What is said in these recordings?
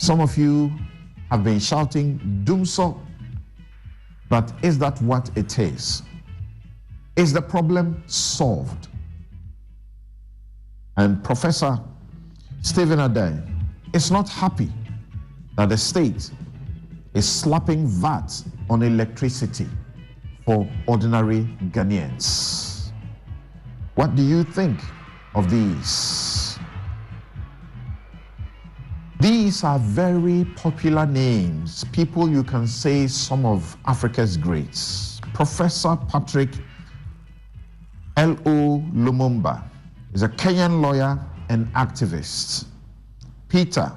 Some of you have been shouting doomsday, but is that what it is? Is the problem solved? And Professor Stephen Adey is not happy that the state is slapping VAT on electricity for ordinary Ghanaians. What do you think of these? These are very popular names, people you can say some of Africa's greats. Professor Patrick L.O. Lumumba is a Kenyan lawyer and activist. Peter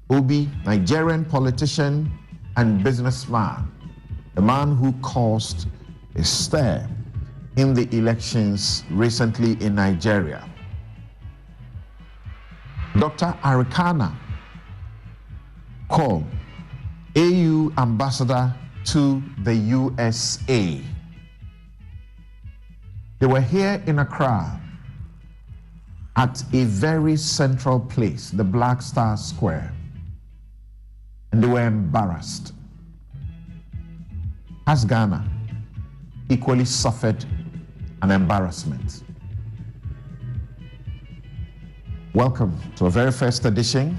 Obi, Nigerian politician and businessman, the man who caused a stir in the elections recently in Nigeria. Dr. Arikana Cole, AU ambassador to the USA. They were here in Accra at a very central place, the Black Star Square, and they were embarrassed. Has Ghana equally suffered an embarrassment? Welcome to a very first edition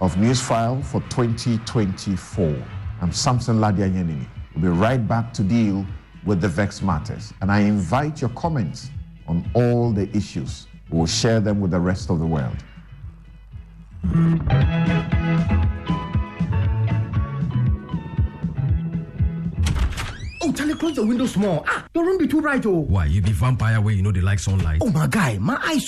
of Newsfile for 2024. I'm Samson Ladia Yenini. We'll be right back to deal with the vexed matters, and I invite your comments on all the issues. We will share them with the rest of the world. Oh, Charlie, close the window small. Your room be too bright, oh. Why, you be vampire where you know they like sunlight? Oh, my guy, my eyes.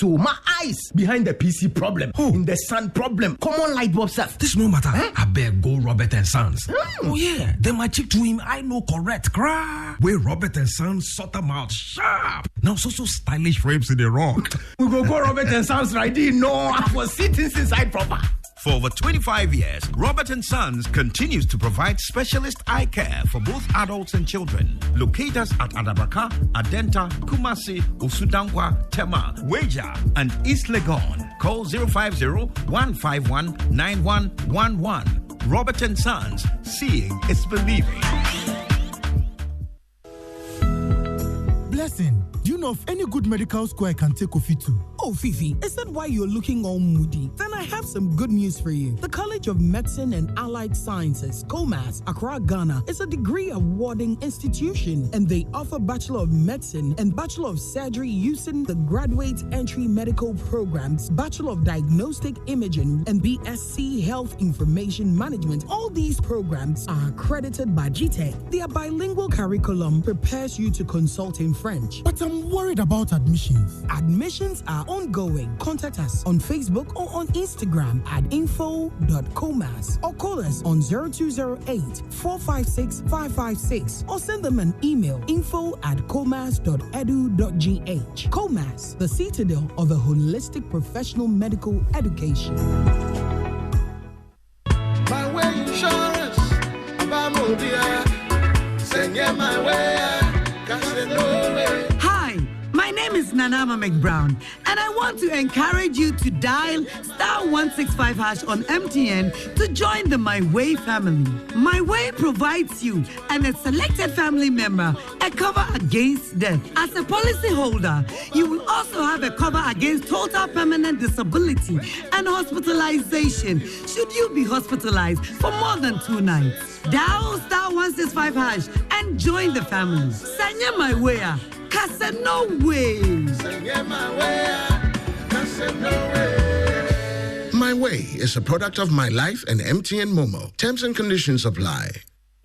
Behind the PC problem. Oh. In the sun problem. Common light bulb stuff. This no matter. I beg go Robert and Sons. Mm. Oh yeah, then my chick to him, I know correct. Cry. Where Robert and Sons sort them out sharp. Now so stylish frames in the wrong. We go Robert and Sons right in. No, I was sitting inside proper. For over 25 years, Robert & Sons continues to provide specialist eye care for both adults and children. Locate us at Adabraka, Adenta, Kumasi, Usudangwa, Tema, Weja, and East Legon. Call 050-151-9111. Robert & Sons, seeing is believing. Blessing, do you know of any good medical school I can take Kofi to? Oh, Fifi, is that why you're looking all moody? Then I have some good news for you. The College of Medicine and Allied Sciences, COMAS, Accra, Ghana, is a degree-awarding institution, and they offer Bachelor of Medicine and Bachelor of Surgery using the Graduate Entry Medical Programs, Bachelor of Diagnostic Imaging, and BSc Health Information Management. All these programs are accredited by GTEC. Their bilingual curriculum prepares you to consult in French. But I'm worried about admissions. Admissions are ongoing. Contact us on Facebook or on Instagram at info.comas or call us on 0208-456-556 or send them an email info@comas.edu.gh. COMAS, the citadel of a holistic professional medical education. My way insurance, send my way, Hi, my name is Nanama McBrown, and I want to encourage you to dial *165# on MTN to join the My Way family. My Way provides you and a selected family member a cover against death. As a policyholder, you will also have a cover against total permanent disability and hospitalization should you be hospitalized for more than 2 nights. Dial *165# and join the family. Sanya My Way. No way. My Way is a product of My Life and MTN Momo. Terms and conditions apply.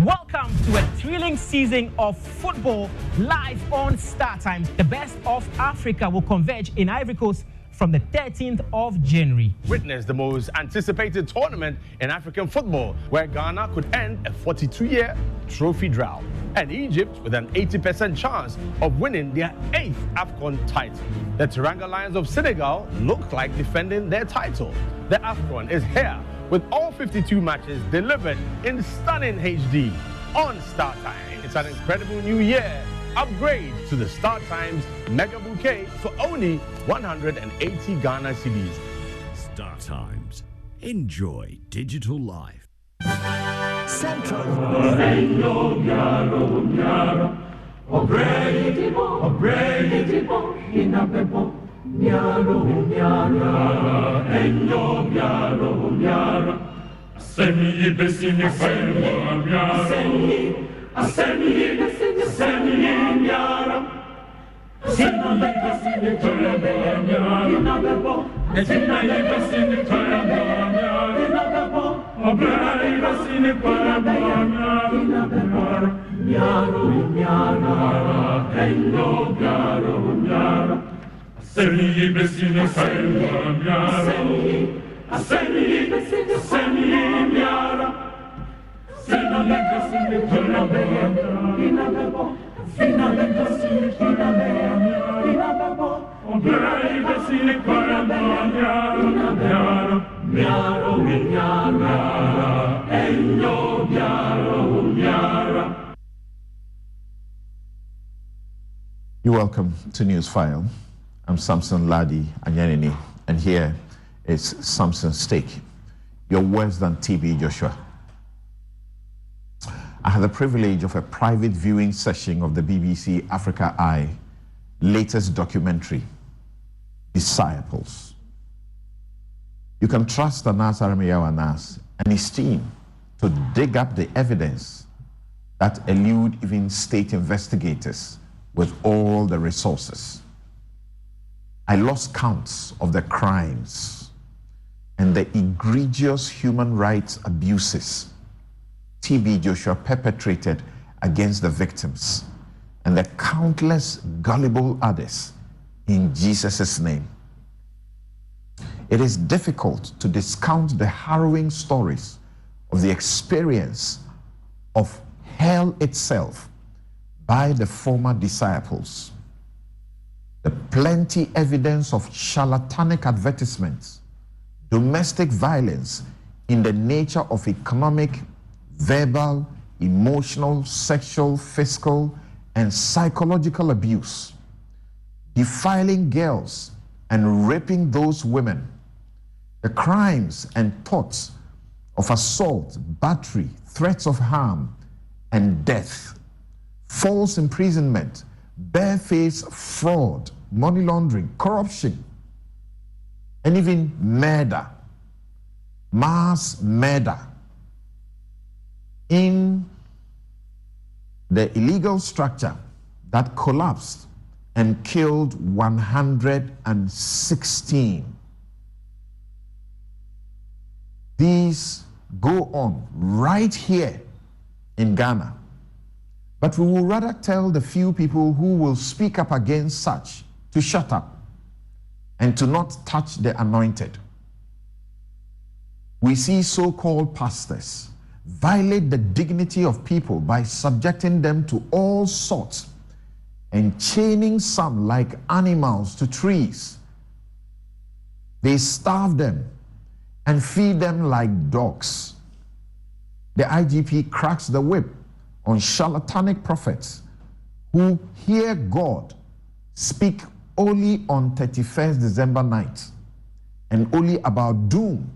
Welcome to a thrilling season of football live on Star Times. The best of Africa will converge in Ivory Coast from the 13th of January. Witness the most anticipated tournament in African football, where Ghana could end a 42-year trophy drought, and Egypt with an 80% chance of winning their 8th AFCON title. The Teranga Lions of Senegal look like defending their title. The AFCON is here with all 52 matches delivered in stunning HD on Star Time. It's an incredible new year. Upgrade to the Star Times Mega Bouquet for only 180 Ghana cedis. Star Times. Enjoy digital life. Central. You're welcome to Newsfile. I'm Samson Ladi Anyanini, and here is Samson Stake, your worse than TB Joshua. I had the privilege of a private viewing session of the BBC Africa Eye latest documentary, Disciples. You can trust Anas Aramiyaw Anas and his team to dig up the evidence that elude even state investigators with all the resources. I lost counts of the crimes and the egregious human rights abuses TB Joshua perpetrated against the victims and the countless gullible others in Jesus' name. It is difficult to discount the harrowing stories of the experience of hell itself by the former disciples. The plenty evidence of charlatanic advertisements, domestic violence in the nature of economic, verbal, emotional, sexual, physical, and psychological abuse, defiling girls and raping those women, the crimes and thoughts of assault, battery, threats of harm, and death, false imprisonment, barefaced fraud, money laundering, corruption, and even murder, mass murder in the illegal structure that collapsed and killed 116. These go on right here in Ghana. But we will rather tell the few people who will speak up against such to shut up and to not touch the anointed. We see so-called pastors violate the dignity of people by subjecting them to all sorts and chaining some like animals to trees. They starve them and feed them like dogs. The IGP cracks the whip on charlatanic prophets who hear God speak only on 31st December night and only about doom.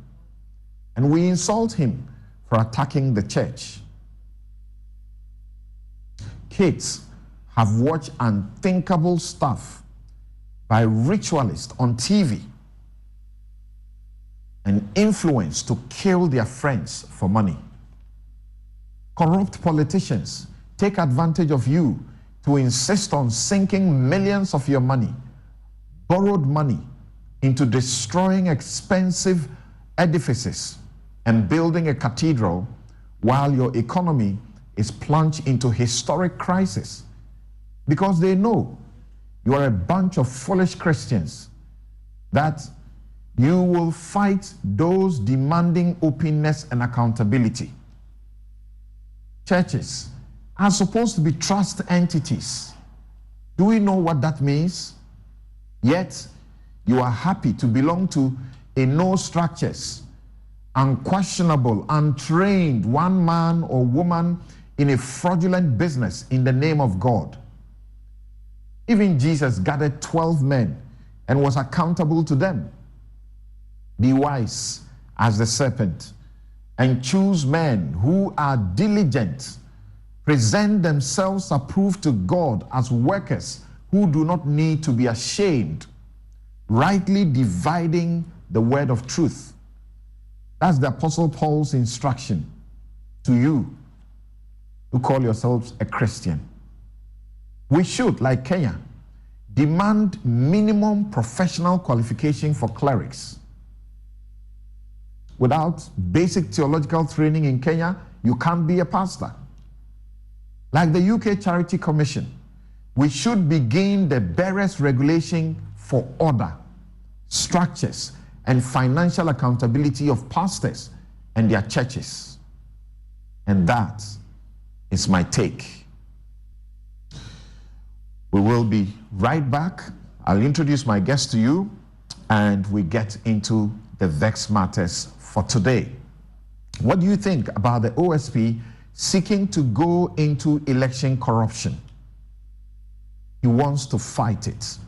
And we insult him for attacking the church. Kids have watched unthinkable stuff by ritualists on TV and influenced to kill their friends for money. Corrupt politicians take advantage of you to insist on sinking millions of your money, borrowed money, into destroying expensive edifices and building a cathedral while your economy is plunged into historic crisis because they know you are a bunch of foolish Christians, that you will fight those demanding openness and accountability. Churches are supposed to be trust entities. Do we know what that means? Yet, you are happy to belong to a no structures, unquestionable, untrained one man or woman in a fraudulent business in the name of God. Even Jesus gathered 12 men and was accountable to them. Be wise as the serpent, and choose men who are diligent, present themselves approved to God as workers who do not need to be ashamed, rightly dividing the word of truth. That's the Apostle Paul's instruction to you who call yourselves a Christian. We should, like Kenya, demand minimum professional qualification for clerics. Without basic theological training in Kenya, you can't be a pastor. Like the UK Charity Commission, we should begin the barest regulation for order, structures, and financial accountability of pastors and their churches. And that is my take. We will be right back. I'll introduce my guest to you, and we get into the Vex Matters for today. What do you think about the OSP seeking to go into election corruption? He wants to fight it.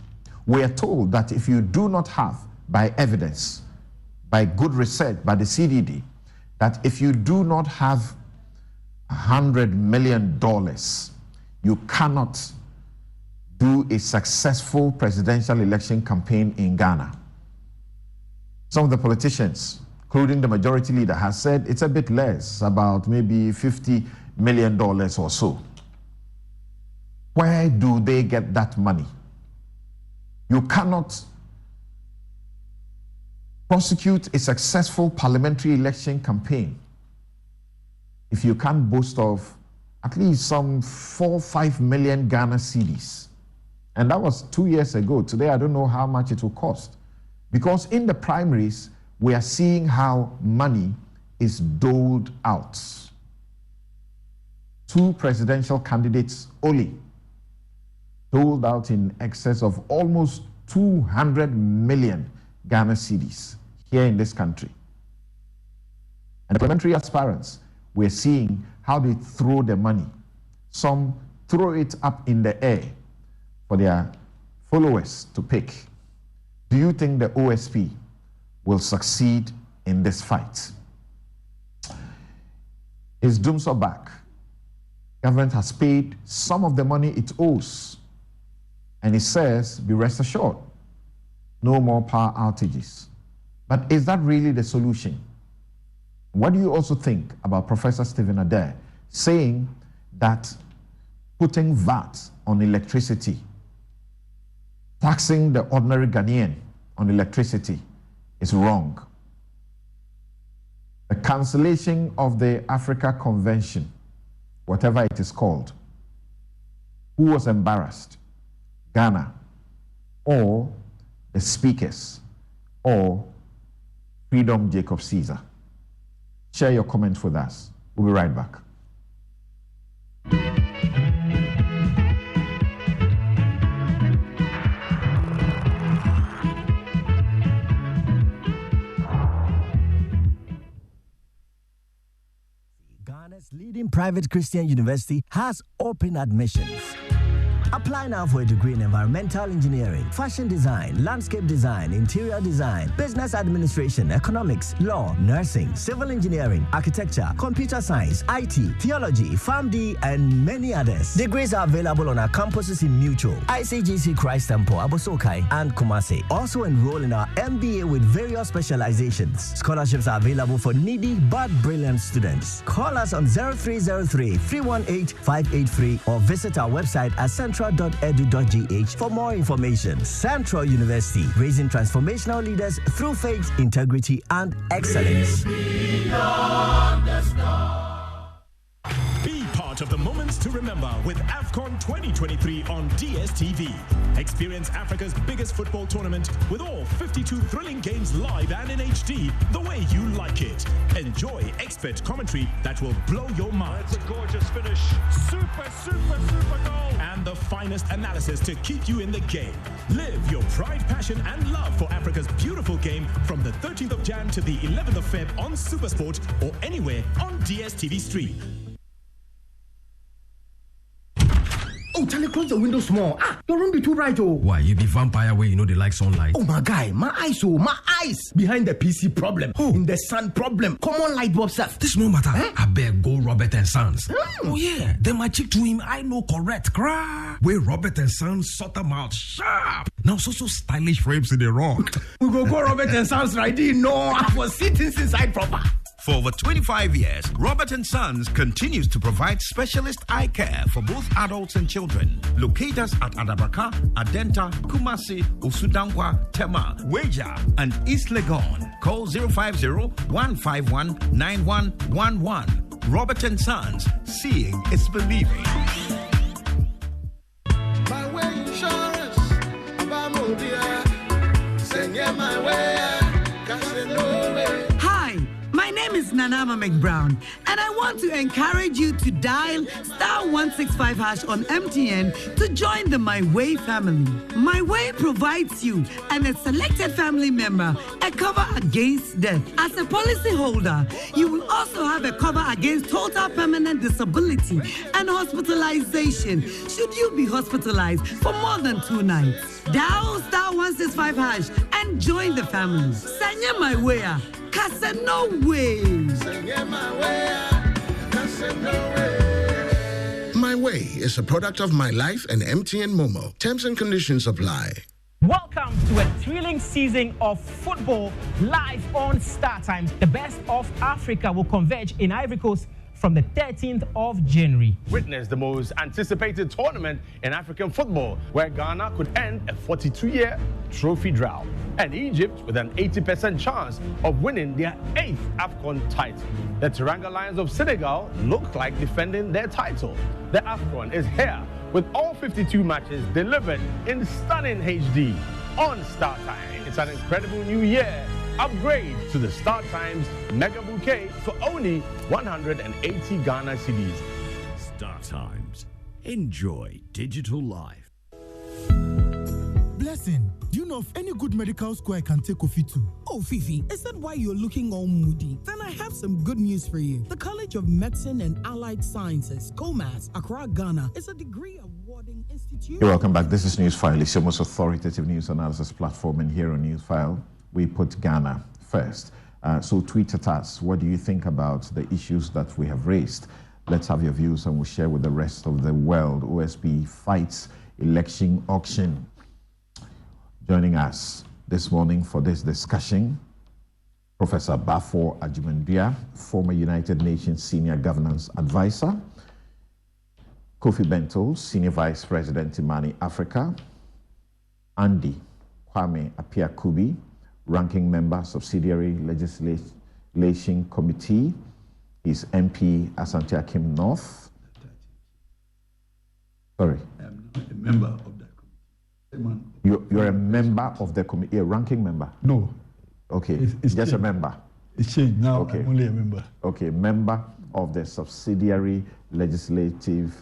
We are told that if you do not have, by evidence, by good research, by the CDD, that if you do not have $100 million, you cannot do a successful presidential election campaign in Ghana. Some of the politicians, including the majority leader, has said it's a bit less, about maybe $50 million or so. Where do they get that money? You cannot prosecute a successful parliamentary election campaign if you can't boast of at least some 4-5 million Ghana cedis. And that was 2 years ago. Today, I don't know how much it will cost. Because in the primaries, we are seeing how money is doled out. 2 presidential candidates only doled out in excess of almost 200 million Ghana cedis here in this country. And the parliamentary aspirants, we're seeing how they throw the money. Some throw it up in the air for their followers to pick. Do you think the OSP will succeed in this fight? Is Dumso back? Government has paid some of the money it owes. And it says, be rest assured, no more power outages. But is that really the solution? What do you also think about Professor Stephen Adair saying that putting VAT on electricity, taxing the ordinary Ghanaian on electricity is wrong? The cancellation of the Africa Convention, whatever it is called, who was embarrassed? Ghana, or the speakers, or Freedom Jacob Caesar? Share your comments with us. We'll be right back. Ghana's leading private Christian university has open admissions. Apply now for a degree in environmental engineering, fashion design, landscape design, interior design, business administration, economics, law, nursing, civil engineering, architecture, computer science, IT, theology, PharmD, and many others. Degrees are available on our campuses in Mutual, ICGC Christ Temple, Abosokai, and Kumasi. Also enroll in our MBA with various specializations. Scholarships are available for needy but brilliant students. Call us on 0303-318-583 or visit our website at central.edu.gh for more information. Central University, raising transformational leaders through faith, integrity, and excellence. Be part of the moments to remember with AFCON 2023 on DSTV. Experience Africa's biggest football tournament with all 52 thrilling games live and in HD the way you like it. Enjoy expert commentary that will blow your mind. It's a gorgeous finish. Super goal. And the finest analysis to keep you in the game. Live your pride, passion, and love for Africa's beautiful game from the 13th of Jan to the 11th of Feb on Supersport or anywhere on DSTV Stream. Oh, Charlie, close the window small. Your room be too bright, oh. Why, you be vampire where you know they like sunlight? Oh, my guy, my eyes. Behind the PC problem. Oh. In the sun problem. Common light bulb stuff. This no matter. I beg go Robert and Sons. Oh, yeah. Then my chick to him, I know correct. Where Robert and Sons sort them out sharp. Now, so stylish frames in the rock. We go Robert and Sons right in. No, I was sitting inside proper. For over 25 years, Robert & Sons continues to provide specialist eye care for both adults and children. Locate us at Adabraka, Adenta, Kumasi, Usudankwa, Tema, Weja, and East Legon. Call 050-151-9111. Robert & Sons, seeing is believing. My way insurance, send my way, My name is Nanama McBrown, and I want to encourage you to dial *165# on MTN to join the My Way family. My Way provides you and a selected family member a cover against death. As a policyholder, you will also have a cover against total permanent disability and hospitalization should you be hospitalized for more than 2 nights. Dial *165# and join the family. Sanya My Way. No way. My Way is a product of My Life and MTN Momo. Terms and conditions apply. Welcome to a thrilling season of football live on Star Times. The best of Africa will converge in Ivory Coast from the 13th of January. Witness the most anticipated tournament in African football, where Ghana could end a 42-year trophy drought, and Egypt with an 80% chance of winning their 8th AFCON title. The Teranga Lions of Senegal look like defending their title. The AFCON is here with all 52 matches delivered in stunning HD on Star Time. It's an incredible new year. Upgrade to the Star Times Mega Bouquet for only 180 Ghana cedis. Star Times. Enjoy digital life. Blessing, do you know of any good medical school I can take Kofi to? Oh, Fifi, is that why you're looking all moody? Then I have some good news for you. The College of Medicine and Allied Sciences, COMAS, Accra, Ghana, is a degree-awarding institution. You're welcome back. This is Newsfile. It's your most authoritative news analysis platform, and here on Newsfile, we put Ghana first. So tweet at us. What do you think about the issues that we have raised? Let's have your views and we'll share with the rest of the world. OSP fights election auction. Joining us this morning for this discussion, Professor Bafo Ajimandria, former United Nations Senior Governance Advisor, Kofi Bento, Senior Vice President Imani Africa, Andy Kwame Appiah-Kubi, Ranking Member, Subsidiary Legislation Committee. He's MP Asante Akim North. Sorry. I'm not a member of that committee. You're a member of the committee, a ranking member? No. Okay, it's just changed. A member? It's changed. Now okay. I'm only a member. Okay, member of the Subsidiary Legislative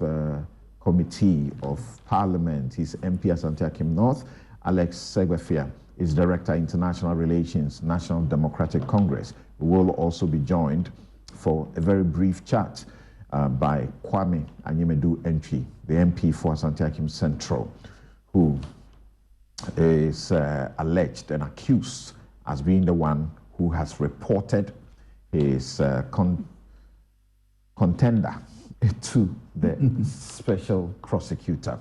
Committee of Parliament. He's MP Asante Akim North. Alex Segwefia is Director, International Relations, National Democratic Congress. We will also be joined for a very brief chat by Kwame Anyemedu Entry, the MP for Asante Akim Central, who is alleged and accused as being the one who has reported his contender to the special prosecutor.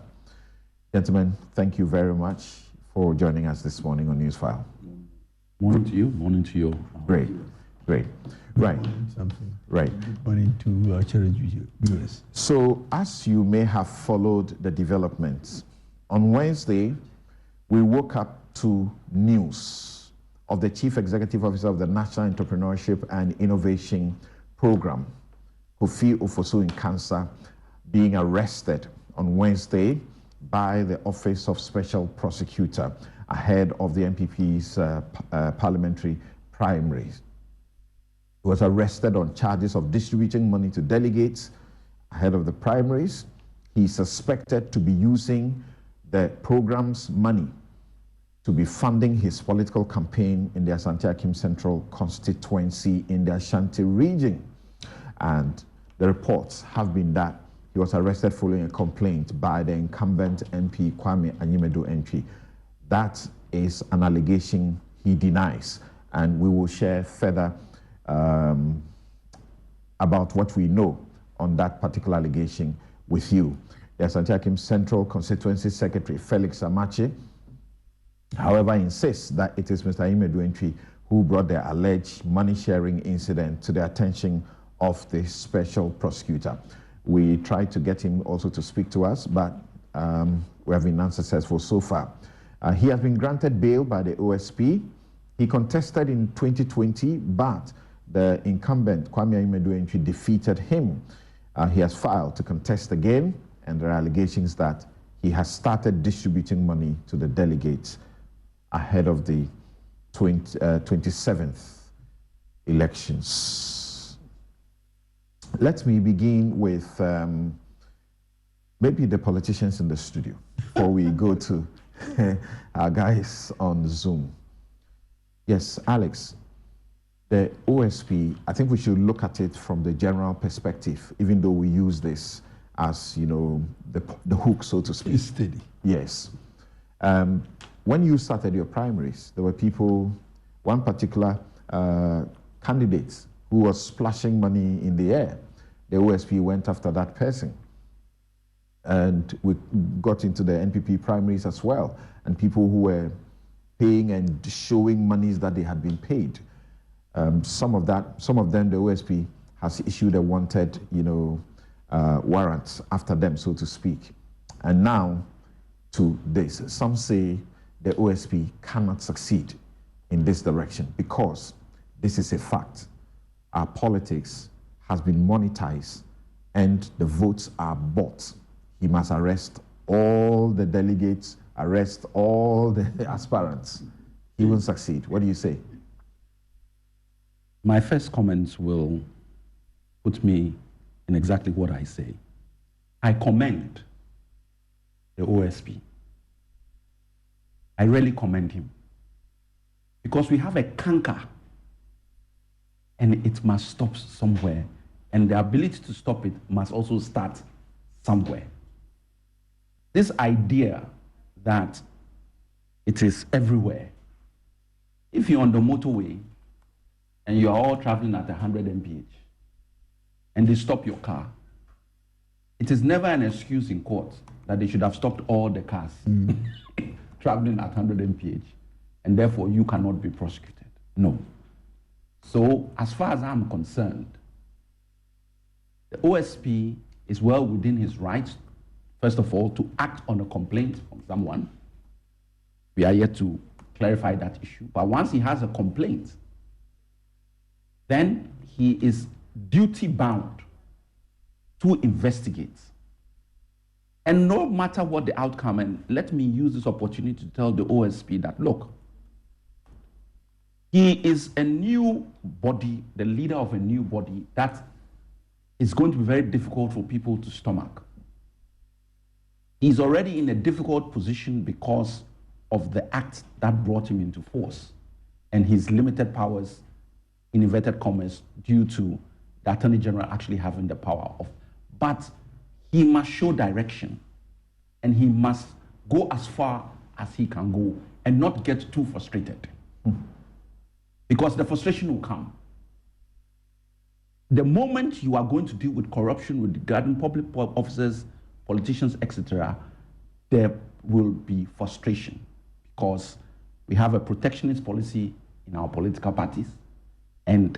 Gentlemen, thank you very much for joining us this morning on Newsfile. Morning to you, morning to you. Great. Right. Right. Good morning to our charity viewers. So, as you may have followed the developments, on Wednesday, we woke up to news of the Chief Executive Officer of the National Entrepreneurship and Innovation Program, Kofi Ofosu-Nkansah, being arrested on Wednesday by the Office of Special Prosecutor ahead of the NPP's parliamentary primaries. He was arrested on charges of distributing money to delegates ahead of the primaries. He's suspected to be using the program's money to be funding his political campaign in the Asante Akim Central constituency in the Ashanti region. And the reports have been that he was arrested following a complaint by the incumbent MP Kwame Anyimedu-Antwi. That is an allegation he denies, and we will share further about what we know on that particular allegation with you. The Asante Akim Central Constituency Secretary Felix Amache, however, insists that it is Mr. Anyimedu-Antwi who brought the alleged money-sharing incident to the attention of the special prosecutor. We tried to get him also to speak to us, but we have been unsuccessful so far. He has been granted bail by the OSP. He contested in 2020, but the incumbent, Kwame Anyimedu-Antwi, defeated him. He has filed to contest again, and there are allegations that he has started distributing money to the delegates ahead of the 27th elections. Let me begin with maybe the politicians in the studio before we go to our guys on Zoom. Yes, Alex, the OSP, I think we should look at it from the general perspective, even though we use this as, you know, the hook, so to speak. It's steady. Yes. When you started your primaries, there were people, one particular candidate who was splashing money in the air. The OSP went after that person. And we got into the NPP primaries as well, and people who were paying and showing monies that they had been paid. Some of them, the OSP has issued a wanted, you know, warrant after them, so to speak. And now to this, some say the OSP cannot succeed in this direction because this is a fact. Our politics has been monetized and the votes are bought. He must arrest all the delegates, arrest all the aspirants. He will succeed. What do you say? My first comments will put me in exactly what I say. I commend the OSP. I really commend him because we have a canker and it must stop somewhere, and the ability to stop it must also start somewhere. This idea that it is everywhere. If you're on the motorway and you're all traveling at 100 mph and they stop your car, it is never an excuse in court that they should have stopped all the cars traveling at 100 mph and therefore you cannot be prosecuted. No. So as far as I'm concerned, the OSP is well within his rights, first of all, to act on a complaint from someone. We are yet to clarify that issue. But once he has a complaint, then he is duty bound to investigate. And no matter what the outcome, and let me use this opportunity to tell the OSP that, look, he is a new body, the leader of a new body that is going to be very difficult for people to stomach. He's already in a difficult position because of the act that brought him into force and his limited powers, in inverted commas, due to the Attorney General actually having the power of. But he must show direction and he must go as far as he can go and not get too frustrated. Because the frustration will come. The moment you are going to deal with corruption regarding public officers, politicians, etc., there will be frustration because we have a protectionist policy in our political parties, and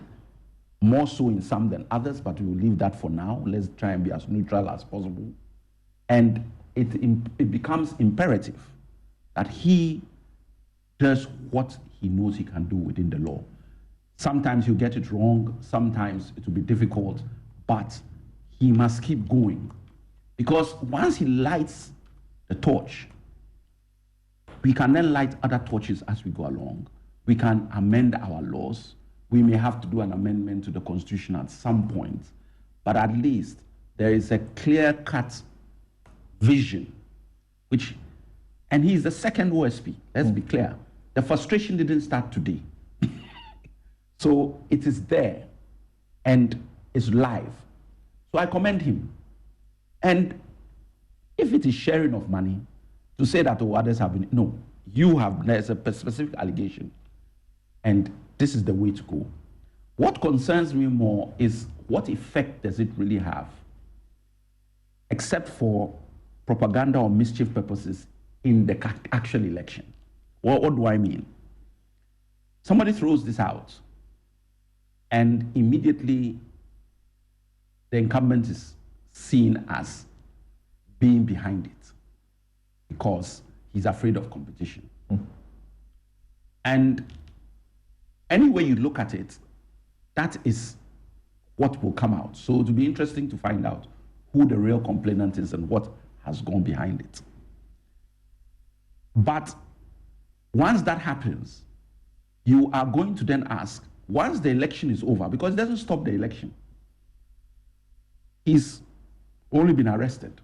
more so in some than others, but we will leave that for now. Let's try and be as neutral as possible. And it becomes imperative that he does what he knows he can do within the law. Sometimes he'll get it wrong, sometimes it will be difficult, but he must keep going. Because once he lights the torch, we can then light other torches as we go along. We can amend our laws. We may have to do an amendment to the Constitution at some point, but at least there is a clear-cut vision, and he's the second OSP, let's be clear. The frustration didn't start today. So it is there and it's live. So I commend him. And if it is sharing of money, to say that others have been, no, there's a specific allegation, and this is the way to go. What concerns me more is what effect does it really have, except for propaganda or mischief purposes in the actual election. What do I mean? Somebody throws this out, and immediately the incumbent is seen as being behind it because he's afraid of competition. And any way you look at it, that is what will come out. So it will be interesting to find out who the real complainant is and what has gone behind it. But once that happens, you are going to then ask, once the election is over, because it doesn't stop the election. He's only been arrested.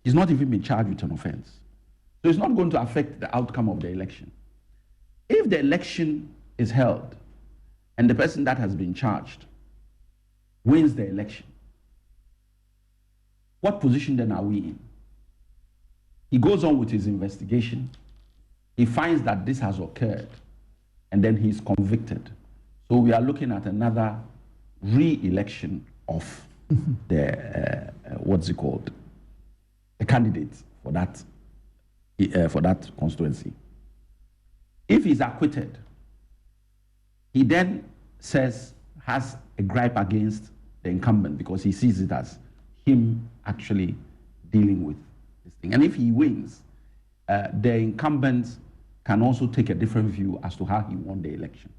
He's not even been charged with an offense. So it's not going to affect the outcome of the election. If the election is held and the person that has been charged wins the election, what position then are we in? He goes on with his investigation. He finds that this has occurred, and then he's convicted. So we are looking at another re-election of the, the candidate for that constituency. If he's acquitted, he then has a gripe against the incumbent because he sees it as him actually dealing with this thing. And if he wins, the incumbent can also take a different view as to how he won the election.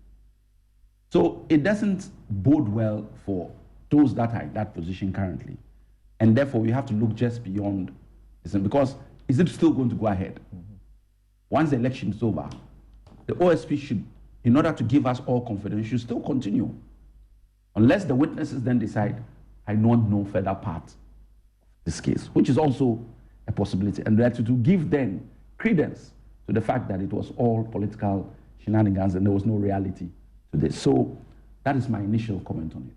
So it doesn't bode well for those that are in that position currently. And therefore, we have to look just beyond this. Because is it still going to go ahead? Once the election is over, the OSP should, in order to give us all confidence, should still continue. Unless the witnesses then decide, I want no further part of this case, which is also a possibility. And that to give then credence to the fact that it was all political shenanigans and there was no reality to this. So that is my initial comment on it.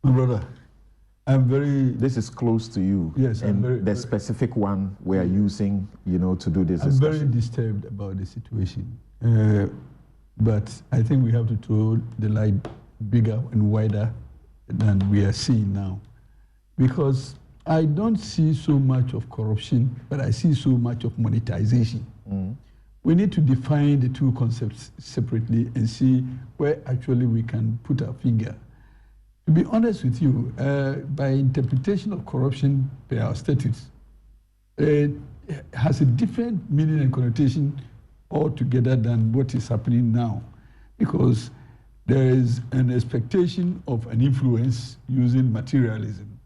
My brother, I'm very... This is close to you. Yes, and the specific one we are using, to do this discussion. I'm very disturbed about the situation. But I think we have to throw the light bigger and wider than we are seeing now. Because I don't see so much of corruption, but I see so much of monetization. We need to define the two concepts separately and see where actually we can put our finger. To be honest with you, by interpretation of corruption by our statutes, it has a different meaning and connotation altogether than what is happening now. Because there is an expectation of an influence using materialism.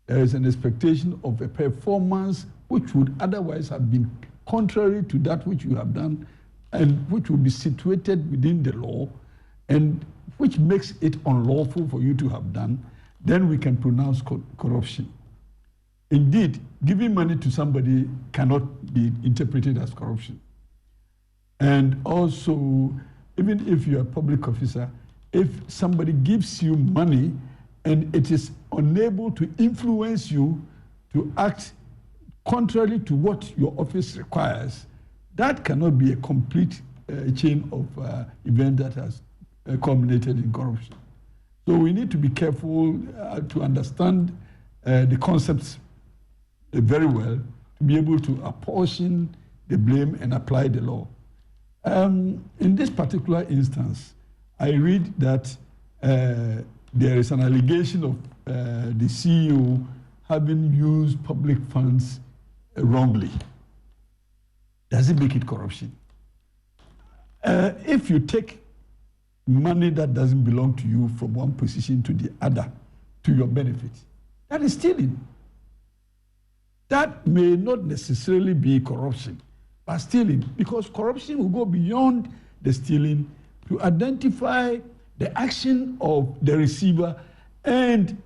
There is an expectation of a performance which would otherwise have been contrary to that which you have done and which will be situated within the law and which makes it unlawful for you to have done, then we can pronounce corruption. Indeed, giving money to somebody cannot be interpreted as corruption. And also, even if you're a public officer, if somebody gives you money and it is unable to influence you to act contrary to what your office requires, that cannot be a complete chain of events that has culminated in corruption. So we need to be careful to understand the concepts very well, to be able to apportion the blame and apply the law. In this particular instance, I read that there is an allegation of the CEO having used public funds wrongly. Does it make it corruption? If you take money that doesn't belong to you from one position to the other to your benefit, that is stealing. That may not necessarily be corruption, but stealing, because corruption will go beyond the stealing to identify the action of the receiver and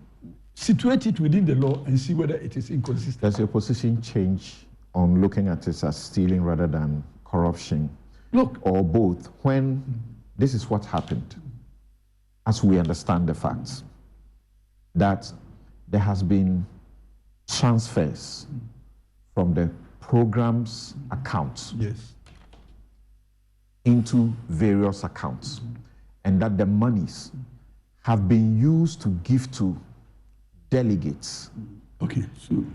situate it within the law and see whether it is inconsistent. Does your position change on looking at it as stealing rather than corruption? Look, or both, when this is what happened, as we understand the facts. that there has been transfers from the program's accounts into various accounts, and that the monies have been used to give to delegates. Okay.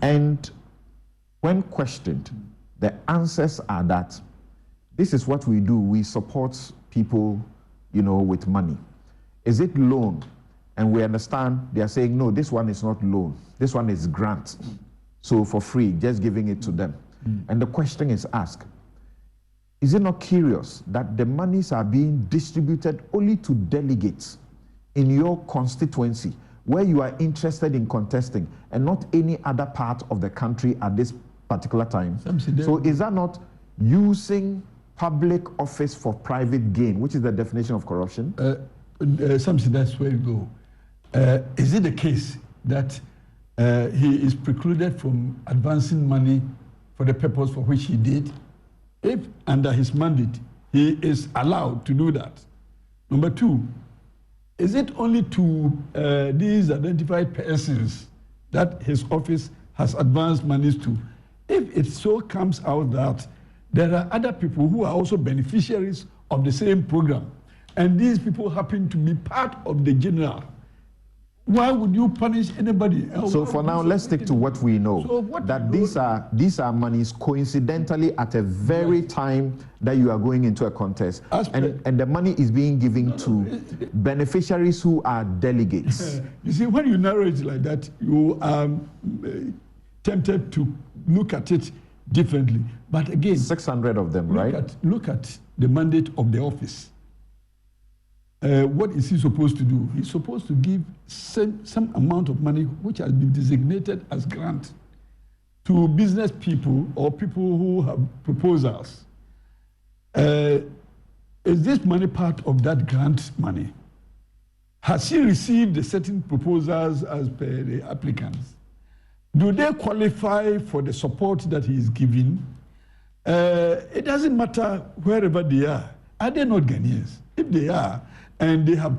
And when questioned, the answers are that this is what we do. We support people, with money. Is it loan? And we understand they are saying, no, this one is not loan. This one is grant. So for free, just giving it to them. And the question is asked, is it not curious that the monies are being distributed only to delegates in your constituency where you are interested in contesting and not any other part of the country at this particular time? So is that not using public office for private gain, which is the definition of corruption? Something that's where you go. Is it the case that he is precluded from advancing money for the purpose for which he did? If under his mandate he is allowed to do that. Number two, is it only to these identified persons that his office has advanced monies to? If it so comes out that there are other people who are also beneficiaries of the same program, and these people happen to be part of the general, why would you punish anybody else? So for now, let's stick to what we know. So that these are monies coincidentally at a very time that you are going into a contest. And the money is being given to beneficiaries who are delegates. You see, when you narrow it like that, you are tempted to look at it differently. But again, 600 of them, right? Look at the mandate of the office. What is he supposed to do? He's supposed to give some amount of money which has been designated as grant to business people or people who have proposals. Is this money part of that grant money? Has he received the certain proposals as per the applicants? Do they qualify for the support that he is giving? It doesn't matter wherever they are. Are they not Ghanaians? If they are, and they have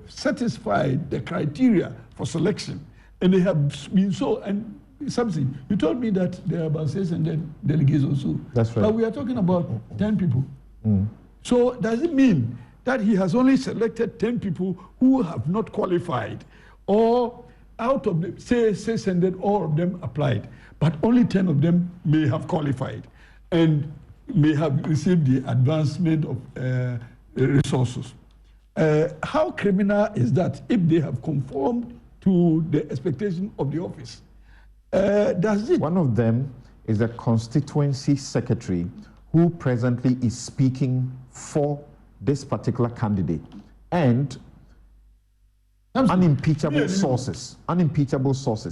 satisfied the criteria for selection, and they have been so, and something, you told me that there are about 600 delegates also. That's right. But we are talking about 10 people. So does it mean that he has only selected 10 people who have not qualified, or out of the, say 600, all of them applied, but only 10 of them may have qualified and may have received the advancement of resources? How criminal is that if they have conformed to the expectation of the office? Does it? One of them is the constituency secretary who presently is speaking for this particular candidate, and unimpeachable sources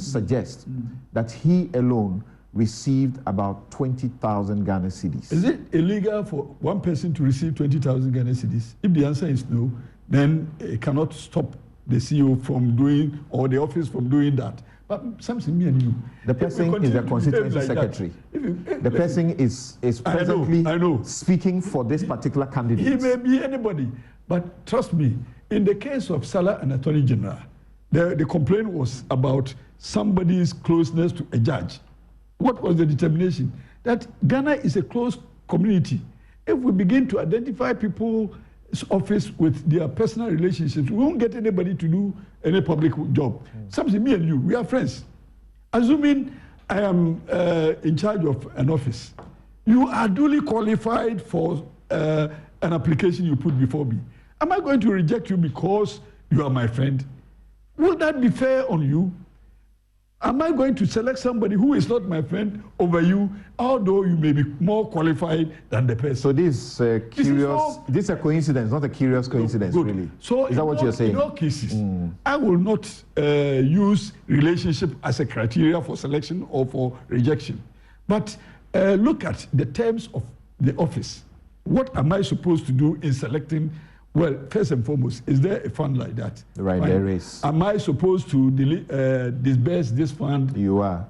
suggest that he alone received about 20,000 Ghana cedis. Is it illegal for one person to receive 20,000 Ghana cedis? If the answer is no, then it cannot stop the CEO from doing, or the office from doing that. But something me and you. The person is the constituency secretary. The person is presently speaking for this particular candidate. He may be anybody. But trust me, in the case of Salah and Attorney General, the complaint was about somebody's closeness to a judge. What was the determination? That Ghana is a closed community. If we begin to identify people's office with their personal relationships, we won't get anybody to do any public job. Something, me and you, we are friends. Assuming I am in charge of an office, you are duly qualified for an application you put before me. Am I going to reject you because you are my friend? Will that be fair on you? Am I going to select somebody who is not my friend over you, although you may be more qualified than the person? So this is a coincidence, not a curious coincidence, really. So is that what you're saying? In all cases, I will not use relationship as a criteria for selection or for rejection. But look at the terms of the office. What am I supposed to do in selecting? Well, first and foremost, is there a fund like that? Right, there is. Am I supposed to disburse this fund? You are.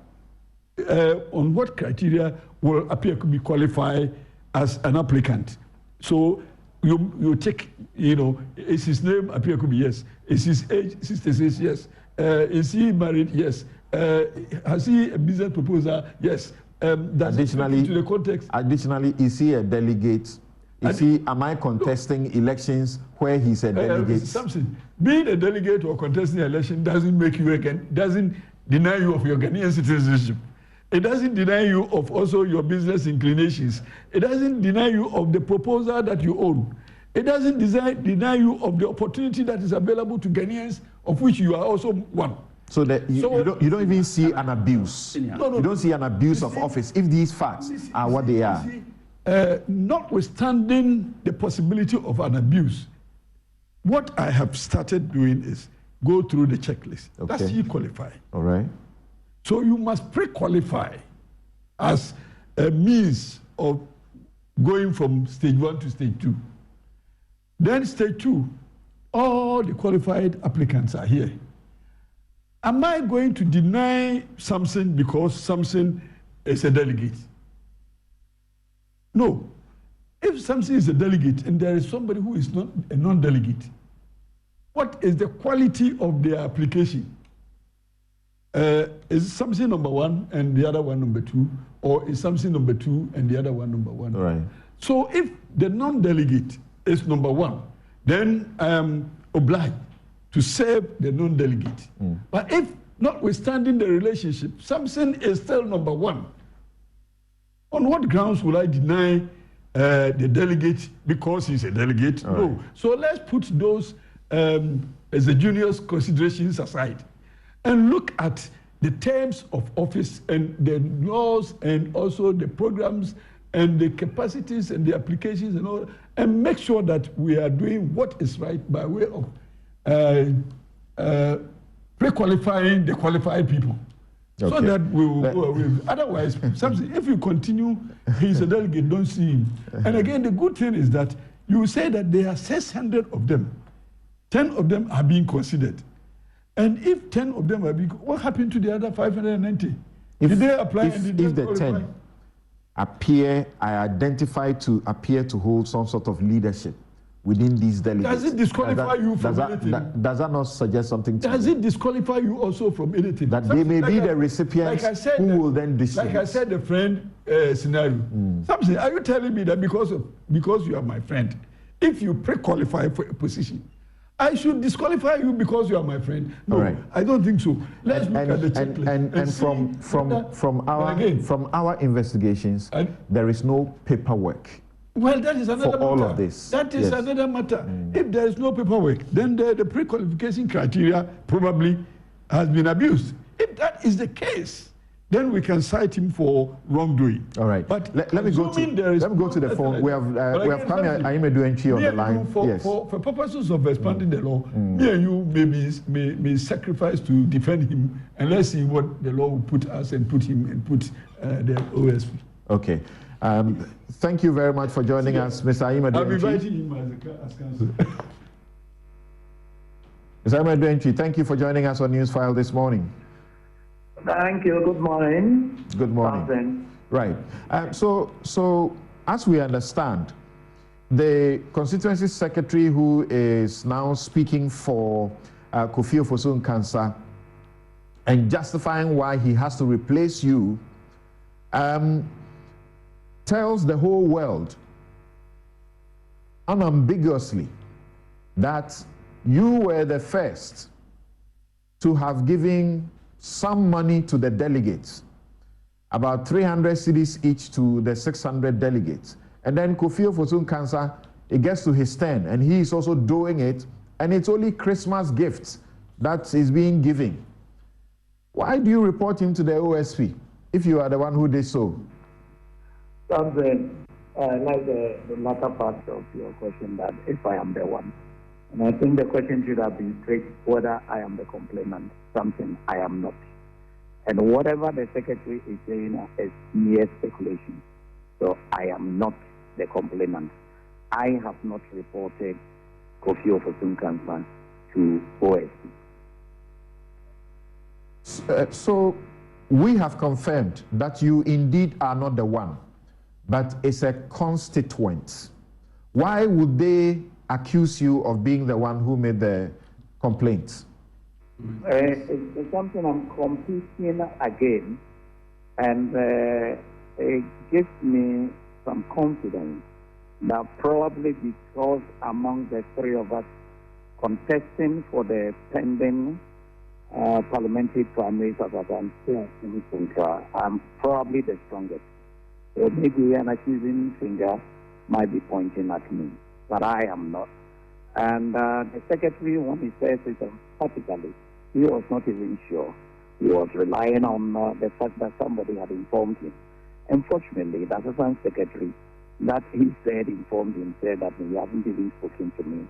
On what criteria will appear to be qualified as an applicant? So you check, is his name appear could be yes. Is his age 66? Yes. Is he married? Yes. Has he a business proposal? Yes. Additionally, to the context. Additionally, is he a delegate? Am I contesting elections where he's a delegate? Something. Being a delegate or contesting an election doesn't make you doesn't deny you of your Ghanaian citizenship. It doesn't deny you of also your business inclinations. It doesn't deny you of the proposal that you own. It doesn't deny you of the opportunity that is available to Ghanaians, of which you are also one. So that you don't even see an abuse. No. You don't see an abuse of office if these facts are what they are. Notwithstanding the possibility of an abuse, what I have started doing is go through the checklist. Okay. That's you qualify. All right. So you must pre-qualify as a means of going from stage 1 to stage 2. Then stage 2, all the qualified applicants are here. Am I going to deny something because something is a delegate? No. If something is a delegate and there is somebody who is not a non-delegate, what is the quality of their application? Is something number 1 and the other one number 2, or is something number 2 and the other one number 1? Right. So if the non-delegate is number 1, then I am obliged to serve the non-delegate. But if, notwithstanding the relationship, something is still number 1, on what grounds will I deny the delegate because he's a delegate? All no. Right. So let's put those as a junior's considerations aside and look at the terms of office and the laws and also the programs and the capacities and the applications and all, and make sure that we are doing what is right by way of pre-qualifying the qualified people. Okay. So that we will go away. Otherwise, if you continue, he's a delegate, don't see him. And again, the good thing is that you say that there are 600 of them. 10 of them are being considered. And if 10 of them are being, what happened to the other 590? Did they apply? If the 10 identify to appear to hold some sort of leadership within these delegates, does it disqualify you from anything? Does that not suggest something to Does it disqualify you also from anything? That they may be the recipients who will then distribute. Like I said, the friend scenario. Something, are you telling me that because you are my friend, if you pre-qualify for a position, I should disqualify you because you are my friend? No, right. I don't think so. Let's look at the checklist. And from our investigations, there is no paperwork. Well, that is another matter. All of this. That is another matter. If there is no paperwork, then the pre-qualification criteria probably has been abused. If that is the case, then we can cite him for wrongdoing. All right. But let me go to the phone. We have Kwame Ayimedu-Antwi on the line. For purposes of expanding the law, me and you may sacrifice to defend him, and let's see what the law will put us and put him and put the OSP. Okay. Thank you very much for joining us, Mr. Ayimedu-Antwi. I'm inviting him as counsel. Mr. Ayimedu-Antwi, thank you for joining us on Newsfile this morning. Thank you. Good morning. Good morning. Right. So as we understand, the constituency secretary who is now speaking for Kofi Ofosu-Nkansah and justifying why he has to replace you, tells the whole world unambiguously that you were the first to have given some money to the delegates, about 300 cedis each to the 600 delegates. And then Kofi Ofosu-Nkansah, it gets to his turn, and he is also doing it, and it's only Christmas gifts that is being given. Why do you report him to the OSP if you are the one who did so? Something like the latter part of your question, that if I am the one. And I think the question should have been straight whether I am the complainant. Something I am not. And whatever the secretary is saying is mere speculation. So I am not the complainant. I have not reported Kofi Ofosu-Nkansah to OSP. So we have confirmed that you indeed are not the one, but it's a constituent. Why would they accuse you of being the one who made the complaint? It's something I'm competing again, and it gives me some confidence that probably because among the three of us contesting for the pending parliamentary primaries of Central, I'm probably the strongest. So maybe an accusing finger might be pointing at me, but I am not. And the secretary, when he says it emphatically, he was not even sure. He was relying on the fact that somebody had informed him. Unfortunately, the assistant secretary that he said informed him said that he hasn't even spoken to me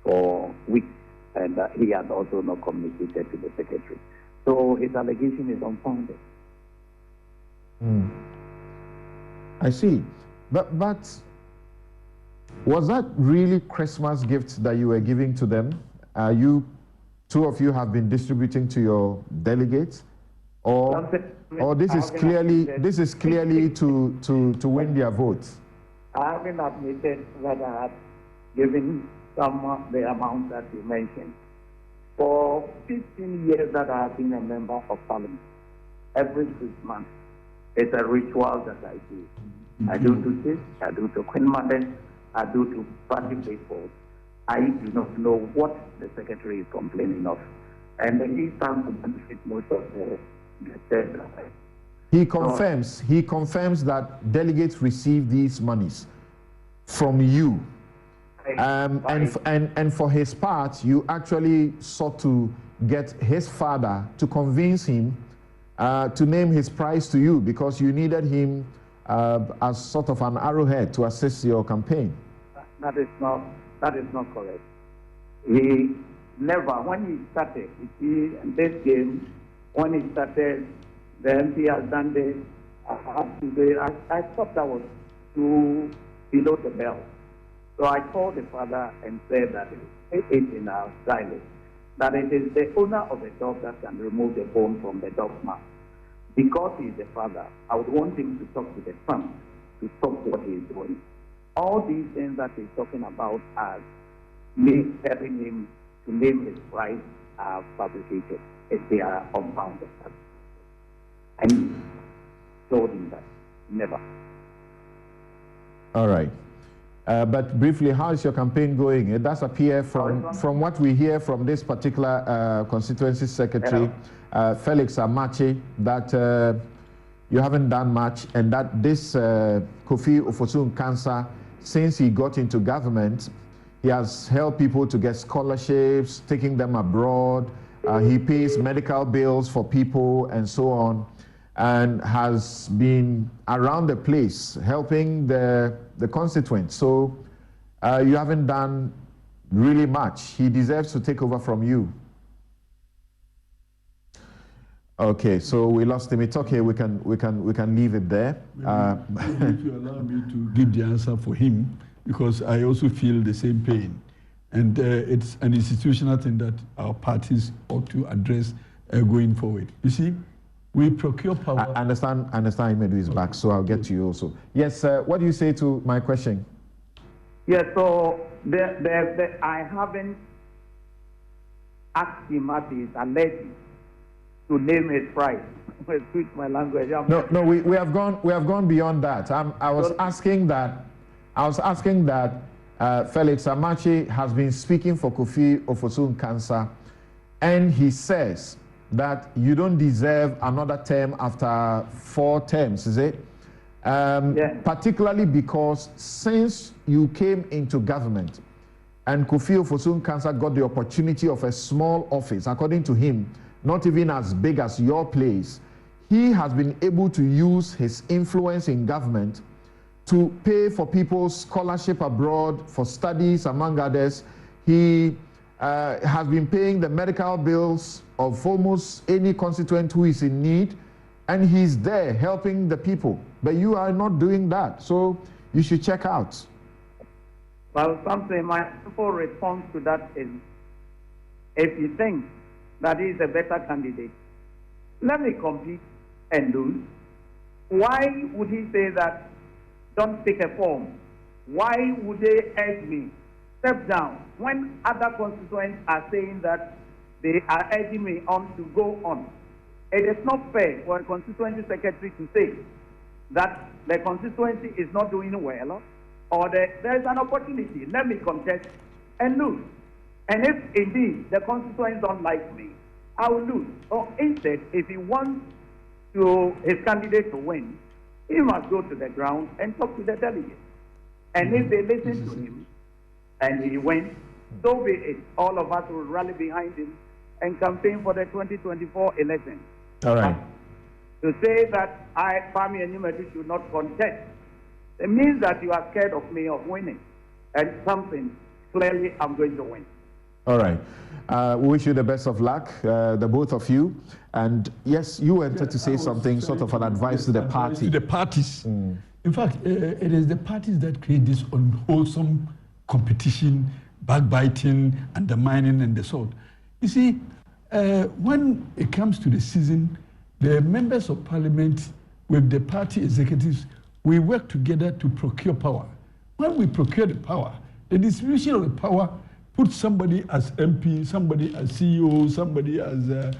for weeks, and he had also not communicated to the secretary. So his allegation is unfounded. I see. But was that really Christmas gifts that you were giving to them? Two of you have been distributing to your delegates, or this is clearly to win their votes? I haven't admitted that I had given some of the amount that you mentioned. For 15 years that I have been a member of Parliament, every Christmas, it's a ritual that I do. I do to this, I do to Queen Mother, I do to party people. I do not know what the secretary is complaining of. And he stands to benefit most of the He confirms that delegates receive these monies from you. And for his part, you actually sought to get his father to convince him to name his prize to you because you needed him as sort of an arrowhead to assist your campaign. That is not correct. He never, when he started, this game, when he started, the MP has done this. I thought that was too below the belt. So I called the father and said that it in our dialect, that it is the owner of the dog that can remove the bone from the dog's mouth. Because he is the father, I would want him to talk to the son to stop what he is doing. All these things that he's talking about as me telling him to name his price are fabricated. They are unfounded. And told him that. Never. All right. But briefly, how is your campaign going? It does appear from what we hear from this particular constituency secretary, Felix Amache, that you haven't done much, and that this Kofi Ofosu-Nkansah, since he got into government, he has helped people to get scholarships, taking them abroad. He pays medical bills for people and so on, and has been around the place helping the constituents. So you haven't done really much. He deserves to take over from you. Okay, so we lost him. It's okay. We can leave it there. If you allow me to give the answer for him, because I also feel the same pain, and it's an institutional thing that our parties ought to address going forward. You see, we procure power. I understand. Imedu is back, so I'll get to you also. Yes, what do you say to my question? Yes, so I haven't asked him at his alleged to name his price. Switch my language. No, we have gone beyond that. I was asking that Felix Amache has been speaking for Kofi Ofosu-Nkansah, and he says that you don't deserve another term after 4 terms, is it? Particularly because since you came into government and Kofi Ofosu-Nkansah got the opportunity of a small office, according to him, not even as big as your place, he has been able to use his influence in government to pay for people's scholarship abroad, for studies, among others. He has been paying the medical bills of almost any constituent who is in need, and he's there helping the people. But you are not doing that, so you should check out. Well, something my simple response to that is, if you think that he is a better candidate, let me compete and lose. Why would he say that don't take a form Why would they urge me step down when other constituents are saying that they are urging me on to go on? It is not fair for a constituency secretary to say that the constituency is not doing well, or there is an opportunity. Let me contest and lose. And if indeed the constituents don't like me, I will lose. Or instead, if he wants his candidate to win, he must go to the ground and talk to the delegates. And if they listen to him and he wins, so be it. All of us will rally behind him and campaign for the 2024 election. All right. To say that Fami Enyimadu should not contest, it means that you are scared of me of winning. And something, clearly I'm going to win. All right. We wish you the best of luck, the both of you. And yes, you wanted to say something, sort of an advice to the party. To the parties. In fact, it is the parties that create this unwholesome competition, backbiting, undermining, and the sort. You see, when it comes to the season, the members of parliament with the party executives, we work together to procure power. When we procure the power, the distribution of the power puts somebody as MP, somebody as CEO, somebody as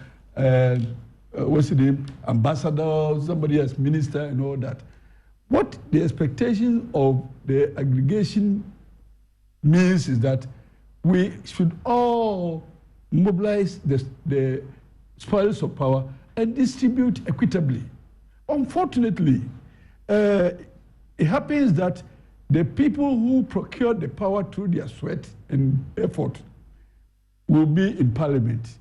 what's the name, ambassador, somebody as minister, and all that. What the expectation of the aggregation means is that we should all mobilize the spoils of power and distribute equitably. Unfortunately, it happens that the people who procure the power through their sweat and effort will be in parliament.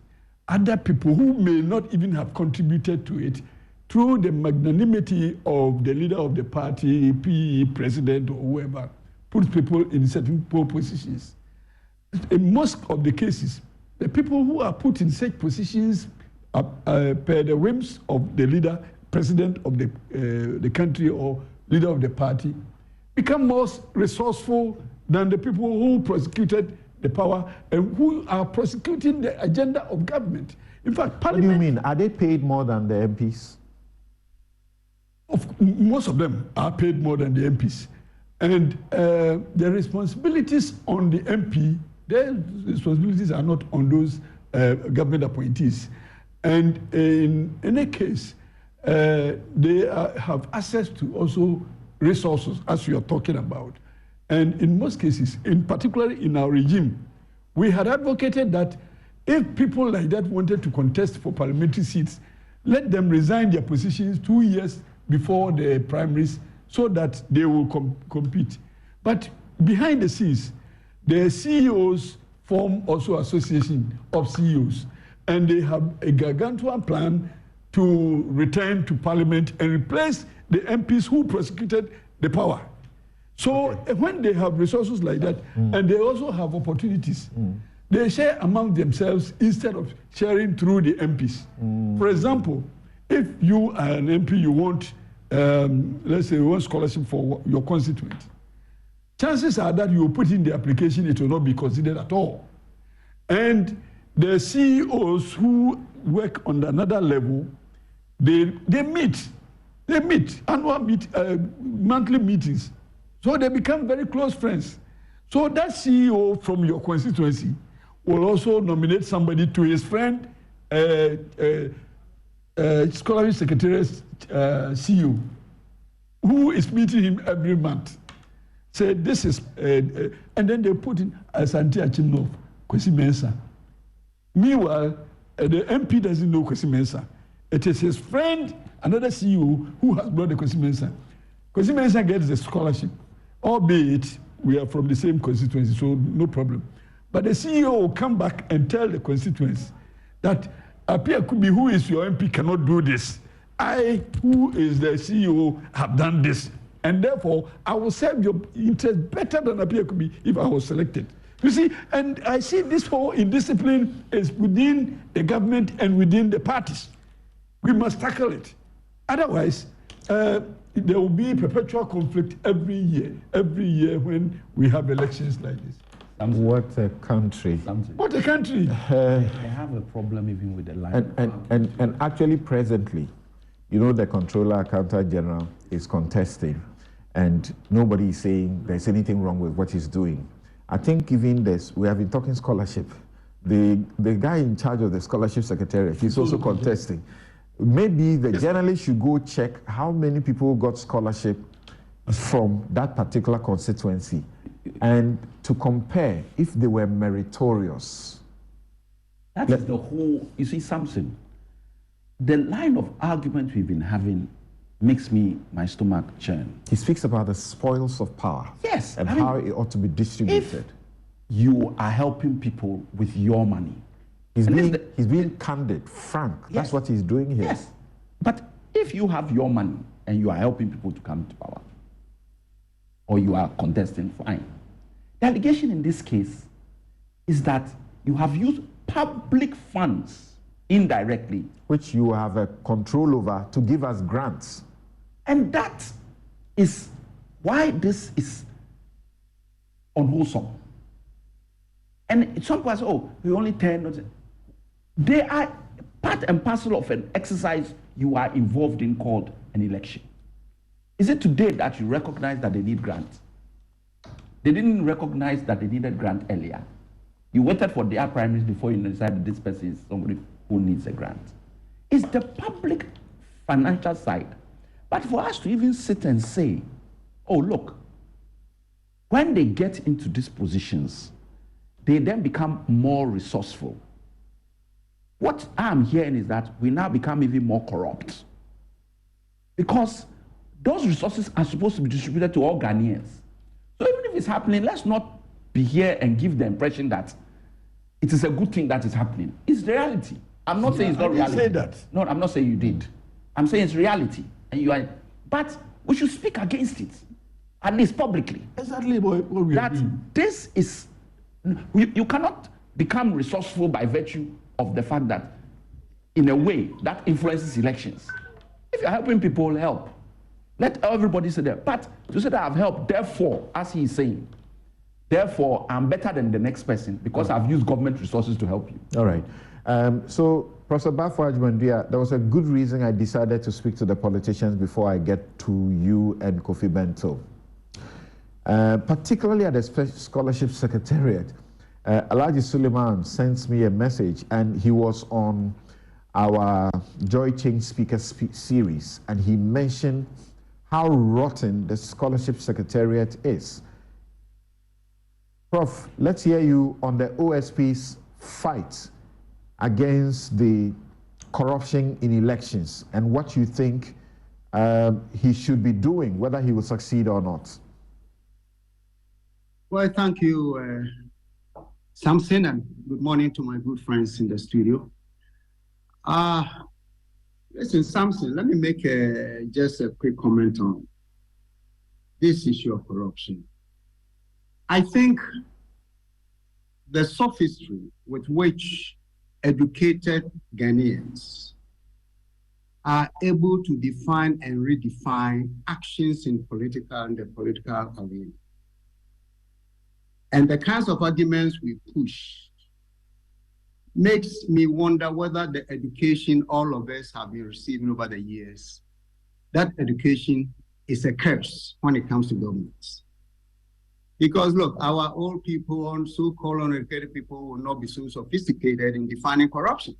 Other people who may not even have contributed to it through the magnanimity of the leader of the party, PE, president, or whoever, puts people in certain poor positions. In most of the cases, the people who are put in such positions per the whims of the leader, president of the country, or leader of the party, become more resourceful than the people who prosecuted the power and who are prosecuting the agenda of government. In fact, Parliament... What do you mean? Are they paid more than the MPs? Most of them are paid more than the MPs. And the responsibilities on the MP, their responsibilities are not on those government appointees. And in any case, they have access to also resources, as you are talking about. And in most cases, in particular in our regime, we had advocated that if people like that wanted to contest for parliamentary seats, let them resign their positions 2 years before the primaries so that they will compete. But behind the scenes, the CEOs form also association of CEOs, and they have a gargantuan plan to return to parliament and replace the MPs who prosecuted the power. So when they have resources like that, and they also have opportunities, they share among themselves instead of sharing through the MPs. For example, if you are an MP, you want, let's say, one scholarship for your constituent, chances are that you will put in the application, it will not be considered at all. And the CEOs who work on another level, they meet annual monthly meetings. So they become very close friends. So that CEO from your constituency will also nominate somebody to his friend, scholarship secretariat CEO, who is meeting him every month. Say this is, and then they put in Asante Achimnov, Kwesi Mensah. Meanwhile, the MP doesn't know Kwesi Mensah. It is his friend, another CEO, who has brought the Kwesi Mensah. Kwesi Mensah gets the scholarship, albeit we are from the same constituency, so no problem. But the CEO will come back and tell the constituents that Apia Kubi, who is your MP, cannot do this. I, who is the CEO, have done this. And therefore, I will serve your interest better than Apia Kubi if I was selected. You see, and I see this whole indiscipline is within the government and within the parties. We must tackle it. Otherwise, there will be perpetual conflict every year when we have elections like this. What a country. What a country. I have a problem even with the line. And actually presently, you know, the Controller Accountant General is contesting. and nobody is saying there's anything wrong with what he's doing. I think even this, we have been talking scholarship. The guy in charge of the scholarship secretariat, he's also contesting. Maybe the journalist should go check how many people got scholarship from that particular constituency and to compare if they were meritorious. That's the whole, you see, Samson, the line of argument we've been having makes my stomach churn. He speaks about the spoils of power. Yes. And how it ought to be distributed. If you are helping people with your money. He's being candid, frank. Yes. That's what he's doing here. Yes. But if you have your money and you are helping people to come to power, or you are contesting, fine. The allegation in this case is that you have used public funds indirectly, which you have a control over, to give us grants. And that is why this is unwholesome. And some people say, oh, we only 10. They are part and parcel of an exercise you are involved in called an election. Is it today that you recognize that they need grants? They didn't recognize that they needed grant earlier. You waited for their primaries before you decided this person is somebody who needs a grant. It's the public financial side. But for us to even sit and say, oh, look, when they get into these positions, they then become more resourceful. What I'm hearing is that we now become even more corrupt. Because those resources are supposed to be distributed to all Ghanaians. So even if it's happening, let's not be here and give the impression that it is a good thing that is happening. It's reality. I'm not saying it's not reality. Say that. No, I'm not saying you did. I'm saying it's reality. And you are, but we should speak against it, at least publicly. Exactly what we are doing. This is, you cannot become resourceful by virtue of the fact that, in a way, that influences elections. If you're helping people, help. Let everybody say that. But to say that I've helped, therefore, as he is saying, therefore, I'm better than the next person because I've used government resources to help you. All right. So, Professor Bafo Adjumandua, there was a good reason I decided to speak to the politicians before I get to you and Kofi Bento. Particularly at the Scholarship Secretariat, Alhaji Suleiman sent me a message, and he was on our Joy Change Speaker series, and he mentioned how rotten the Scholarship Secretariat is. Prof, let's hear you on the OSP's fight against the corruption in elections and what you think he should be doing, whether he will succeed or not. Well, thank you, Samson, and good morning to my good friends in the studio. Listen, Samson, let me make just a quick comment on this issue of corruption. I think the sophistry with which educated Ghanaians are able to define and redefine actions in the political arena, and the kinds of arguments we push, makes me wonder whether the education all of us have been receiving over the years, that education is a curse when it comes to governments. Because look, our old people and so-called uneducated people will not be so sophisticated in defining corruption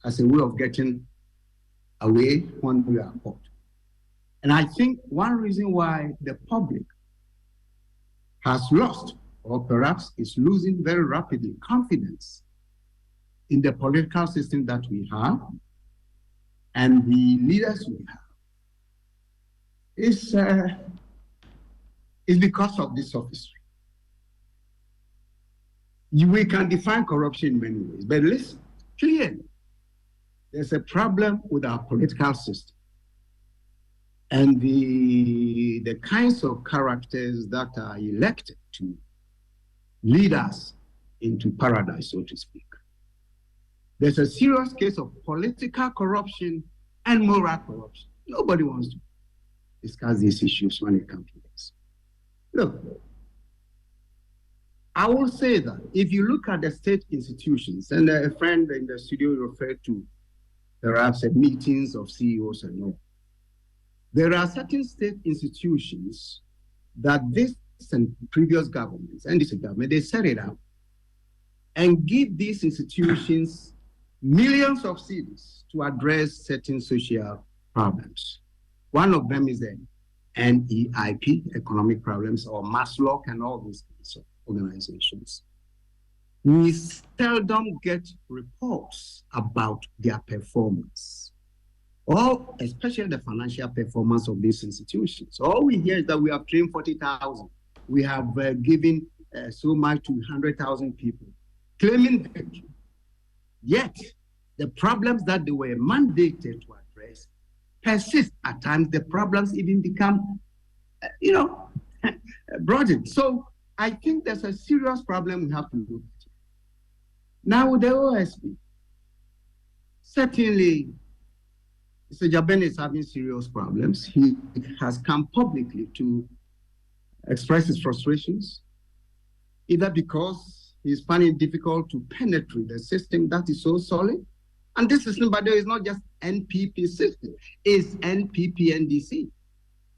as a way of getting away when we are caught. And I think one reason why the public has lost, or perhaps is losing very rapidly, confidence in the political system that we have and the leaders we have, is because of this sophistry. We can define corruption in many ways, but listen, clearly, there's a problem with our political system and the kinds of characters that are elected to lead us into paradise, so to speak. There's a serious case of political corruption and moral corruption. Nobody wants to discuss these issues when it comes to this. Look, I will say that if you look at the state institutions, and a friend in the studio referred to perhaps meetings of CEOs and all, There are certain state institutions that this and previous governments, and this government, they set it up and give these institutions millions of cedis to address certain social problems. One of them is the NEIP, economic problems, or Maslow and all these kinds of organizations. We seldom get reports about their performance, or especially the financial performance of these institutions. All we hear is that we have trained 40,000. We have given so much to 100,000 people, claiming victory. Yet, the problems that they were mandated to address persist. At times, the problems even become, broadened. So, I think there's a serious problem we have to look at. Now, with the OSP, certainly, Mr. Jabene is having serious problems. He has come publicly to express his frustrations, either because he's finding it difficult to penetrate the system that is so solid. And this system, by the way, is not just NPP system, it's NPP NDC.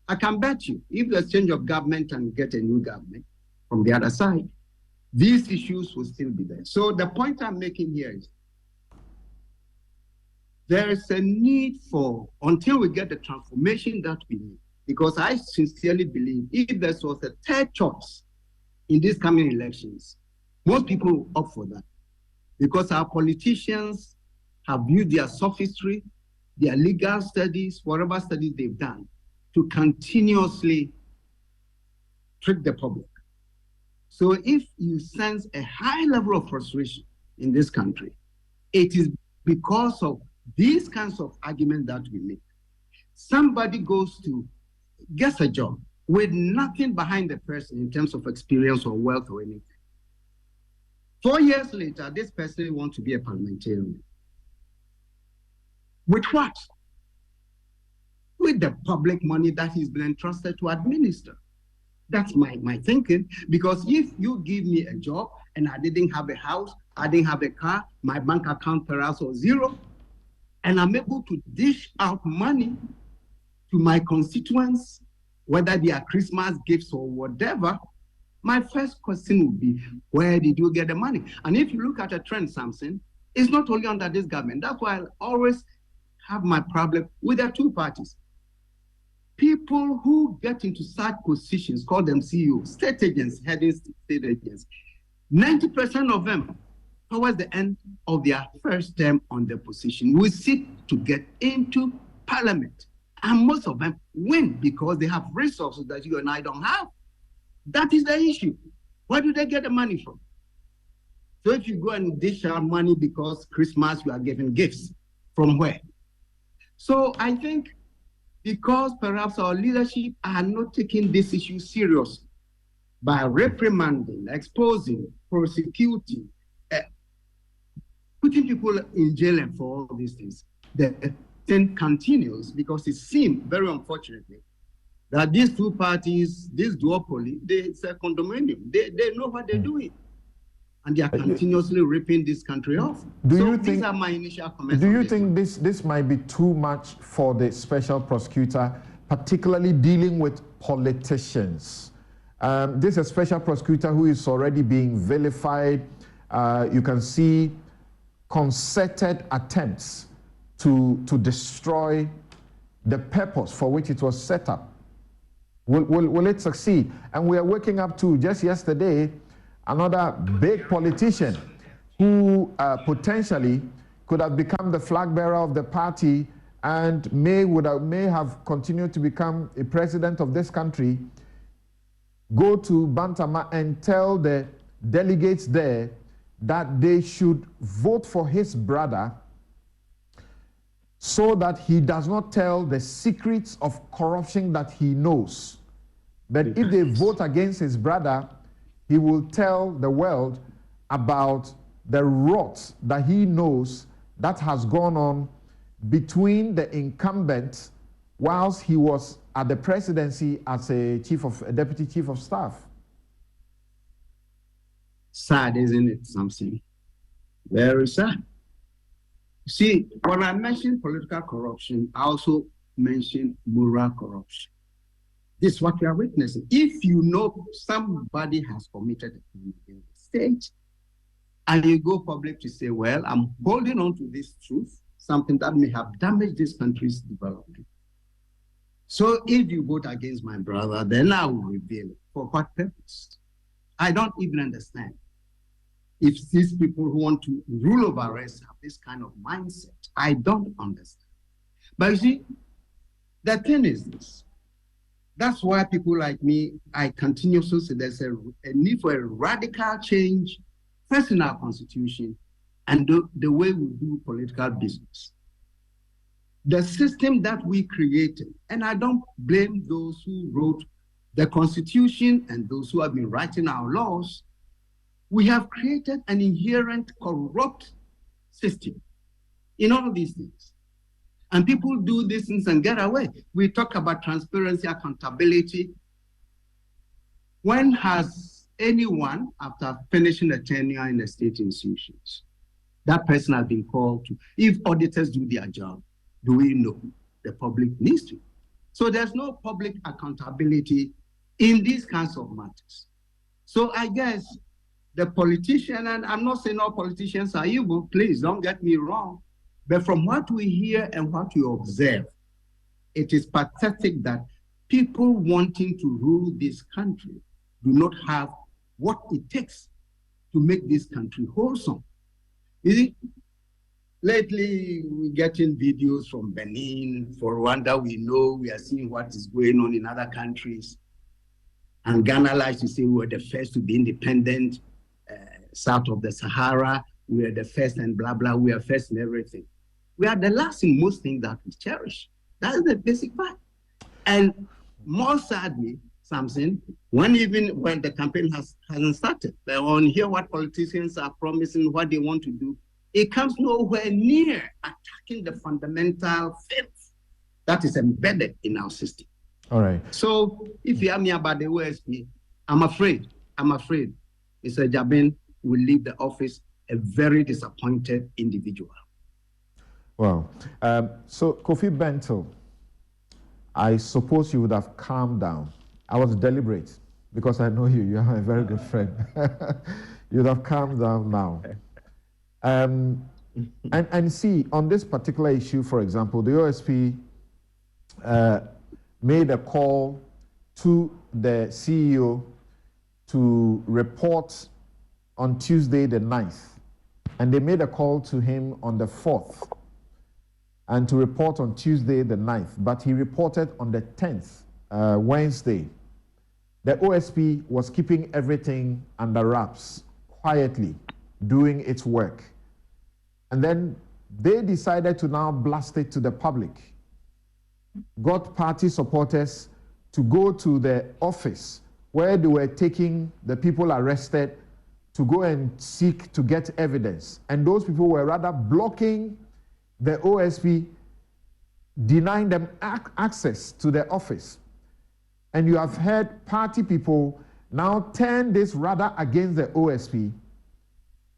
I can bet you, if there's change of government and get a new government from the other side, these issues will still be there. So the point I'm making here is there is a need for, until we get the transformation that we need, because I sincerely believe if there was a third choice in these coming elections, most people will opt for that, because our politicians have used their sophistry, their legal studies, whatever studies they've done, to continuously trick the public. So if you sense a high level of frustration in this country, it is because of these kinds of arguments that we make. Somebody gets a job with nothing behind the person in terms of experience or wealth or anything. 4 years later, this person wants to be a parliamentarian. With what? With the public money that he's been entrusted to administer. That's my thinking, because if you give me a job and I didn't have a house, I didn't have a car, my bank account perhaps was zero, and I'm able to dish out money to my constituents, whether they are Christmas gifts or whatever, my first question would be, where did you get the money? And if you look at a trend, Samson, it's not only under this government. That's why I always have my problem with the two parties. People who get into such positions, call them CEOs, state agents, heading state agents, 90% of them, towards the end of their first term on the position, will seek to get into parliament. And most of them win because they have resources that you and I don't have. That is the issue. Where do they get the money from? So if you go and dish out money because Christmas you are giving gifts, from where? So I think because perhaps our leadership are not taking this issue seriously by reprimanding, exposing, prosecuting, putting people in jail and for all these things, the thing continues, because it seems very unfortunately that these two parties, this duopoly, it's a condominium. They know what they're doing. And they are continuously ripping this country off. These are my initial comments. Do you think this might be too much for the special prosecutor, particularly dealing with politicians? This is a special prosecutor who is already being vilified. You can see concerted attempts to destroy the purpose for which it was set up. Will it succeed? And we are waking up to, just yesterday, another big politician who potentially could have become the flag bearer of the party and may have continued to become a president of this country, go to Bantama and tell the delegates there that they should vote for his brother so that he does not tell the secrets of corruption that he knows. But if they vote against his brother, he will tell the world about the rot that he knows that has gone on between the incumbent whilst he was at the presidency as a deputy chief of staff. Sad, isn't it, something? Very sad. See, when I mention political corruption, I also mention moral corruption. This is what we are witnessing. If you know somebody has committed a crime against the state, and you go public to say, well, I'm holding on to this truth, something that may have damaged this country's development. So if you vote against my brother, then I will reveal it. For what purpose? I don't even understand. If these people who want to rule over us have this kind of mindset, I don't understand. But you see, the thing is this. That's why people like me, I continue to say there's a need for a radical change, first in our constitution, and the way we do political business. The system that we created, and I don't blame those who wrote the constitution and those who have been writing our laws, we have created an inherent corrupt system in all these things. And people do these things and get away. We talk about transparency, accountability. When has anyone, after finishing a tenure in the state institutions, that person has been called to, if auditors do their job, do we know? The public needs to. So there's no public accountability in these kinds of matters. So I guess the politician, and I'm not saying all politicians are evil, please don't get me wrong, but from what we hear and what we observe, it is pathetic that people wanting to rule this country do not have what it takes to make this country wholesome. You see, lately we're getting videos from Benin, for Rwanda, we know, we are seeing what is going on in other countries. And Ghana likes to say we were the first to be independent, south of the Sahara, we are the first and blah, blah, we are first in everything. We are the last in most things that we cherish. That is the basic fact. And more sadly, Samson, when the campaign hasn't started, they want to hear what politicians are promising, what they want to do, it comes nowhere near attacking the fundamental faith that is embedded in our system. All right. So if you ask me about the OSP, I'm afraid Mr. Jabin will leave the office a very disappointed individual. Well, so Kofi Bento, I suppose you would have calmed down. I was deliberate because I know you. You are a very good friend. You would have calmed down now. And see, on this particular issue, for example, the OSP made a call to the CEO to report on Tuesday the 9th. And they made a call to him on the 4th and to report on Tuesday the 9th. But he reported on the 10th, Wednesday. The OSP was keeping everything under wraps, quietly, doing its work. And then they decided to now blast it to the public. Got party supporters to go to the office where they were taking the people arrested to go and seek to get evidence. And those people were rather blocking the OSP, denying them access to the office. And you have heard party people now turn this rather against the OSP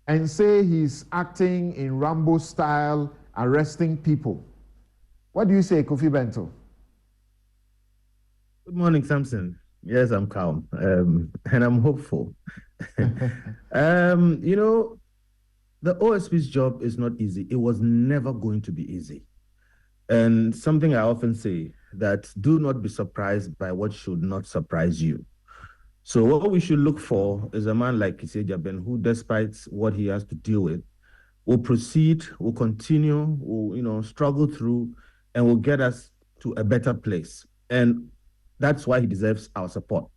and say he's acting in Rambo style, arresting people. What do you say, Kofi Bento? Good morning, Samson. Yes, I'm calm, and I'm hopeful. You know, the OSP's job is not easy. It was never going to be easy. And something I often say, that do not be surprised by what should not surprise you. So what we should look for is a man like Kisei Jaben, who, despite what he has to deal with, will proceed, will continue, will struggle through, and will get us to a better place. And that's why he deserves our support.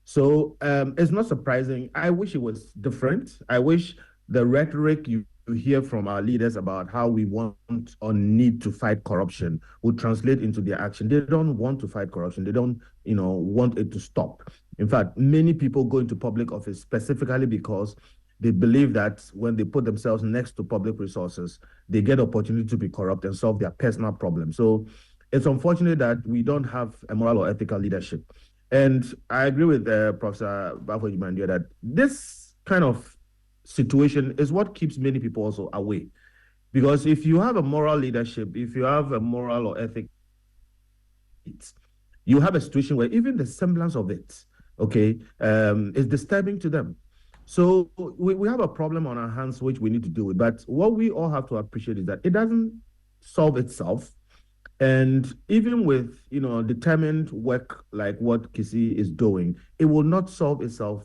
So it's not surprising. I wish it was different. I wish the rhetoric you hear from our leaders about how we want or need to fight corruption would translate into their action. They don't want to fight corruption. They don't, want it to stop. In fact, many people go into public office specifically because they believe that when they put themselves next to public resources, they get opportunity to be corrupt and solve their personal problems. So it's unfortunate that we don't have a moral or ethical leadership. And I agree with Professor Bafo Jumandia that this kind of situation is what keeps many people also away. Because if you have a moral leadership, if you have a moral or ethical You have a situation where even the semblance of it, okay, is disturbing to them. So we have a problem on our hands which we need to deal with. But what we all have to appreciate is that it doesn't solve itself. And even with, determined work like what Kisi is doing, it will not solve itself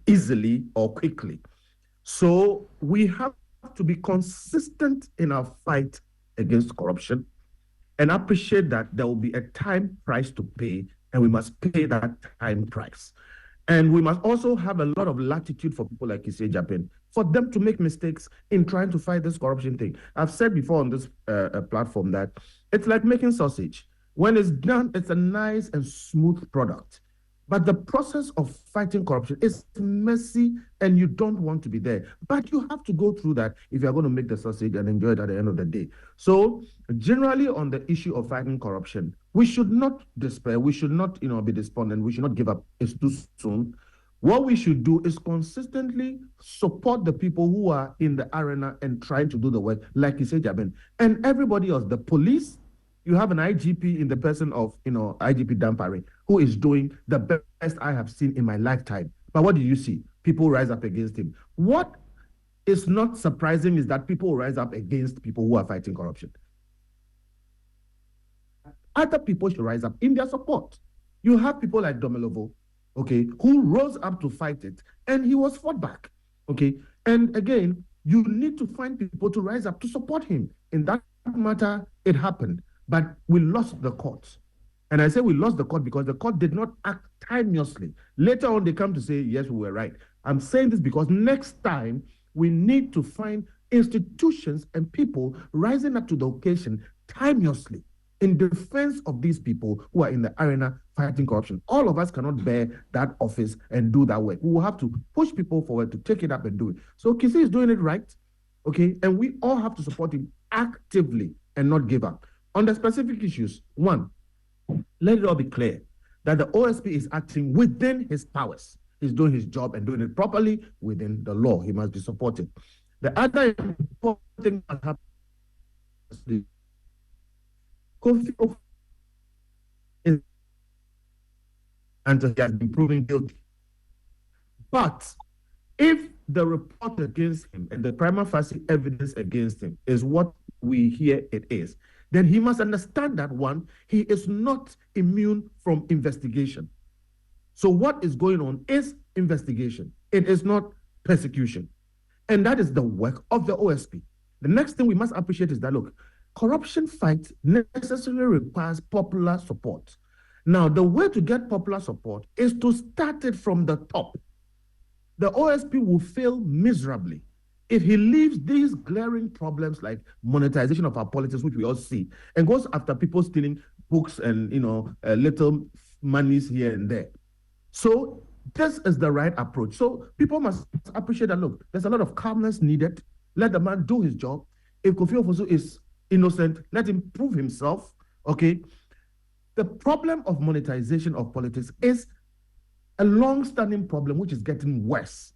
easily or quickly. So we have to be consistent in our fight against corruption and appreciate that there will be a time price to pay, and we must pay that time price. And we must also have a lot of latitude for people like Kisi Japan, for them to make mistakes in trying to fight this corruption thing. I've said before on this platform that it's like making sausage. When it's done, it's a nice and smooth product. But the process of fighting corruption is messy and you don't want to be there. But you have to go through that if you're going to make the sausage and enjoy it at the end of the day. So generally on the issue of fighting corruption, we should not despair. We should not, be despondent. We should not give up. It's too soon. What we should do is consistently support the people who are in the arena and trying to do the work, like you say, Jabin, and everybody else, the police. You have an IGP in the person of, IGP Dampare, who is doing the best I have seen in my lifetime. But what do you see? People rise up against him. What is not surprising is that people rise up against people who are fighting corruption. Other people should rise up in their support. You have people like Domelovo, okay, who rose up to fight it, and he was fought back, okay? And again, you need to find people to rise up to support him. In that matter, it happened. But we lost the court. And I say we lost the court because the court did not act timeously. Later on, they come to say, yes, we were right. I'm saying this because next time, we need to find institutions and people rising up to the occasion timeously in defense of these people who are in the arena fighting corruption. All of us cannot bear that office and do that work. We will have to push people forward to take it up and do it. So Kisi is doing it right, okay? And we all have to support him actively and not give up. On the specific issues, one, let it all be clear that the OSP is acting within his powers. He's doing his job and doing it properly within the law. He must be supported. The other important thing that happens Kofi is and he has been proven guilty. But if the report against him and the prima facie evidence against him is what we hear it is, then he must understand that, one, he is not immune from investigation. So what is going on is investigation. It is not persecution. And that is the work of the OSP. The next thing we must appreciate is that, look, corruption fight necessarily requires popular support. Now, the way to get popular support is to start it from the top. The OSP will fail miserably if he leaves these glaring problems like monetization of our politics, which we all see, and goes after people stealing books and little monies here and there. So this is the right approach. So people must appreciate that, look, there's a lot of calmness needed. Let the man do his job. If Kofi Ofosu is innocent, let him prove himself, okay? The problem of monetization of politics is a long-standing problem which is getting worse.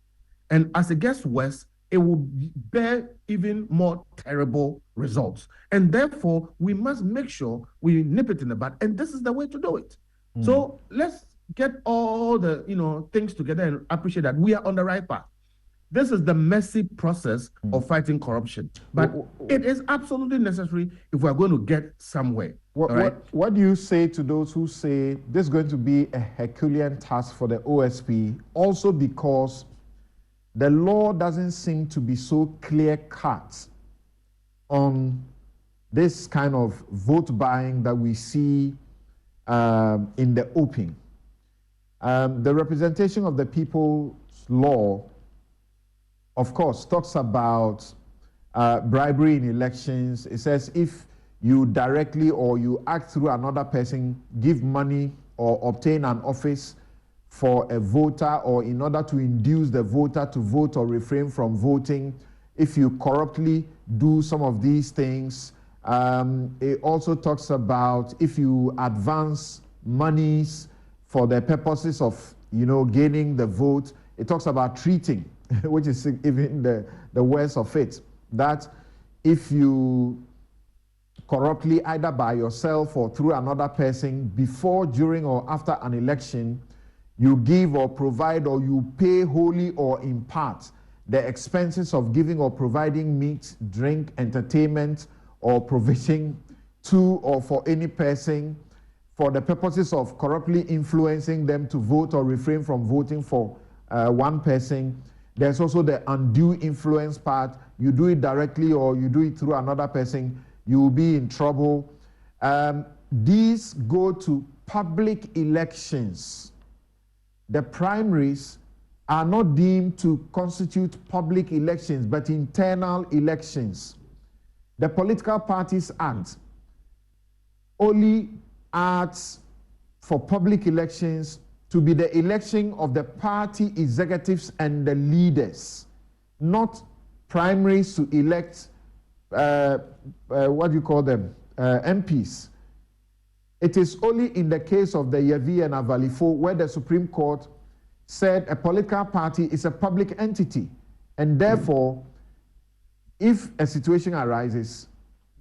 And as it gets worse, it will bear even more terrible results. And therefore, we must make sure we nip it in the bud. And this is the way to do it. So let's get all the things together and appreciate that we are on the right path. This is the messy process of fighting corruption. But it is absolutely necessary if we're going to get somewhere. What do you say to those who say this is going to be a Herculean task for the OSP, also because the law doesn't seem to be so clear-cut on this kind of vote buying that we see in the open? The representation of the people's law, of course, talks about bribery in elections. It says if you directly or you act through another person, give money or obtain an office for a voter, or in order to induce the voter to vote or refrain from voting, if you corruptly do some of these things. It also talks about if you advance monies for the purposes of gaining the vote. It talks about treating, which is even the worst of it, that if you corruptly either by yourself or through another person before, during, or after an election, you give or provide or you pay wholly or in part the expenses of giving or providing meat, drink, entertainment, or provision to or for any person for the purposes of corruptly influencing them to vote or refrain from voting for one person. There's also the undue influence part. You do it directly or you do it through another person, you will be in trouble. These go to public elections. The primaries are not deemed to constitute public elections, but internal elections. The Political Parties Act only asks for public elections to be the election of the party executives and the leaders, not primaries to elect, what do you call them, MPs. It is only in the case of the Yevi and Avalifo where the Supreme Court said a political party is a public entity, and therefore, if a situation arises,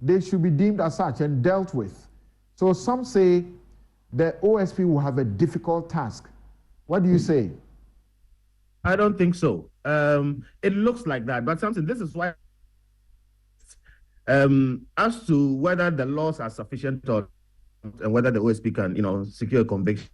they should be deemed as such and dealt with. So some say the OSP will have a difficult task. What do you say? I don't think so. It looks like that, but something, this is why, as to whether the laws are sufficient or and whether the OSP can, secure a conviction,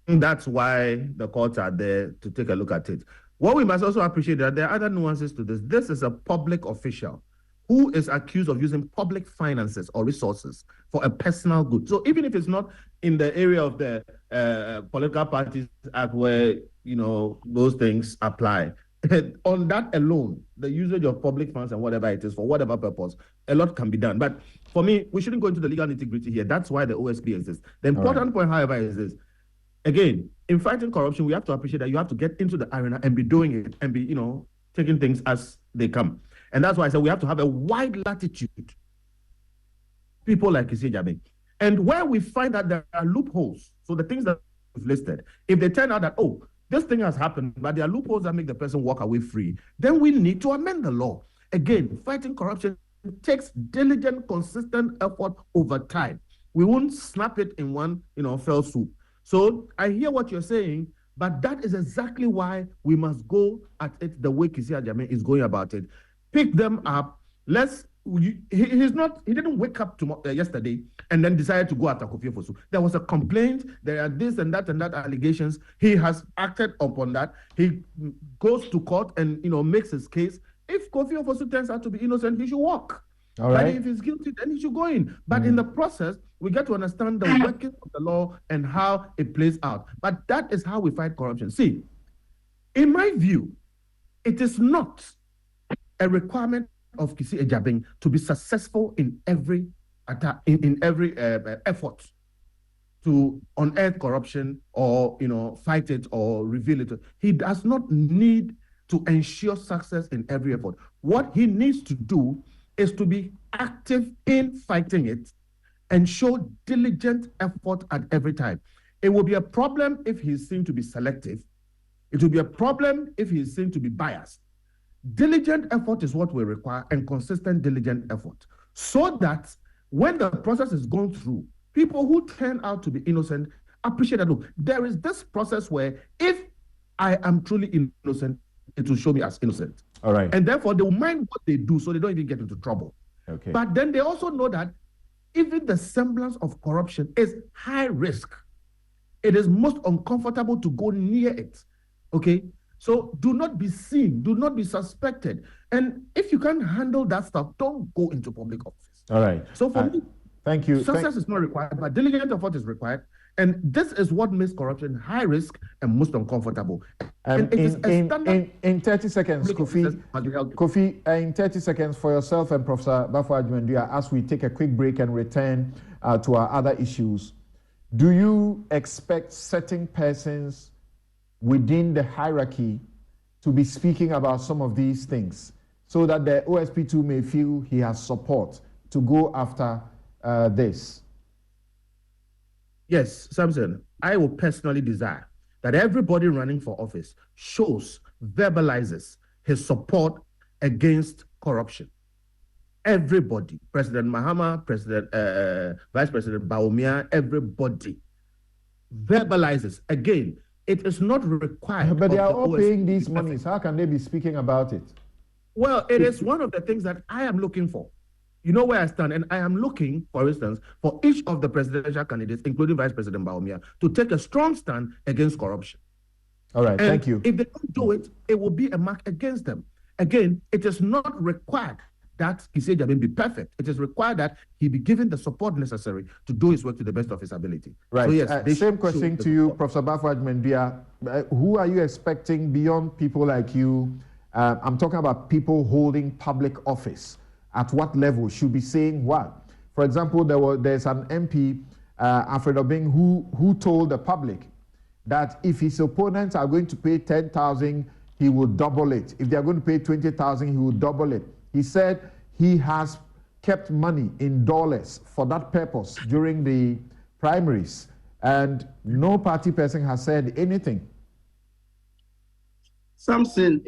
that's why the courts are there to take a look at it. What we must also appreciate that there are other nuances to this. This is a public official who is accused of using public finances or resources for a personal good. So even if it's not in the area of the Political Parties Act where, those things apply, on that alone, the usage of public funds and whatever it is for whatever purpose, a lot can be done. But for me, we shouldn't go into the legal nitty-gritty here. That's why the OSP exists. The important point, however, is this. Again, in fighting corruption, we have to appreciate that you have to get into the arena and be doing it and be, taking things as they come. And that's why I said we have to have a wide latitude. People like Kwesi Ejabe. And where we find that there are loopholes, so the things that we've listed, if they turn out that, this thing has happened, but there are loopholes that make the person walk away free, then we need to amend the law. Again, fighting corruption takes diligent, consistent effort over time. We won't snap it in one, fell swoop. So I hear what you're saying, but that is exactly why we must go at it the way Kwesi Ejabe is going about it. Pick them up. He didn't wake up yesterday and then decided to go after Kofi Ofosu. There was a complaint, there are this and that allegations. He has acted upon that. He goes to court and makes his case. If Kofi Ofosu turns out to be innocent, he should walk. All right. But if he's guilty, then he should go in. But in the process, we get to understand the workings of the law and how it plays out. But that is how we fight corruption. See, in my view, it is not a requirement of Kwesi Ejabe to be successful in every effort to unearth corruption or fight it or reveal it. He does not need to ensure success in every effort. What he needs to do is to be active in fighting it and show diligent effort at every time. It will be a problem if he's seen to be selective. It will be a problem if he's seen to be biased. Diligent effort is what we require, and consistent diligent effort, so that when the process is going through, people who turn out to be innocent appreciate that, look, there is this process where if I am truly innocent, it will show me as innocent. All right. And therefore, they will mind what they do so they don't even get into trouble. Okay. But then they also know that even the semblance of corruption is high risk. It is most uncomfortable to go near it. Okay? So do not be seen, do not be suspected. And if you can't handle that stuff, don't go into public office. All right. So for me, thank you. Success is not required, but diligent effort is required. And this is what makes corruption high risk and most uncomfortable. And it is a standard. In 30 seconds, Kofi, in 30 seconds for yourself and Professor Bafo Adjumandua, as we take a quick break and return to our other issues, do you expect certain persons within the hierarchy to be speaking about some of these things so that the OSP2 may feel he has support to go after this? Yes, Samson, I will personally desire that everybody running for office verbalizes his support against corruption. Everybody, President Mahama, Vice President Baumia, everybody verbalizes. Again, it is not required. But they are the all OSP paying these monies. How can they be speaking about it? Well, it is one of the things that I am looking for. You know where I stand, and I am looking, for instance, for each of the presidential candidates, including Vice President Baumia, to take a strong stand against corruption. All right, And thank you. if they don't do it, it will be a mark against them. Again, it is not required that Kisei Jabin be perfect. It is required that he be given the support necessary to do his work to the best of his ability. Right. So yes, same question to you, Professor Bafo Adjumandua. Who are you expecting beyond people like you? I'm talking about people holding public office. At what level should be saying what? For example, there's an MP, Alfred Obeng, who told the public that if his opponents are going to pay 10,000, he will double it. If they are going to pay 20,000, he will double it. He said he has kept money in dollars for that purpose during the primaries, and no party person has said anything. Something,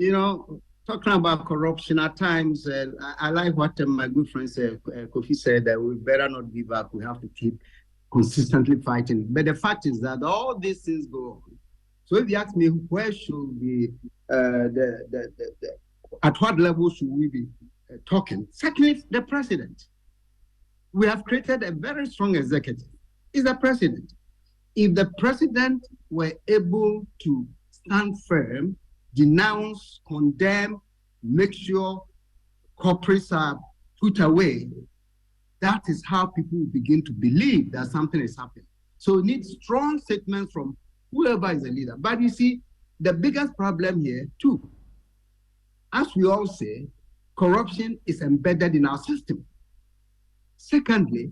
talking about corruption at times, I like what my good friend Kofi said, that we better not give up. We have to keep consistently fighting. But the fact is that all these things go on. So if you ask me, where should be at what level should we be talking? Secondly, the president. We have created a very strong executive. Is the president. If the president were able to stand firm, denounce, condemn, make sure corporates are put away, that is how people will begin to believe that something is happening. So we need strong statements from whoever is a leader. But you see, the biggest problem here, too, as we all say, corruption is embedded in our system. Secondly,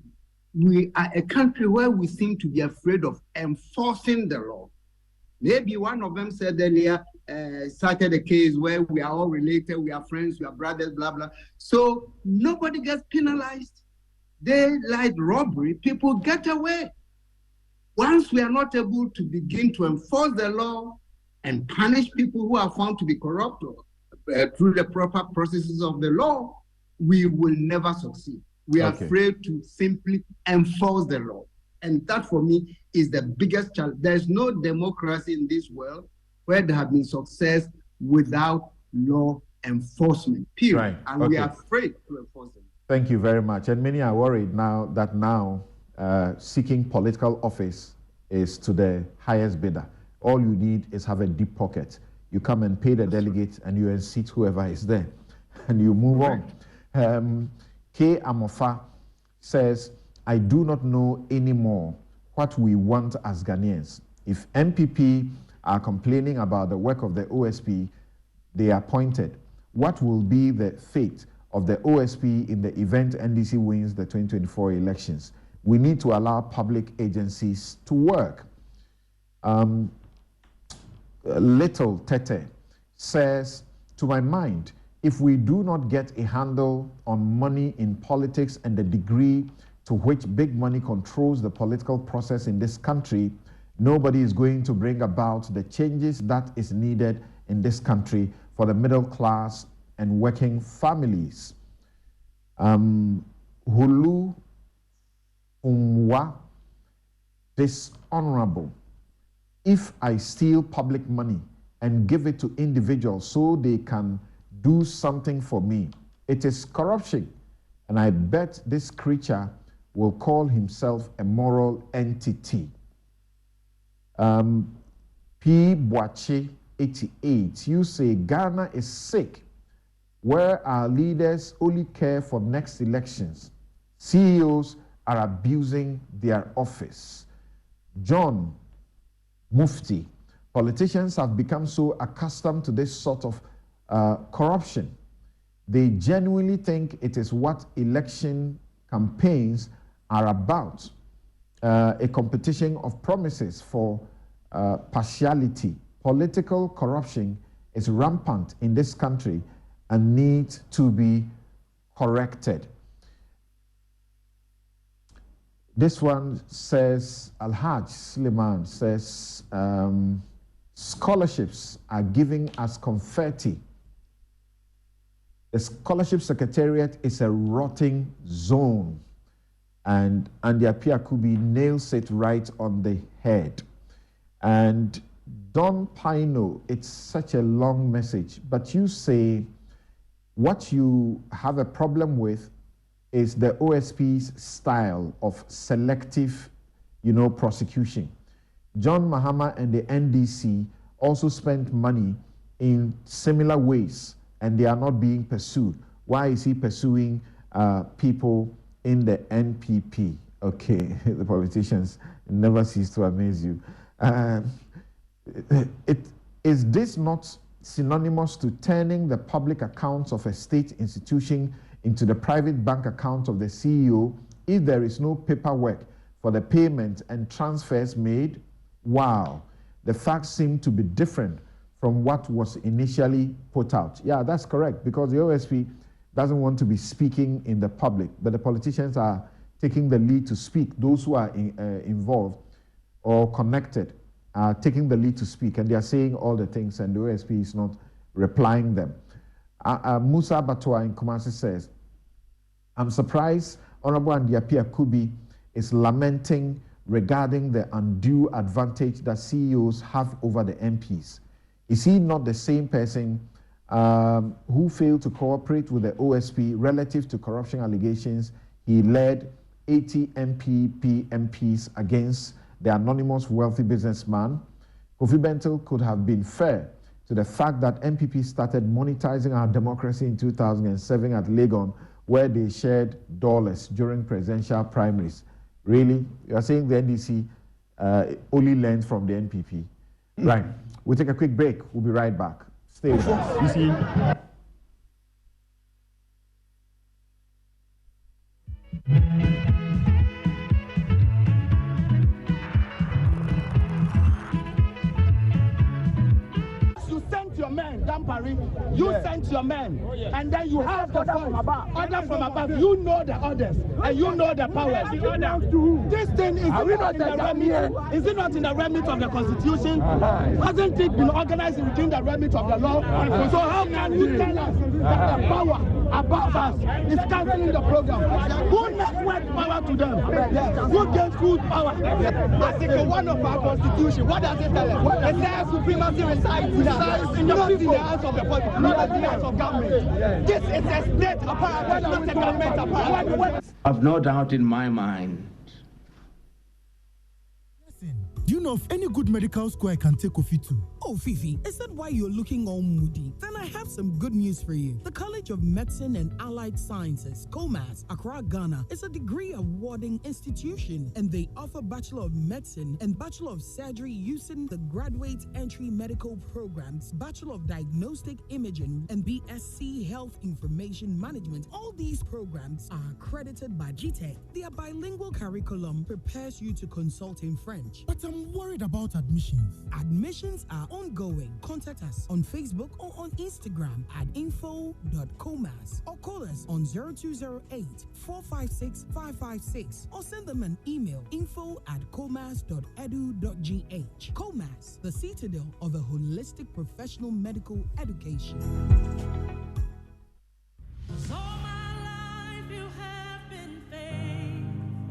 we are a country where we seem to be afraid of enforcing the law. Maybe one of them said earlier, started a case where we are all related, we are friends, we are brothers, blah, blah. So nobody gets penalized. Daylight robbery, people get away. Once we are not able to begin to enforce the law and punish people who are found to be corrupt through the proper processes of the law, we will never succeed. We are afraid to simply enforce the law. And that, for me, is the biggest challenge. There's no democracy in this world where there have been success without law enforcement, period. Right. And we are afraid to enforce them. Thank you very much. And many are worried now that seeking political office is to the highest bidder. All you need is have a deep pocket. You come and pay the delegate and you unseat whoever is there. And you move on. K. Amofa says, I do not know anymore what we want as Ghanaians. If MPP are complaining about the work of the OSP they appointed, what will be the fate of the OSP in the event NDC wins the 2024 elections? We need to allow public agencies to work. Little Tete says, to my mind, if we do not get a handle on money in politics and the degree to which big money controls the political process in this country, nobody is going to bring about the changes that is needed in this country for the middle class and working families. Hulu Umwa, dishonorable. If I steal public money and give it to individuals so they can do something for me, it is corruption. And I bet this creature will call himself a moral entity. P. Boache 88, you say Ghana is sick, where our leaders only care for next elections. CEOs are abusing their office. John Mufti, politicians have become so accustomed to this sort of corruption. They genuinely think it is what election campaigns are about, a competition of promises for partiality. Political corruption is rampant in this country and needs to be corrected. This one says, Alhaj Suleiman says, scholarships are giving us confetti. The Scholarship Secretariat is a rotting zone. And Andy Apiakubi nails it right on the head. And Don Pino, it's such a long message, but you say what you have a problem with is the OSP's style of selective, prosecution. John Mahama and the NDC also spent money in similar ways, and they are not being pursued. Why is he pursuing people in the NPP? Okay, the politicians never cease to amaze you. Is this not synonymous to turning the public accounts of a state institution into the private bank account of the CEO if there is no paperwork for the payment and transfers made? Wow, the facts seem to be different from what was initially put out. Yeah, that's correct, because the OSP doesn't want to be speaking in the public, but the politicians are taking the lead to speak. Those who are involved or connected are taking the lead to speak, and they are saying all the things, and the OSP is not replying them. Musa Batua in Kumasi says, I'm surprised Honorable Andy Apiakubi is lamenting regarding the undue advantage that CEOs have over the MPs. Is he not the same person who failed to cooperate with the OSP relative to corruption allegations? He led 80 MPs against the anonymous wealthy businessman. Kofi Bentil could have been fair to the fact that MPP started monetizing our democracy in 2007 at Legon, where they shared dollars during presidential primaries. Really? You are saying the NDC only learned from the NPP? Right. We'll take a quick break. We'll be right back. Stay with us. You see. Your men, Dampari, you sent your men, and then you have the order from above. You know the orders, and you know the powers. This thing is not in the remit of the Constitution? Hasn't it been organized within the remit of the law? So how can you tell us that the power above us is cancelling the program? Who network power to them? Who gave full power? Article 1 of our Constitution, what does it tell us? It says supremacy resides in the not in the hands of the public, not in the hands of government. This is a state apparatus, not a government apparatus. I've no doubt in my mind. Do you know of any good medical school I can take Kofi to? Oh, Fifi, is that why you're looking all moody? Then I have some good news for you. The College of Medicine and Allied Sciences, COMAS, Accra, Ghana, is a degree-awarding institution, and they offer Bachelor of Medicine and Bachelor of Surgery using the Graduate Entry Medical Programs, Bachelor of Diagnostic Imaging, and BSc Health Information Management. All these programs are accredited by GTEC. Their bilingual curriculum prepares you to consult in French. But I'm worried about admissions. Admissions are ongoing. Contact us on Facebook or on Instagram at info.comas or call us on 0208-456-556 or send them an email info@comas.edu.gh. COMAS, the citadel of a holistic professional medical education.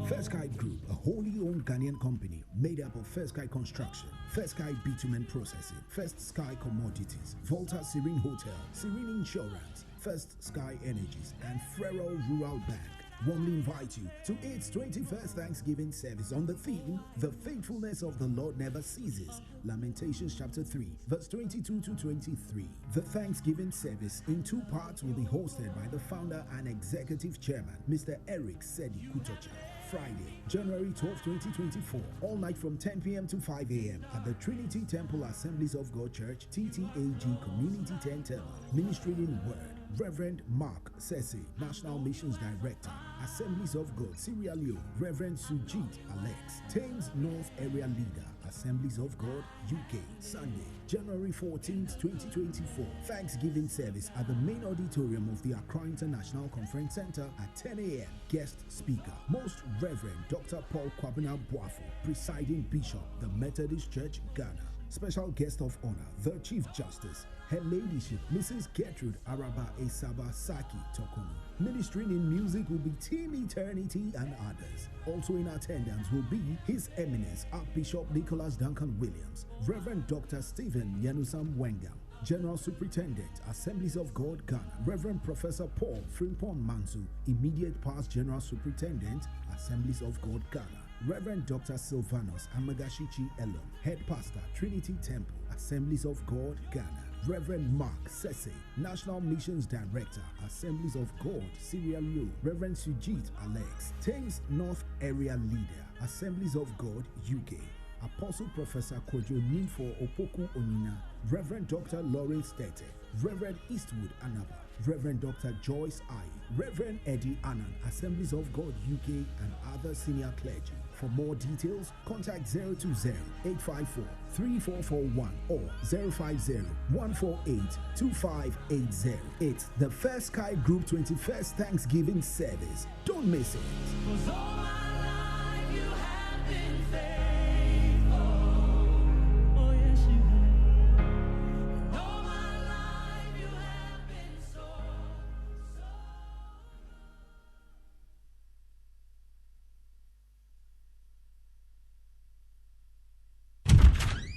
First Sky Group, a wholly owned Ghanaian company made up of First Sky Construction, First Sky Bitumen Processing, First Sky Commodities, Volta Serene Hotel, Serene Insurance, First Sky Energies, and Frero Rural Bank warmly invite you to its 21st Thanksgiving service on the theme, The Faithfulness of the Lord Never Ceases. Lamentations chapter 3, verse 22 to 23. The Thanksgiving service in 2 parts will be hosted by the founder and executive chairman, Mr. Eric Sedi Kutocha. Friday, January 12, 2024, all night from 10 p.m. to 5 a.m. at the Trinity Temple Assemblies of God Church, TTAG Community Center. Ministry in Word, Reverend Mark Sese, National Missions Director, Assemblies of God, Sierra Leone, Reverend Sujit Alex, Thames North Area Leader, Assemblies of God, UK. Sunday, January 14th, 2024, Thanksgiving service at the main auditorium of the Accra International Conference Center at 10 a.m. Guest speaker, Most Reverend Dr. Paul Kwabena Boafo, presiding Bishop, the Methodist Church, Ghana. Special guest of honor, the Chief Justice, Her Ladyship, Mrs. Gertrude Araba Esaba Saki Tokono. Ministering in music will be Team Eternity and others. Also in attendance will be His Eminence Archbishop Nicholas Duncan Williams, Reverend Dr. Stephen Yanusam Wengam, General Superintendent, Assemblies of God, Ghana, Reverend Professor Paul Frimpong Mansu, Immediate Past General Superintendent, Assemblies of God, Ghana, Reverend Dr. Silvanus Amagashichi Elon, Head Pastor, Trinity Temple, Assemblies of God, Ghana, Reverend Mark Sese, National Missions Director, Assemblies of God, Sierra Leone, Reverend Sujit Alex, Thames North Area Leader, Assemblies of God, UK, Apostle Professor Kojo Ninfo Opoku Onina, Reverend Dr. Lawrence Tete, Reverend Eastwood Anaba, Reverend Dr. Joyce I, Reverend Eddie Annan, Assemblies of God UK, and other senior clergy. For more details, contact 020-854-3441 or 050-148-2580. It's the First Sky Group 21st Thanksgiving service. Don't miss it.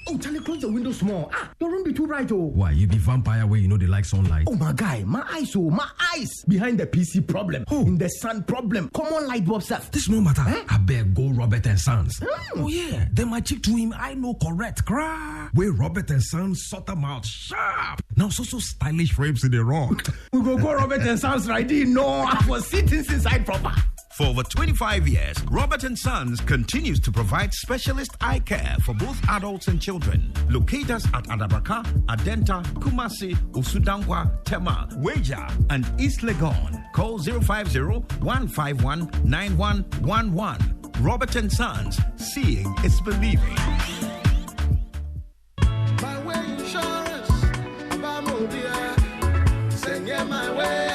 Oh, Charlie, close the window small. Your room be too bright, oh. Why, you be vampire where you know they like sunlight? Oh, my guy, my eyes. Behind the PC problem. Oh. In the sun problem. Common light bulb stuff. This no matter. I beg go Robert and Sons. Oh, yeah. Then my chick to him, I know correct. Cry. Where Robert and Sons sort them out sharp. Now, so stylish frames in the wrong. We go Robert and Sons right in. No, I was sitting inside proper. For over 25 years, Robert & Sons continues to provide specialist eye care for both adults and children. Locate us at Adabraka, Adenta, Kumasi, Usudankwa, Tema, Weja, and East Legon. Call 050-151-9111. Robert & Sons, seeing is believing. My way insurance, my way.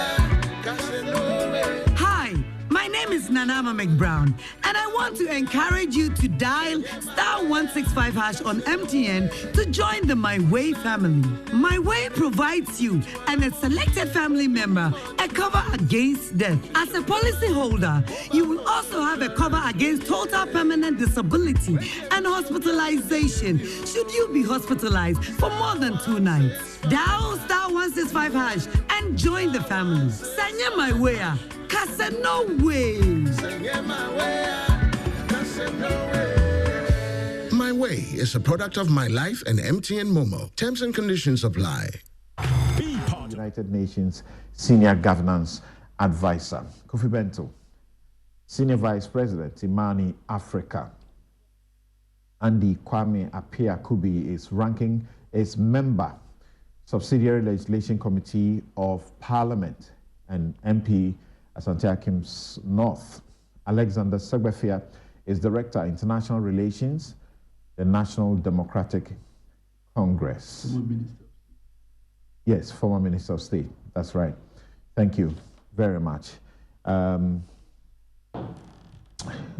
My name is Nanama McBrown, and I want to encourage you to dial *165# on MTN to join the My Way family. My Way provides you and a selected family member a cover against death. As a policyholder, you will also have a cover against total permanent disability and hospitalization should you be hospitalized for more than 2 nights. Dial *165# and join the family. Sanya My Way. No way. My Way is a product of My Life and MTN Momo. Terms and conditions apply. United Nations Senior Governance Advisor, Kofi Bento, Senior Vice President, Imani Africa, Andy Kwame Appiah Kubi is ranking as member, Subsidiary Legislation Committee of Parliament and MP Asante Akim's North. Alexander Segbefia is Director, International Relations, the National Democratic Congress. Former Minister. Yes, former Minister of State. That's right. Thank you very much.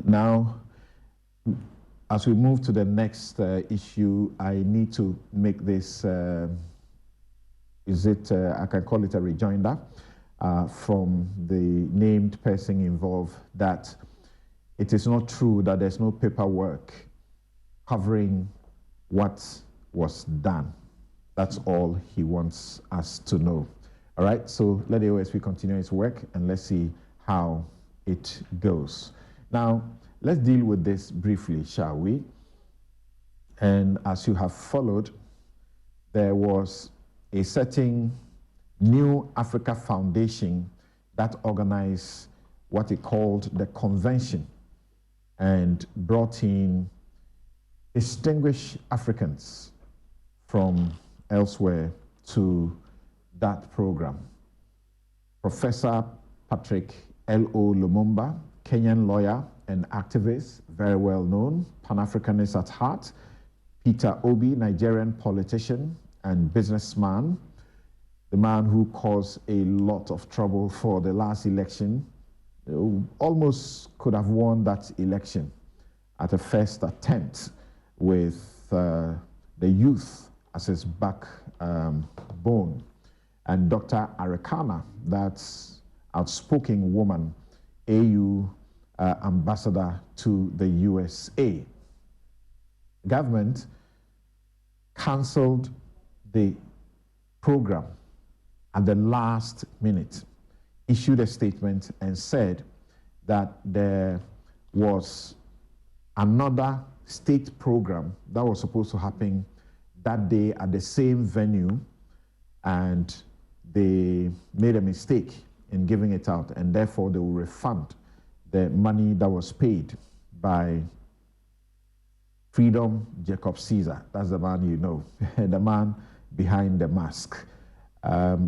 Now, as we move to the next issue, I need to make this, I can call it a rejoinder. From the named person involved that it is not true that there's no paperwork covering what was done. That's all he wants us to know. All right, so let the OSP continue its work and let's see how it goes. Now, let's deal with this briefly, shall we? And as you have followed, there was a certain New Africa Foundation that organized what it called the convention and brought in distinguished Africans from elsewhere to that program. Professor Patrick L.O. Lumumba, Kenyan lawyer and activist, very well known, Pan-Africanist at heart. Peter Obi, Nigerian politician and businessman, the man who caused a lot of trouble for the last election, almost could have won that election at a first attempt with the youth as his backbone. And Dr. Arekana, that's outspoken woman, AU ambassador to the USA. Government cancelled the program at the last minute, issued a statement and said that there was another state program that was supposed to happen that day at the same venue, and they made a mistake in giving it out, and therefore they will refund the money that was paid by Freedom Jacob Caesar. That's the man you know, the man behind the mask.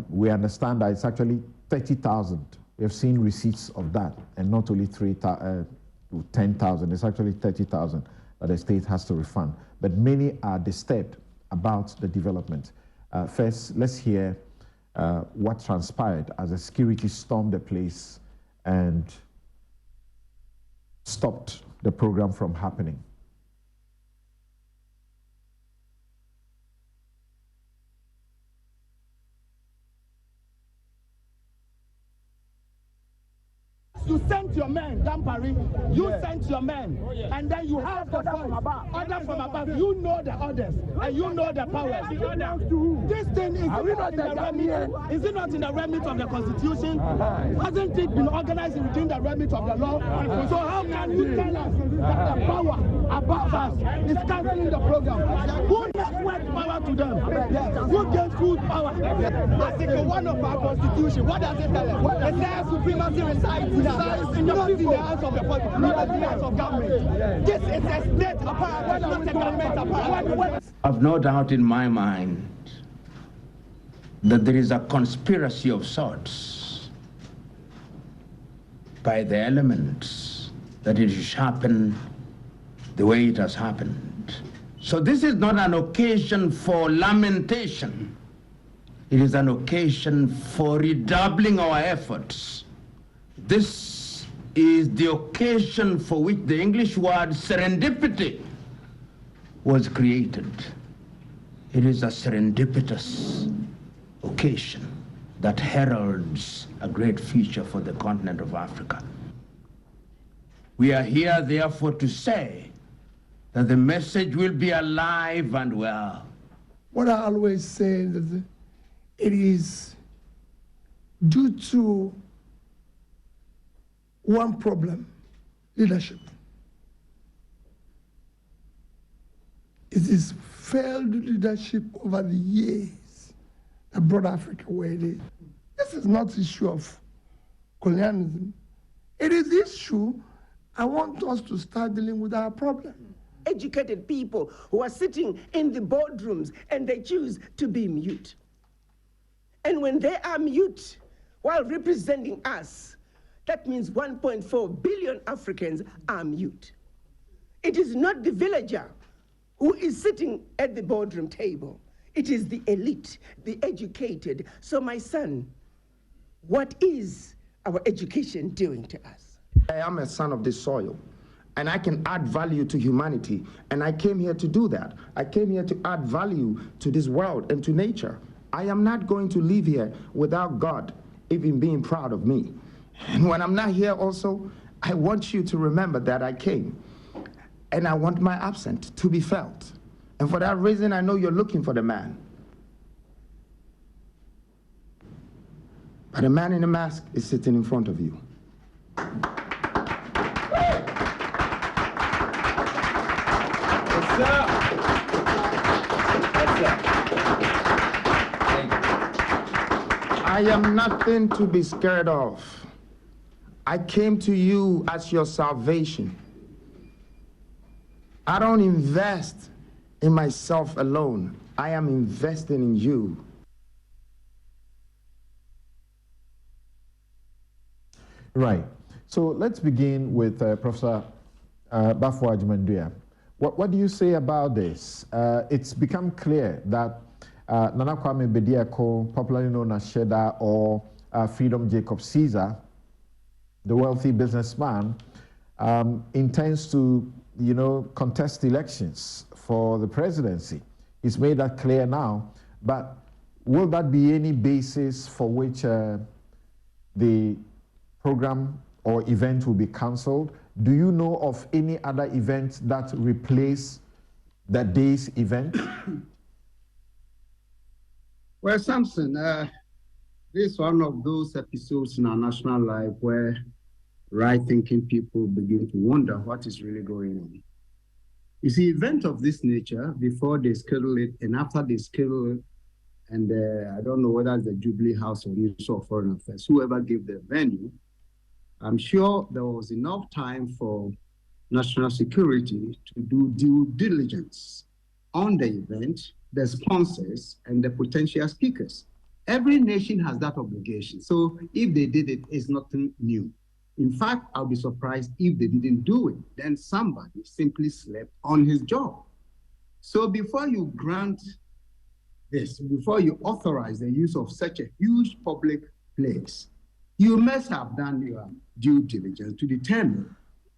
We understand that it's actually 30,000. We have seen receipts of that, and not only 10,000. It's actually 30,000 that the state has to refund. But many are disturbed about the development. First, let's hear what transpired as the security stormed the place and stopped the program from happening. You sent your men, Dampari. You sent your men, and then you have the order from above. You know the orders, and you know the powers. This thing is it not in the remit of the Constitution? Hasn't it been organized within the remit of the law? So how can you tell us that the power above us is cancelling the program? Who networked power to them? Who gave food power? Article 1 of our Constitution. What does it tell us? It says supremacy resides in the hands of the public, not in the hands of government. This is a state apart, not a government apart. I've no doubt in my mind that there is a conspiracy of sorts by the elements that it should happen the way it has happened. So this is not an occasion for lamentation. It is an occasion for redoubling our efforts. This is the occasion for which the English word serendipity was created. It is a serendipitous occasion that heralds a great future for the continent of Africa. We are here, therefore, to say that the message will be alive and well. What I always say is that it is due to one problem: leadership. It is failed leadership over the years that brought Africa where it is. This is not the issue of colonialism. It is the issue I want us to start dealing with our problem. Educated people who are sitting in the boardrooms and they choose to be mute. And when they are mute while representing us, that means 1.4 billion Africans are mute. It is not the villager who is sitting at the boardroom table. It is the elite, the educated. So my son, what is our education doing to us? I am a son of this soil, and I can add value to humanity, and I came here to do that. I came here to add value to this world and to nature. I am not going to live here without God even being proud of me. And when I'm not here also, I want you to remember that I came, and I want my absence to be felt. And for that reason, I know you're looking for the man. But the man in the mask is sitting in front of you. What's up? I am nothing to be scared of. I came to you as your salvation. I don't invest in myself alone. I am investing in you. Right. So let's begin with Professor Bafo Adjumandua. What do you say about this? It's become clear that Nana Kwame Bediako, popularly known as Sheda or Freedom Jacob Caesar, the wealthy businessman, intends to, contest elections for the presidency he's made that clear now. But will that be any basis for which the program or event will be cancelled? Do you know of any other event that replace that day's event? Well, Samson, this is one of those episodes in our national life where right-thinking people begin to wonder what is really going on. You see, event of this nature, before they schedule it and after they schedule it, and I don't know whether it's the Jubilee House or Ministry of Foreign Affairs, whoever gave the venue, I'm sure there was enough time for national security to do due diligence on the event, the sponsors, and the potential speakers. Every nation has that obligation. So if they did it, it's nothing new. In fact, I'll be surprised if they didn't do it. Then somebody simply slept on his job. So before you grant this, before you authorize the use of such a huge public place, you must have done your due diligence to determine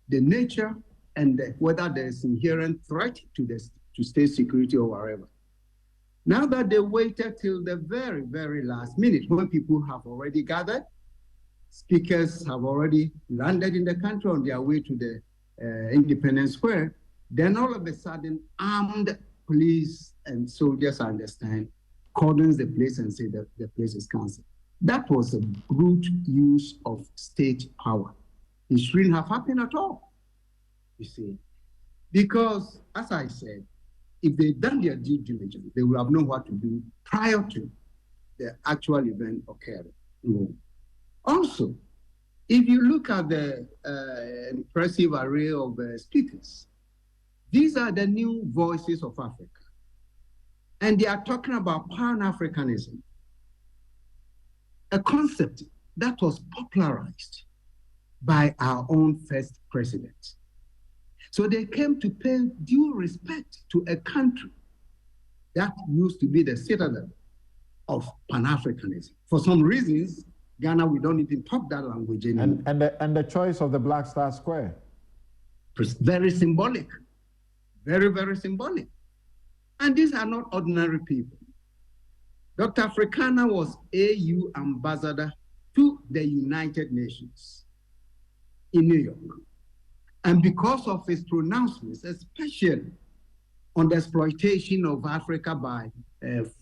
the nature and whether there is inherent threat to state security or whatever. Now that they waited till the very, very last minute, when people have already gathered, speakers have already landed in the country on their way to the Independence Square, then all of a sudden, armed police and soldiers, I understand, cordons the place and say that the place is cancelled. That was a brute use of state power. It shouldn't have happened at all, you see. Because, as I said, if they'd done their due diligence, they would have known what to do prior to the actual event occurring. Also, if you look at the impressive array of speakers, these are the new voices of Africa. And they are talking about Pan-Africanism, a concept that was popularized by our own first president. So they came to pay due respect to a country that used to be the citadel of Pan-Africanism. For some reasons, Ghana, we don't even talk that language anymore. And the choice of the Black Star Square? Very symbolic. Very, very symbolic. And these are not ordinary people. Dr. Africana was AU ambassador to the United Nations in New York. And because of his pronouncements, especially on the exploitation of Africa by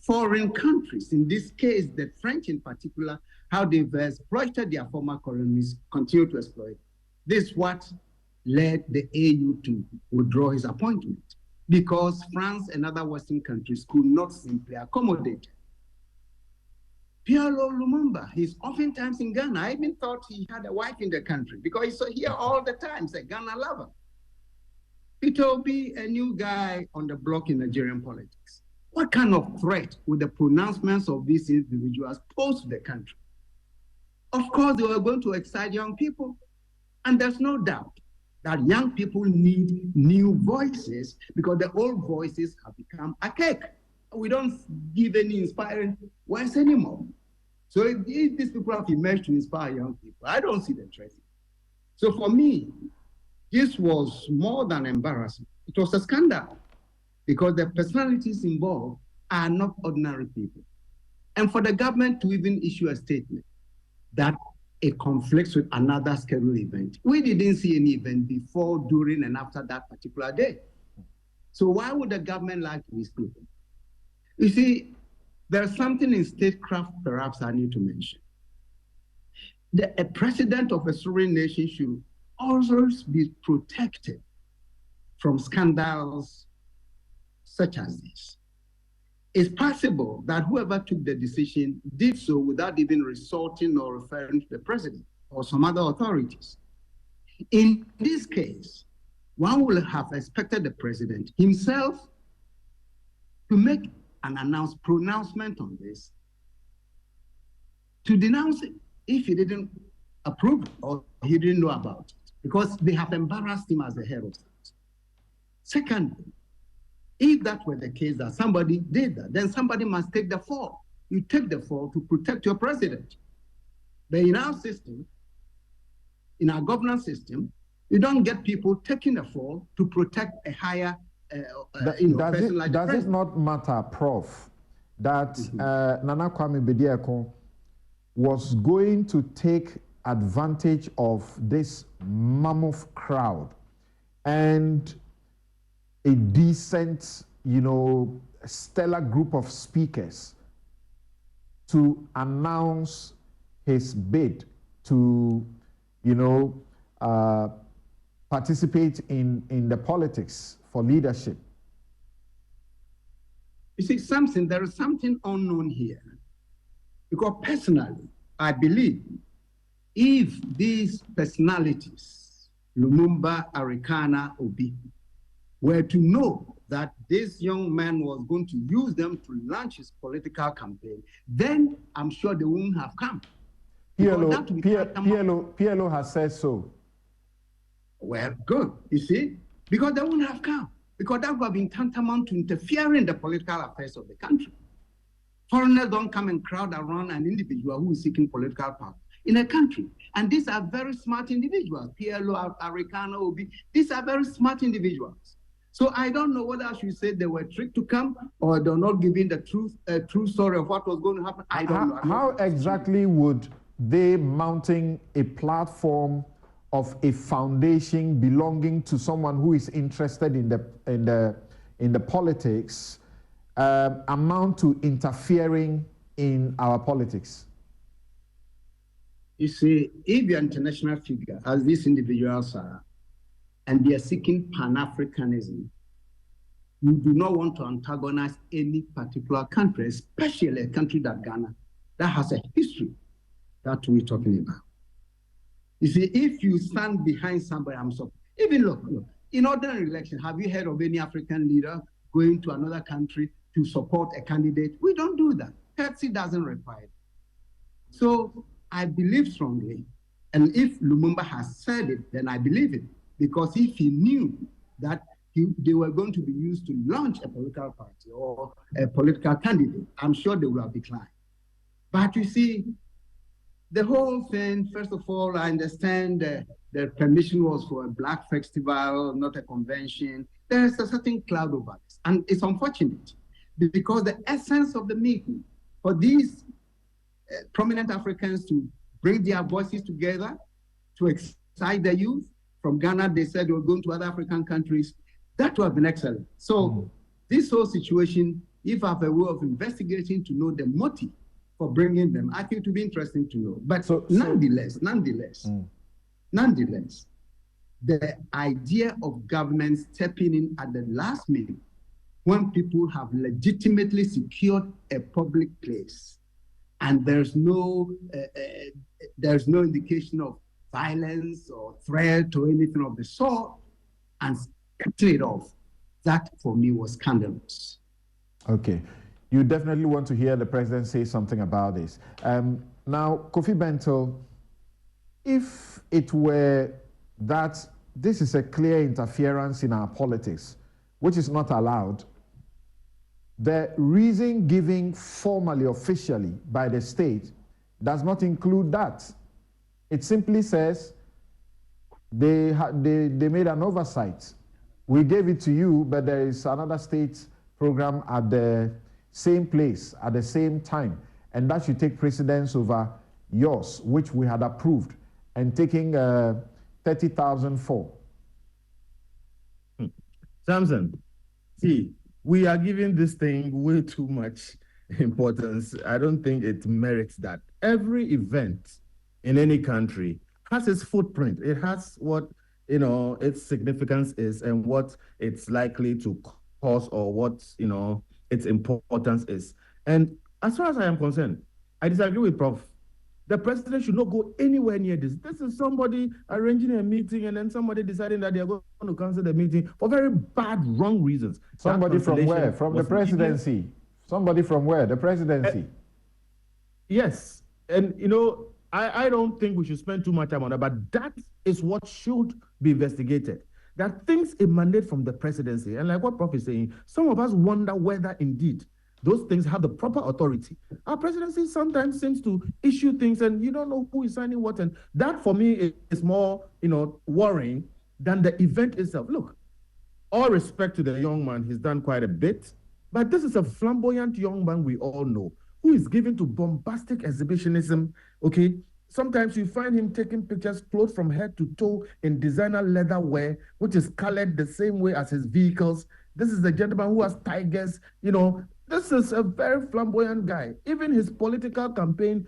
foreign countries, in this case, the French in particular, how they've exploited their former colonies, continue to exploit. This is what led the AU to withdraw his appointment, because France and other Western countries could not simply accommodate. Pierre Lumumba, he's oftentimes in Ghana. I even thought he had a wife in the country because he's here all the time, he's a Ghana lover. Peter Obi, a new guy on the block in Nigerian politics. What kind of threat would the pronouncements of these individuals pose to the country? Of course, they were going to excite young people. And there's no doubt that young people need new voices because the old voices have become archaic. We don't give any inspiring words anymore. So if these people have emerged to inspire young people, I don't see the threat. So for me, this was more than embarrassing. It was a scandal because the personalities involved are not ordinary people. And for the government to even issue a statement that it conflicts with another scheduled event. We didn't see any event before, during, and after that particular day. So why would the government lie to these people? You see, there's something in statecraft perhaps I need to mention. A president of a sovereign nation should always be protected from scandals such as this. It's possible that whoever took the decision did so without even resorting or referring to the president or some other authorities. In this case, one would have expected the president himself to make an pronouncement on this, to denounce it if he didn't approve or he didn't know about it, because they have embarrassed him as the head of state. Secondly, if that were the case that somebody did that, then somebody must take the fall. You take the fall to protect your president. But in our system, in our governance system, you don't get people taking the fall to protect a higher Does it not matter, Prof, that Nana Kwame Bediako was going to take advantage of this mammoth crowd and a decent, stellar group of speakers to announce his bid to, participate in the politics for leadership? You see, there is something unknown here. Because personally, I believe if these personalities, Lumumba, Arikana, Obi, were to know that this young man was going to use them to launch his political campaign, then I'm sure they wouldn't have come. PLO has said so. Well, good. You see, because they wouldn't have come. Because that would have been tantamount to interfering in the political affairs of the country. Foreigners don't come and crowd around an individual who is seeking political power in a country. And these are very smart individuals. PLO, Arikana, Obi, these are very smart individuals. So I don't know whether I should say they were tricked to come or they're not giving the true story of what was going to happen. I don't know. How exactly would they mounting a platform of a foundation belonging to someone who is interested in the politics amount to interfering in our politics? You see, if you're an international figure, as these individuals are, and they are seeking Pan-Africanism, you do not want to antagonize any particular country, especially a country like Ghana, that has a history that we're talking about. You see, if you stand behind somebody, I'm sorry. Even look, in ordinary election, have you heard of any African leader going to another country to support a candidate? We don't do that. Courtesy doesn't require it. So I believe strongly, and if Lumumba has said it, then I believe it. Because if he knew that they were going to be used to launch a political party or a political candidate, I'm sure they would have declined. But you see, the whole thing, first of all, I understand the permission was for a black festival, not a convention. There's a certain cloud over this. And it's unfortunate because the essence of the meeting for these prominent Africans to bring their voices together, to excite the youth. From Ghana, they said they were going to other African countries. That would have been excellent. So this whole situation, if I have a way of investigating to know the motive for bringing them, I think it would be interesting to know. But nonetheless, the idea of government stepping in at the last minute when people have legitimately secured a public place and there's no indication of violence or threat or anything of the sort, and cutting it off, that for me was scandalous. Okay. You definitely want to hear the president say something about this. Now, Kofi Bento, if it were that this is a clear interference in our politics, which is not allowed, the reason given formally, officially by the state does not include that. It simply says they made an oversight. We gave it to you, but there is another state program at the same place at the same time, and that should take precedence over yours, which we had approved, and taking 30,000 for. Samson, see, we are giving this thing way too much importance. I don't think it merits that. Every event in any country has its footprint. It has what, its significance is and what it's likely to cause or what, its importance is. And as far as I am concerned, I disagree with Prof. The president should not go anywhere near this. This is somebody arranging a meeting and then somebody deciding that they are going to cancel the meeting for very bad, wrong reasons. Somebody from where? From the presidency. Somebody from where? The presidency. Yes. And, I don't think we should spend too much time on that, but that is what should be investigated. That things emanate from the presidency. And like what Prof is saying, some of us wonder whether indeed those things have the proper authority. Our presidency sometimes seems to issue things and you don't know who is signing what. And that for me is more, worrying than the event itself. Look, all respect to the young man, he's done quite a bit. But this is a flamboyant young man we all know, who is given to bombastic exhibitionism, okay? Sometimes you find him taking pictures clothed from head to toe in designer leather wear, which is colored the same way as his vehicles. This is the gentleman who has tigers, you know. This is a very flamboyant guy. Even his political campaign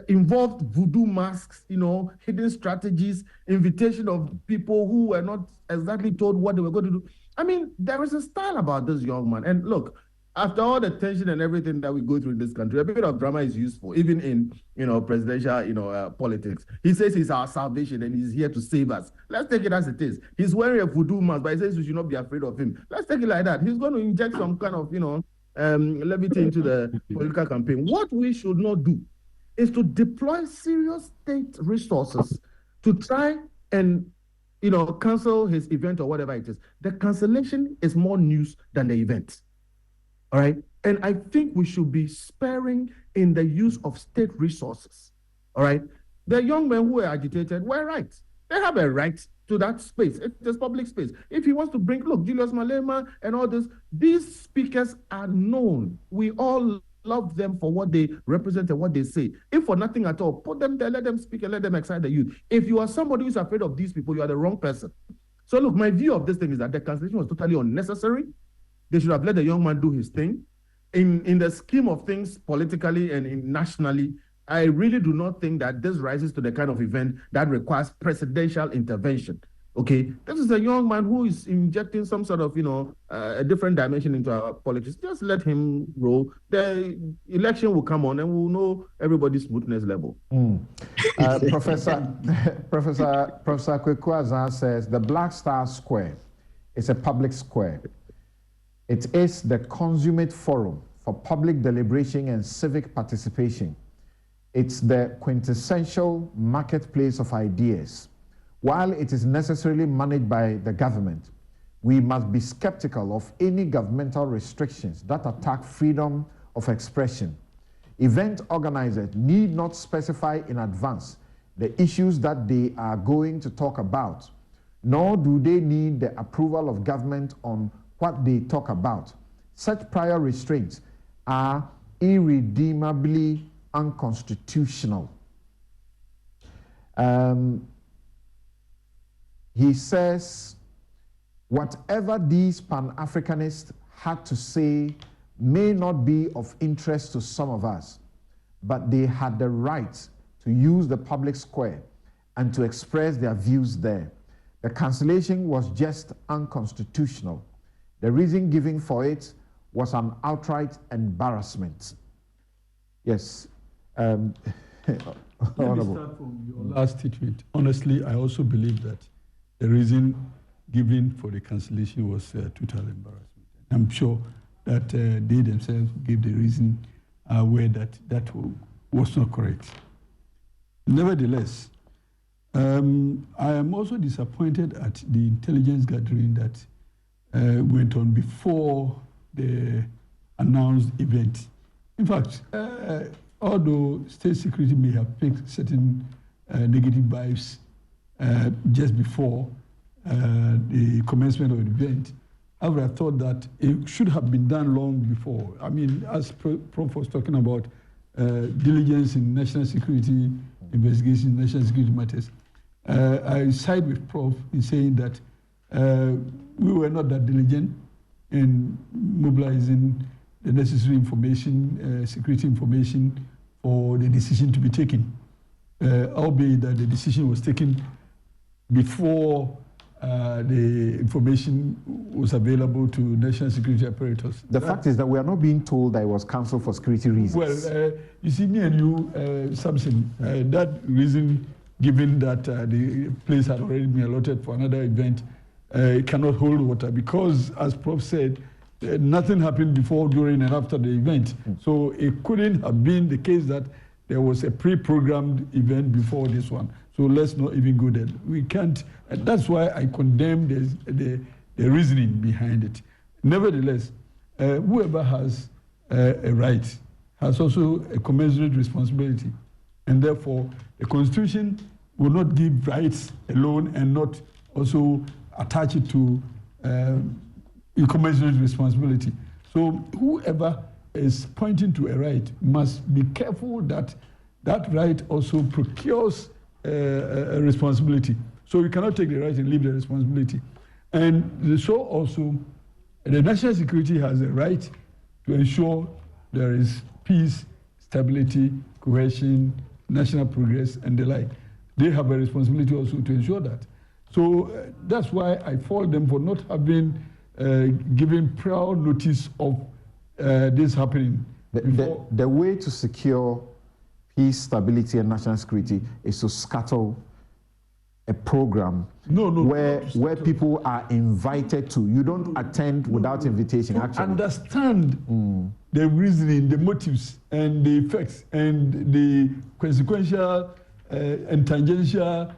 involved voodoo masks, you know, hidden strategies, invitation of people who were not exactly told what they were going to do. I mean, there is a style about this young man. And look, after all the tension and everything that we go through in this country, a bit of drama is useful, even in, you know, presidential, you know, politics. He says he's our salvation and he's here to save us. Let's take it as it is. He's wearing a voodoo mask, but he says we should not be afraid of him. Let's take it like that. He's going to inject some kind of, you know, levity into the political campaign. What we should not do is to deploy serious state resources to try and, you know, cancel his event or whatever it is. The cancellation is more news than the event. All right. And I think we should be sparing in the use of state resources. All right. The young men who were agitated were right. They have a right to that space. It is public space. If he wants to bring, look, Julius Malema and all this, these speakers are known. We all love them for what they represent and what they say. If for nothing at all, put them there, let them speak and let them excite the youth. If you are somebody who's afraid of these people, you are the wrong person. So look, my view of this thing is that the cancellation was totally unnecessary. They should have let the young man do his thing. In the scheme of things, politically and nationally, I really do not think that this rises to the kind of event that requires presidential intervention. Okay, this is a young man who is injecting some sort of, you know, a different dimension into our politics. Just let him roll. The election will come on and we'll know everybody's smoothness level. Professor Kweku Azan says the Black Star Square is a public square. It is the consummate forum for public deliberation and civic participation. It's the quintessential marketplace of ideas. While it is necessarily managed by the government, we must be skeptical of any governmental restrictions that attack freedom of expression. Event organizers need not specify in advance the issues that they are going to talk about, nor do they need the approval of government on what they talk about. Such prior restraints are irredeemably unconstitutional. He says, whatever these Pan-Africanists had to say may not be of interest to some of us, but they had the right to use the public square and to express their views there. The cancellation was just unconstitutional. The reason given for it was an outright embarrassment. Yes. Let me start from your last statement. Honestly, I also believe that the reason given for the cancellation was total embarrassment. I'm sure that they themselves gave the reason where that was not correct. Nevertheless, I am also disappointed at the intelligence gathering that went on before the announced event. In fact, although state security may have picked certain negative vibes just before the commencement of the event, I would have thought that it should have been done long before. I mean, as Prof was talking about diligence in national security investigation, national security matters, I side with Prof in saying that we were not that diligent in mobilizing the necessary information, security information for the decision to be taken, albeit that the decision was taken before the information was available to national security apparatus. The fact is that we are not being told that it was cancelled for security reasons. Well, you see, me and you, Samson, that reason given that the place had already been allotted for another event, it cannot hold water because, as Prof said, nothing happened before, during, and after the event. So it couldn't have been the case that there was a pre-programmed event before this one. So let's not even go there. We can't. That's why I condemn the reasoning behind it. Nevertheless, whoever has a right has also a commensurate responsibility. And therefore, the Constitution will not give rights alone and not also attach it to commensurate responsibility. So whoever is pointing to a right must be careful that that right also procures a responsibility. So you cannot take the right and leave the responsibility. And so also, the national security has a right to ensure there is peace, stability, cohesion, national progress, and the like. They have a responsibility also to ensure that. So that's why I fault them for not having given prior notice of this happening. The way to secure peace, stability, and national security is to scuttle a program where people are invited to. You don't attend without invitation, actually. Understand the reasoning, the motives, and the effects, and the consequential and tangential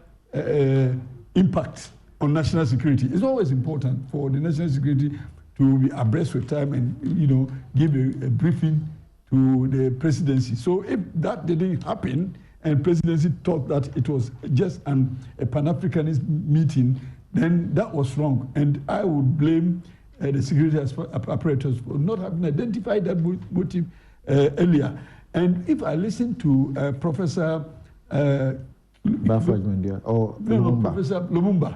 impact on national security. It's always important for the national security to be abreast with time and, you know, give a briefing to the presidency. So if that didn't happen, and presidency thought that it was just a Pan-Africanist meeting, then that was wrong. And I would blame the security apparatus for not having identified that motive earlier. And if I listen to Professor Professor Lumumba,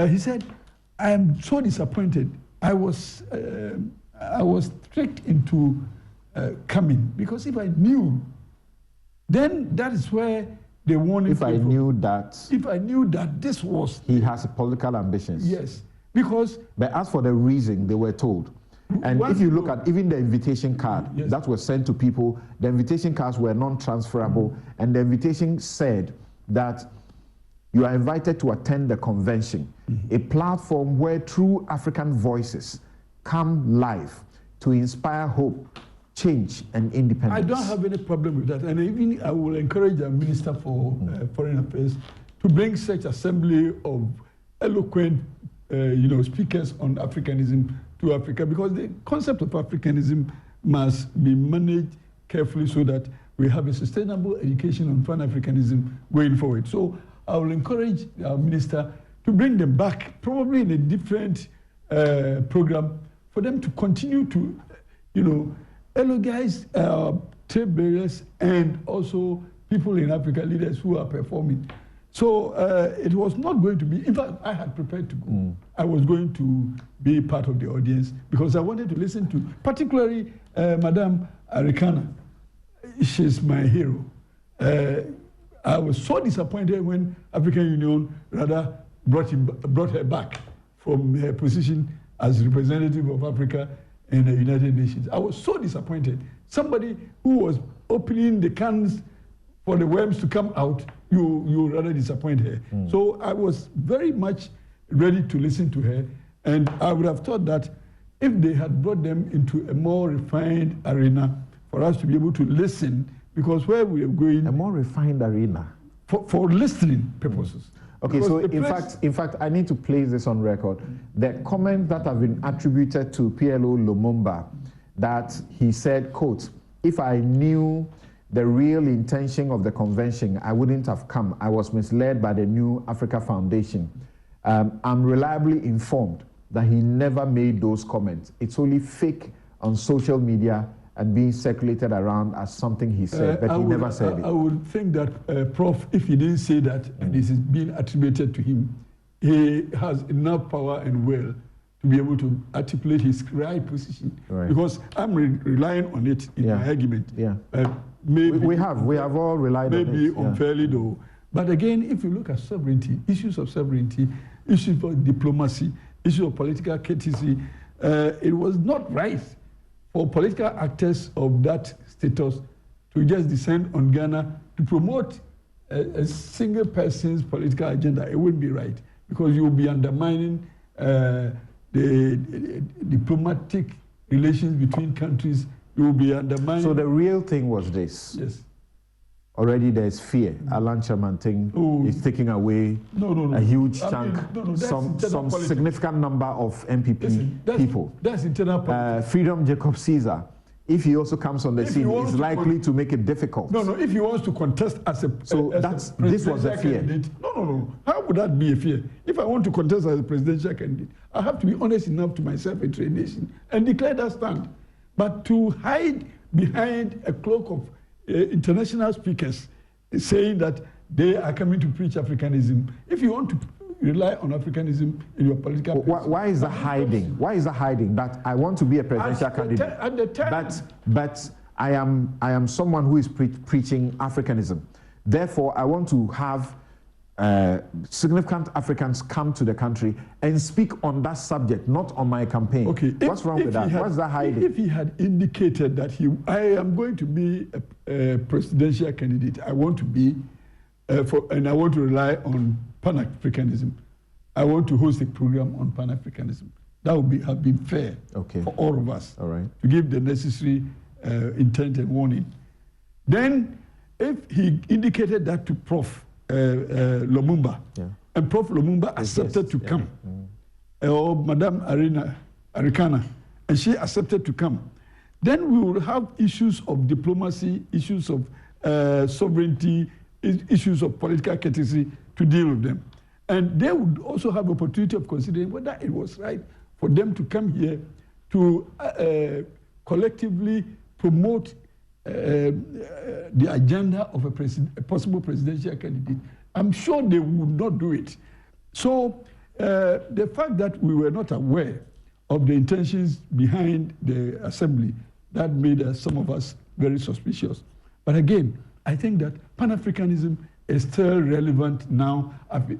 he said, "I am so disappointed. I was tricked into coming, because if I knew, then that is where the warning. If I knew that this was, he has political ambitions. Yes, because. But as for the reason, they were told. And if you look at even the invitation card that was sent to people, the invitation cards were non-transferable, and the invitation said that you are invited to attend the convention, a platform where true African voices come live to inspire hope, change, and independence. I don't have any problem with that, and even I will encourage the Minister for Foreign Affairs to bring such assembly of eloquent, speakers on Africanism to Africa, because the concept of Africanism must be managed carefully so that we have a sustainable education on Pan-Africanism going forward. So I will encourage our minister to bring them back, probably in a different program, for them to continue to, elogize trade barriers and also people in Africa, leaders who are performing. So it was not going to be, in fact, I had prepared to go. I was going to be part of the audience because I wanted to listen to, particularly Madame Arikana. She's my hero. I was so disappointed when African Union rather brought her back from her position as representative of Africa in the United Nations. I was so disappointed. Somebody who was opening the cans for the worms to come out, you rather disappoint her. So I was very much ready to listen to her, and I would have thought that if they had brought them into a more refined arena for us to be able to listen, because where we are going... A more refined arena? For listening purposes. Okay, because so in fact, I need to place this on record. The comments that have been attributed to PLO Lumumba, that he said, quote, "If I knew the real intention of the convention, I wouldn't have come. I was misled by the New Africa Foundation." I'm reliably informed that he never made those comments. It's only fake on social media and being circulated around as something he said, but he never said it. I would think that, Prof, if he didn't say that, and this is being attributed to him, he has enough power and will to be able to articulate his right position. Right. Because I'm relying on it in my argument. Yeah. Maybe we have all relied on it. Maybe unfairly though. But again, if you look at sovereignty, issues of sovereignty, issues of diplomacy, issues of political courtesy, it was not right for political actors of that status to just descend on Ghana to promote a single person's political agenda. It wouldn't be right, because you will be undermining the diplomatic relations between countries. You will be undermining... So the real thing was this. Yes. Already there's fear. Alan Chamanting is taking away a huge chunk, some significant number of MPP people. That's internal politics. Freedom Jacob Caesar, if he also comes on the scene, it's likely to make it difficult. No, if he wants to contest as a this was a fear. Candidate, no. How would that be a fear? If I want to contest as a presidential candidate, I have to be honest enough to myself and to a nation and declare that stand. But to hide behind a cloak of international speakers saying that they are coming to preach Africanism, if you want to rely on Africanism in your political... Why is that hiding? Why is that hiding? That I want to be a presidential candidate, at the time, but I am someone who is preaching Africanism. Therefore, I want to have significant Africans come to the country and speak on that subject, not on my campaign. Okay, what's wrong with that? What's that hiding? If he had indicated that I am going to be a presidential candidate, I want to be, and I want to rely on Pan-Africanism. I want to host a program on Pan-Africanism. That would have been fair for all of us. All right. To give the necessary intent and warning. Then, if he indicated that to Prof. Lumumba, and Prof. Lumumba accepted to come, or Madame Arikana, and she accepted to come, then we will have issues of diplomacy, issues of sovereignty, issues of political courtesy to deal with them. And they would also have opportunity of considering whether it was right for them to come here to collectively promote the agenda of a possible presidential candidate. I'm sure they would not do it. So the fact that we were not aware of the intentions behind the assembly, that made some of us very suspicious. But again, I think that Pan-Africanism is still relevant now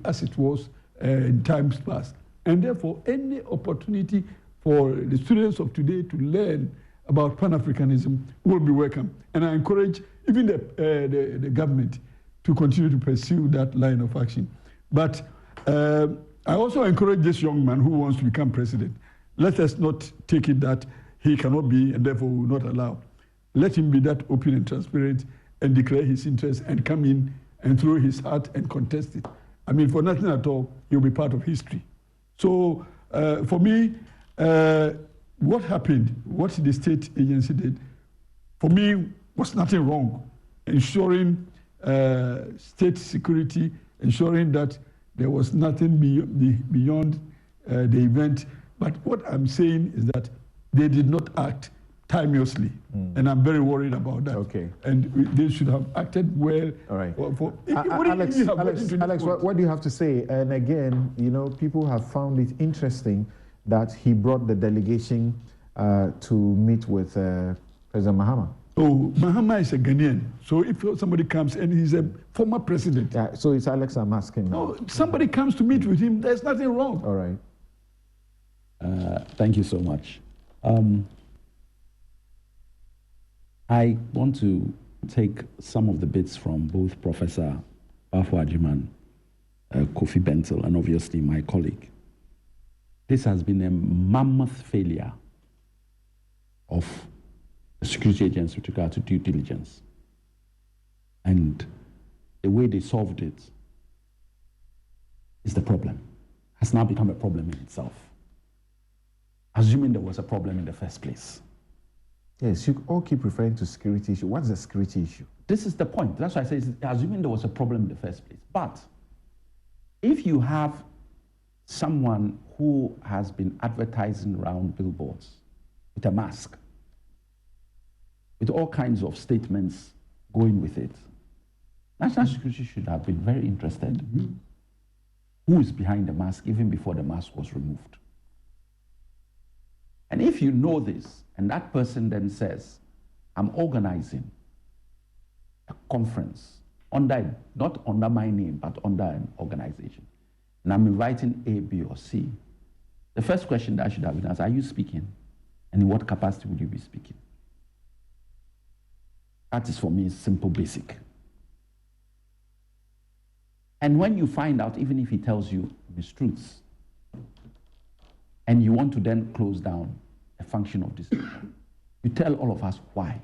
as it was in times past. And therefore, any opportunity for the students of today to learn about Pan-Africanism will be welcome. And I encourage even the government to continue to pursue that line of action. But I also encourage this young man who wants to become president. Let us not take it that he cannot be and therefore will not allow. Let him be that open and transparent and declare his interest and come in and throw his heart and contest it. I mean, for nothing at all, he'll be part of history. So for me, what happened, what the state agency did, for me, was nothing wrong. Ensuring state security, ensuring that there was nothing beyond the event. But what I'm saying is that they did not act timeously, and I'm very worried about that. Okay. And they should have acted well. All right. Alex, what do you have to say? And again, you know, people have found it interesting that he brought the delegation to meet with President Mahama. Oh, Mahama is a Ghanaian. So if somebody comes and he's a former president. Yeah, so it's Alex I'm asking now. No, somebody comes to meet with him, there's nothing wrong. All right. Thank you so much. I want to take some of the bits from both Professor Bafo Ajiman, Kofi Bentil, and obviously my colleague. This has been a mammoth failure of the security agents with regard to due diligence. And the way they solved it is the problem. Has now become a problem in itself. Assuming there was a problem in the first place. Yes, you all keep referring to security issue. What's the security issue? This is the point. That's why I say, assuming there was a problem in the first place. But if you have someone who has been advertising around billboards with a mask, with all kinds of statements going with it, national security should have been very interested. Who is behind the mask even before the mask was removed? And if you know this, and that person then says, I'm organizing a conference under, not under my name, but under an organization, and I'm inviting A, B, or C, the first question that should have been asked, are you speaking? And in what capacity would you be speaking? That is, for me, simple, basic. And when you find out, even if he tells you mistruths, and you want to then close down a function of this, you tell all of us why.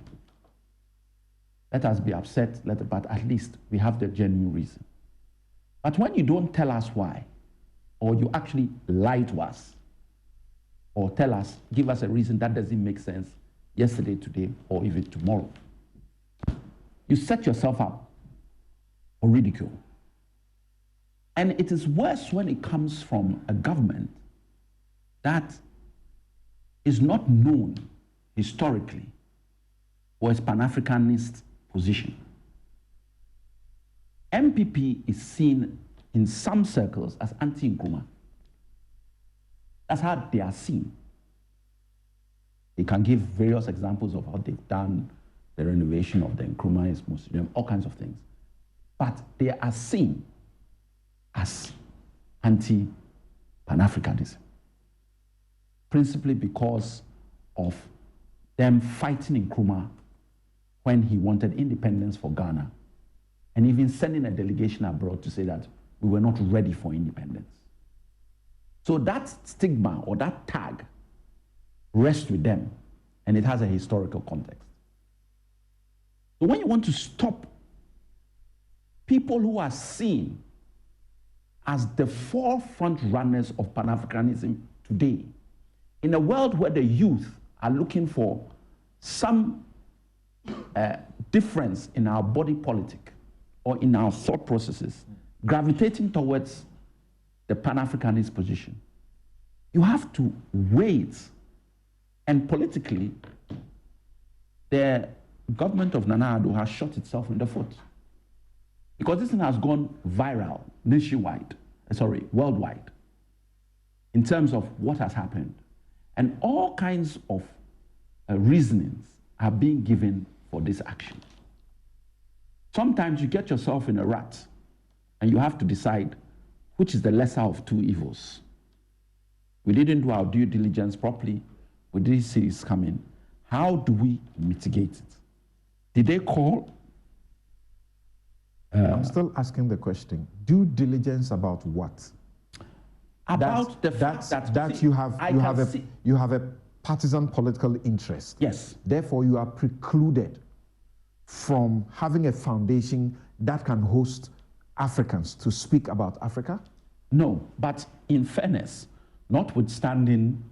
Let us be upset, but at least we have the genuine reason. But when you don't tell us why, or you actually lie to us, or tell us, give us a reason that doesn't make sense, yesterday, today, or even tomorrow. You set yourself up for ridicule. And it is worse when it comes from a government that is not known historically for its Pan-Africanist position. MPP is seen in some circles as anti-Nkrumah. That's how they are seen. They can give various examples of how they've done the renovation of the Nkrumah Museum, all kinds of things. But they are seen as anti-Pan-Africanism, principally because of them fighting Nkrumah when he wanted independence for Ghana, and even sending a delegation abroad to say that we were not ready for independence. So that stigma or that tag rests with them, and it has a historical context. So when you want to stop people who are seen as the forefront runners of Pan-Africanism today, in a world where the youth are looking for some difference in our body politic or in our thought processes, gravitating towards the Pan-Africanist position, you have to wait. And politically, the government of Nana Addo has shot itself in the foot, because this thing has gone viral worldwide, in terms of what has happened. And all kinds of reasonings are being given for this action. Sometimes you get yourself in a rut and you have to decide which is the lesser of two evils. We didn't do our due diligence properly. We didn't see this coming. How do we mitigate it? Did they call? I'm still asking the question. Due diligence about what? About the fact that you have a partisan political interest. Yes. Therefore, you are precluded from having a foundation that can host Africans to speak about Africa? No, but in fairness, notwithstanding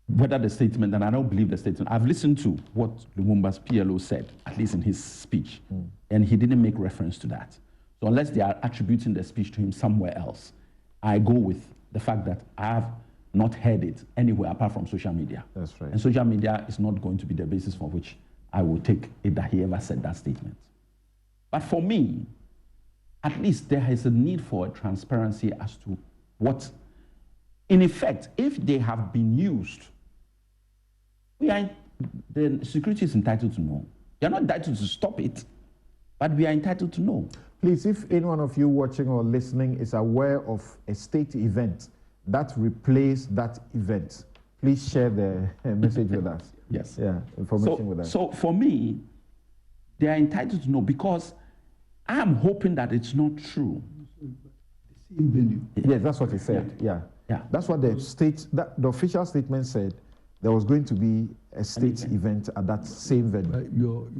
whether the statement, and I don't believe the statement, I've listened to what Lumumba's PLO said, at least in his speech, and he didn't make reference to that. So unless they are attributing the speech to him somewhere else, I go with the fact that I have not heard it anywhere apart from social media. That's right. And social media is not going to be the basis for which I will take it that he ever said that statement. But for me, at least there is a need for a transparency as to what, in effect, if they have been used, the security is entitled to know. You're not entitled to stop it, but we are entitled to know. Please, if any one of you watching or listening is aware of a state event that replaced that event, please share the message with us. Yes. Yeah, information with us. So for me, they are entitled to know, because I am hoping that it's not true. Yes, that's what he said. Yeah. That's what the official statement said. There was going to be a state event at that same venue.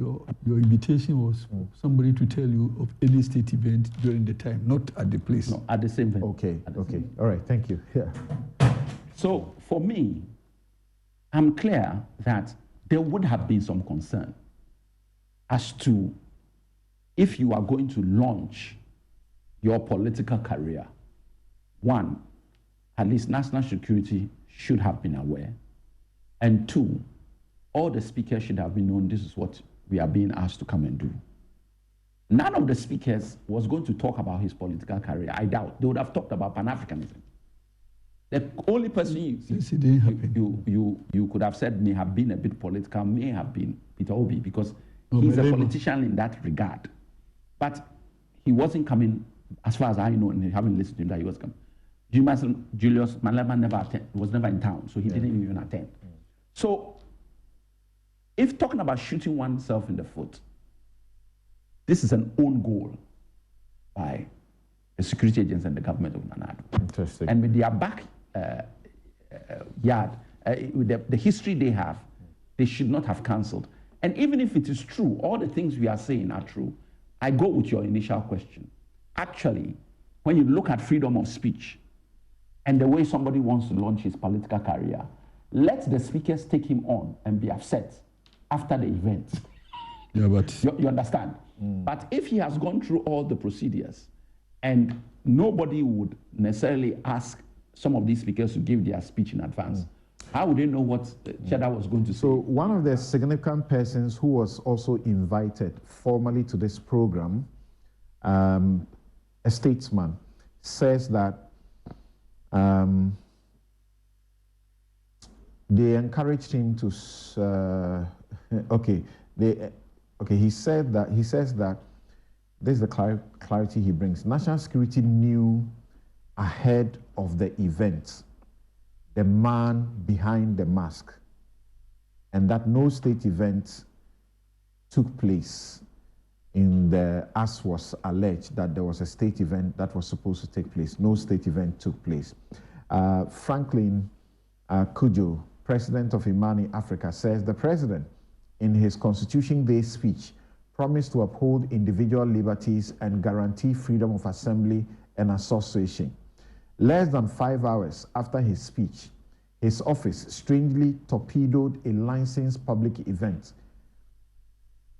Your invitation was for somebody to tell you of any state event during the time, not at the place. No, at the same venue. Okay. All right. Thank you. Yeah. So for me, I'm clear that there would have been some concern as to if you are going to launch your political career. One, at least national security should have been aware. And two, all the speakers should have been known this is what we are being asked to come and do. None of the speakers was going to talk about his political career. I doubt. They would have talked about Pan-Africanism. The only person you could have said may have been a bit political may have been Peter Obi, because he's a politician in that regard. But he wasn't coming, as far as I know, and having listened to him, that he was coming. Julius Malema was never in town, so he didn't even attend. So, if talking about shooting oneself in the foot, this is an own goal by the security agents and the government of Nana Addo. Interesting. And with their with the history they have, they should not have cancelled. And even if it is true, all the things we are saying are true, I go with your initial question. Actually, when you look at freedom of speech and the way somebody wants to launch his political career, Let the speakers take him on and be upset after the event. Yeah, but you understand? But if he has gone through all the procedures and nobody would necessarily ask some of these speakers to give their speech in advance, how would they know what Cheddar was going to say? So one of the significant persons who was also invited formally to this program, a statesman, says that they encouraged him to. He says that this is the clarity he brings. National security knew ahead of the event the man behind the mask, and that no state event took place as was alleged that there was a state event that was supposed to take place. No state event took place. Franklin Kujo, president of Imani Africa, says the president, in his Constitution Day speech, promised to uphold individual liberties and guarantee freedom of assembly and association. Less than 5 hours after his speech, his office strangely torpedoed a licensed public event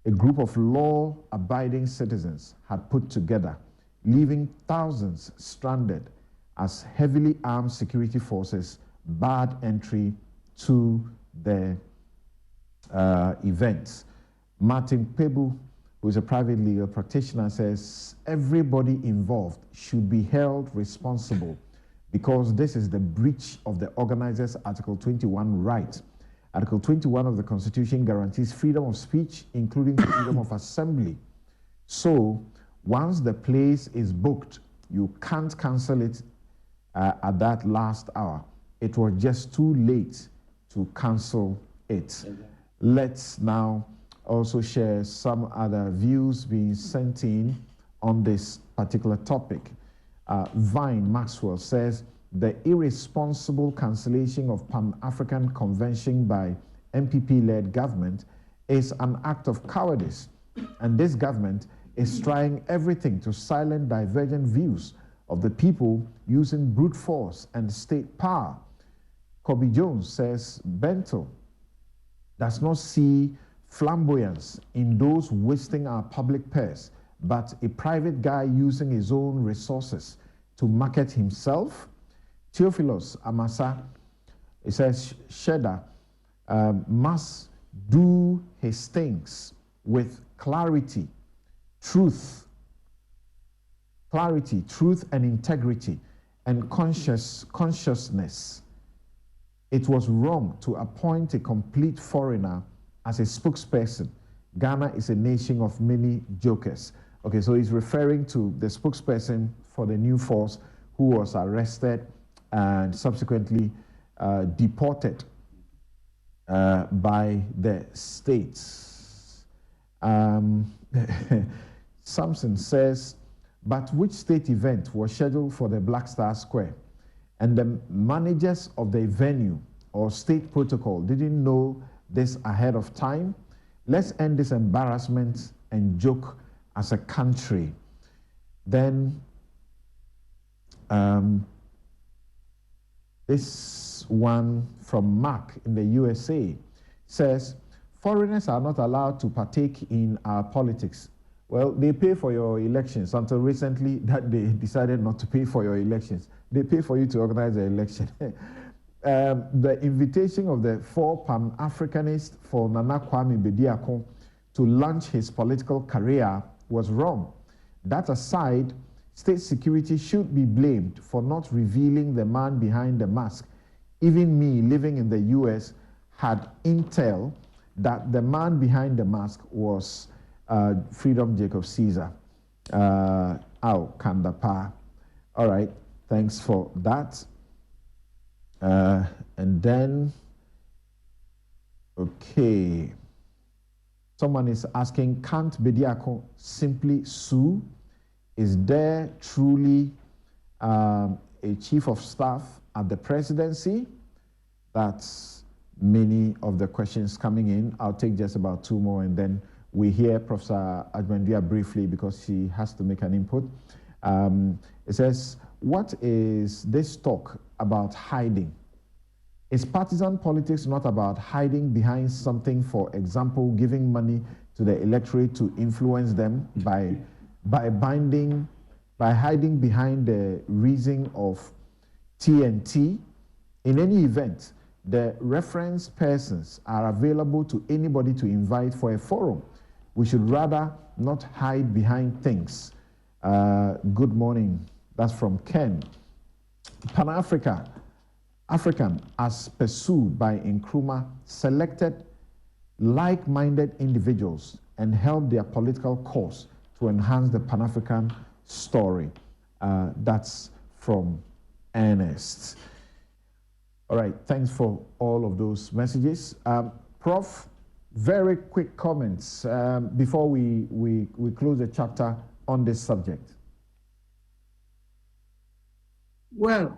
a group of law-abiding citizens had put together, leaving thousands stranded as heavily armed security forces barred entry to the event. Martin Pebu, who is a private legal practitioner, says everybody involved should be held responsible because this is the breach of the organizers' Article 21 right. Article 21 of the Constitution guarantees freedom of speech, including freedom of assembly. So once the place is booked, you can't cancel it at that last hour. It was just too late to cancel it. Let's now also share some other views being sent in on this particular topic. Vine Maxwell says, the irresponsible cancellation of Pan-African Convention by MPP-led government is an act of cowardice, and this government is trying everything to silence divergent views of the people using brute force and state power. Kobe Jones says, Bento does not see flamboyance in those wasting our public purse, but a private guy using his own resources to market himself. Theophilus Amasa, it says, Cheddar must do his things with clarity, truth and integrity, and consciousness. It was wrong to appoint a complete foreigner as a spokesperson. Ghana is a nation of many jokers. Okay, so he's referring to the spokesperson for the new force who was arrested and subsequently deported by the states. Samson says, but which state event was scheduled for the Black Star Square? And the managers of the venue or state protocol didn't know this ahead of time? Let's end this embarrassment and joke as a country. Then this one from Mark in the USA says, foreigners are not allowed to partake in our politics. Well, they pay for your elections. Until recently, that they decided not to pay for your elections. They pay for you to organize the election. The invitation of the 4 Pan-Africanists for Nana Kwame Bediako to launch his political career was wrong. That aside, state security should be blamed for not revealing the man behind the mask. Even me, living in the US, had intel that the man behind the mask was Freedom Jacob Caesar. Kandapa. All right, thanks for that. And then, okay. Someone is asking, can't Bediako simply sue? Is there truly a chief of staff at the presidency? That's many of the questions coming in. I'll take just about 2 more and then we hear Professor Ajmandia briefly because she has to make an input. It says, what is this talk about hiding? Is partisan politics not about hiding behind something, for example, giving money to the electorate to influence them by hiding behind the reason of TNT? In any event, the reference persons are available to anybody to invite for a forum. We should rather not hide behind things. Good morning. That's from Ken. African, as pursued by Nkrumah, selected like-minded individuals and helped their political cause to enhance the Pan-African story. That's from Ernest. All right, thanks for all of those messages. Prof, very quick comments before we close the chapter on this subject. Well,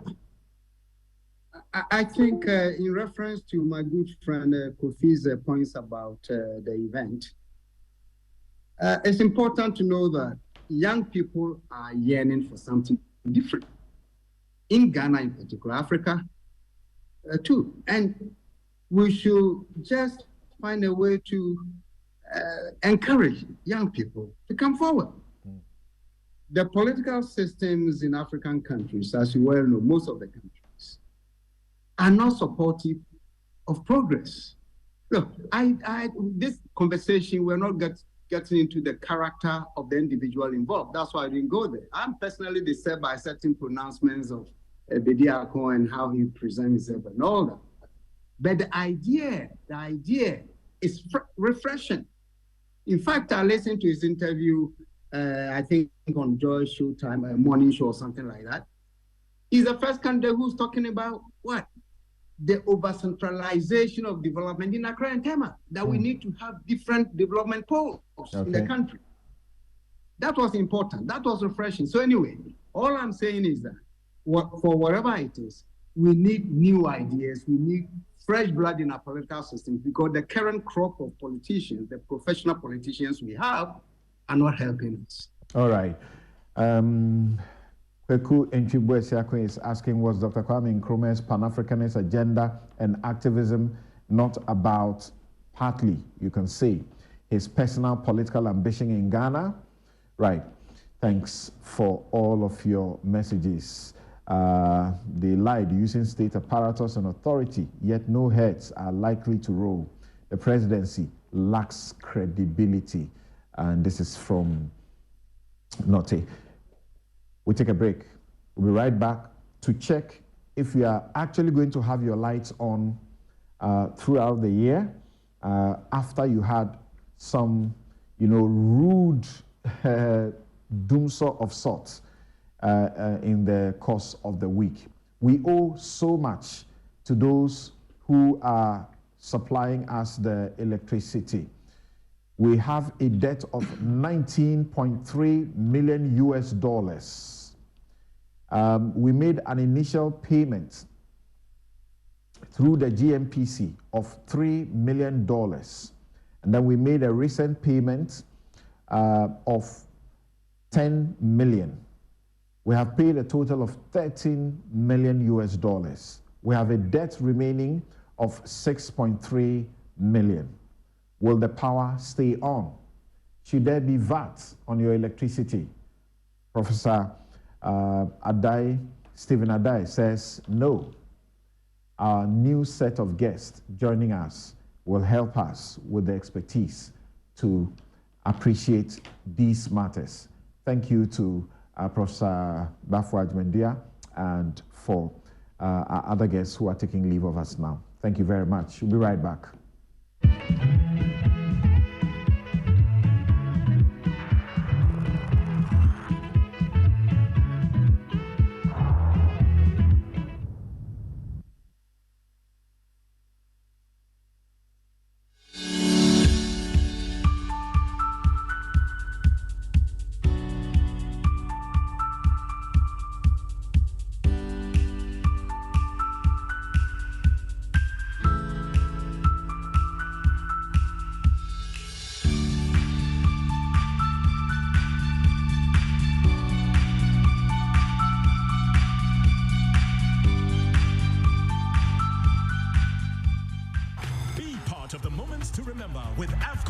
I think in reference to my good friend Kofi's points about the event, it's important to know that young people are yearning for something different. In Ghana in particular, Africa too. And we should just find a way to encourage young people to come forward. The political systems in African countries, as you well know, most of the countries, are not supportive of progress. Look, this conversation, we're not getting into the character of the individual involved. That's why I didn't go there. I'm personally disturbed by certain pronouncements of Bediako and how he presents himself and all that. But the idea is refreshing. In fact, I listened to his interview, I think on Joy Showtime, a morning show or something like that. He's the first candidate who's talking about what? The over-centralization of development in Accra and Tema, that we need to have different development poles in the country. That was important. That was refreshing. So anyway, all I'm saying is that for whatever it is, we need new ideas. We need fresh blood in our political system, because the current crop of politicians, the professional politicians we have, are not helping us. All right. Kweku Enchibwe is asking, was Dr. Kwame Nkrumah's Pan-Africanist agenda and activism not about, partly, you can say, his personal political ambition in Ghana? Right. Thanks for all of your messages. They lied using state apparatus and authority, yet no heads are likely to roll. The presidency lacks credibility. And this is from Note. We take a break. We'll be right back to check if you are actually going to have your lights on throughout the year after you had some, rude doomsday of sorts in the course of the week. We owe so much to those who are supplying us the electricity. We have a debt of $19.3 million US. We made an initial payment through the GMPC of $3 million. And then we made a recent payment of $10 million. We have paid a total of $13 million US. We have a debt remaining of $6.3 million. Will the power stay on? Should there be VAT on your electricity? Professor Stephen Adai says no. Our new set of guests joining us will help us with the expertise to appreciate these matters. Thank you to Professor Bafo Ajmendia and for our other guests who are taking leave of us now. Thank you very much. We'll be right back.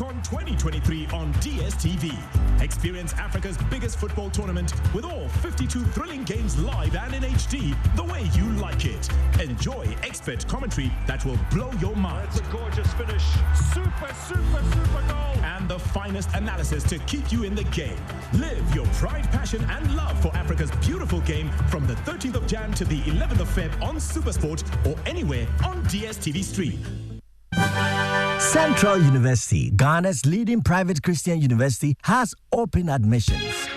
AFCON 2023 on DSTV. Experience Africa's biggest football tournament with all 52 thrilling games live and in HD the way you like it. Enjoy expert commentary that will blow your mind. It's a gorgeous finish. Super goal. And the finest analysis to keep you in the game. Live your pride, passion, and love for Africa's beautiful game from the 13th of Jan to the 11th of Feb on SuperSport or anywhere on DSTV Stream. Central University, Ghana's leading private Christian university, has open admissions.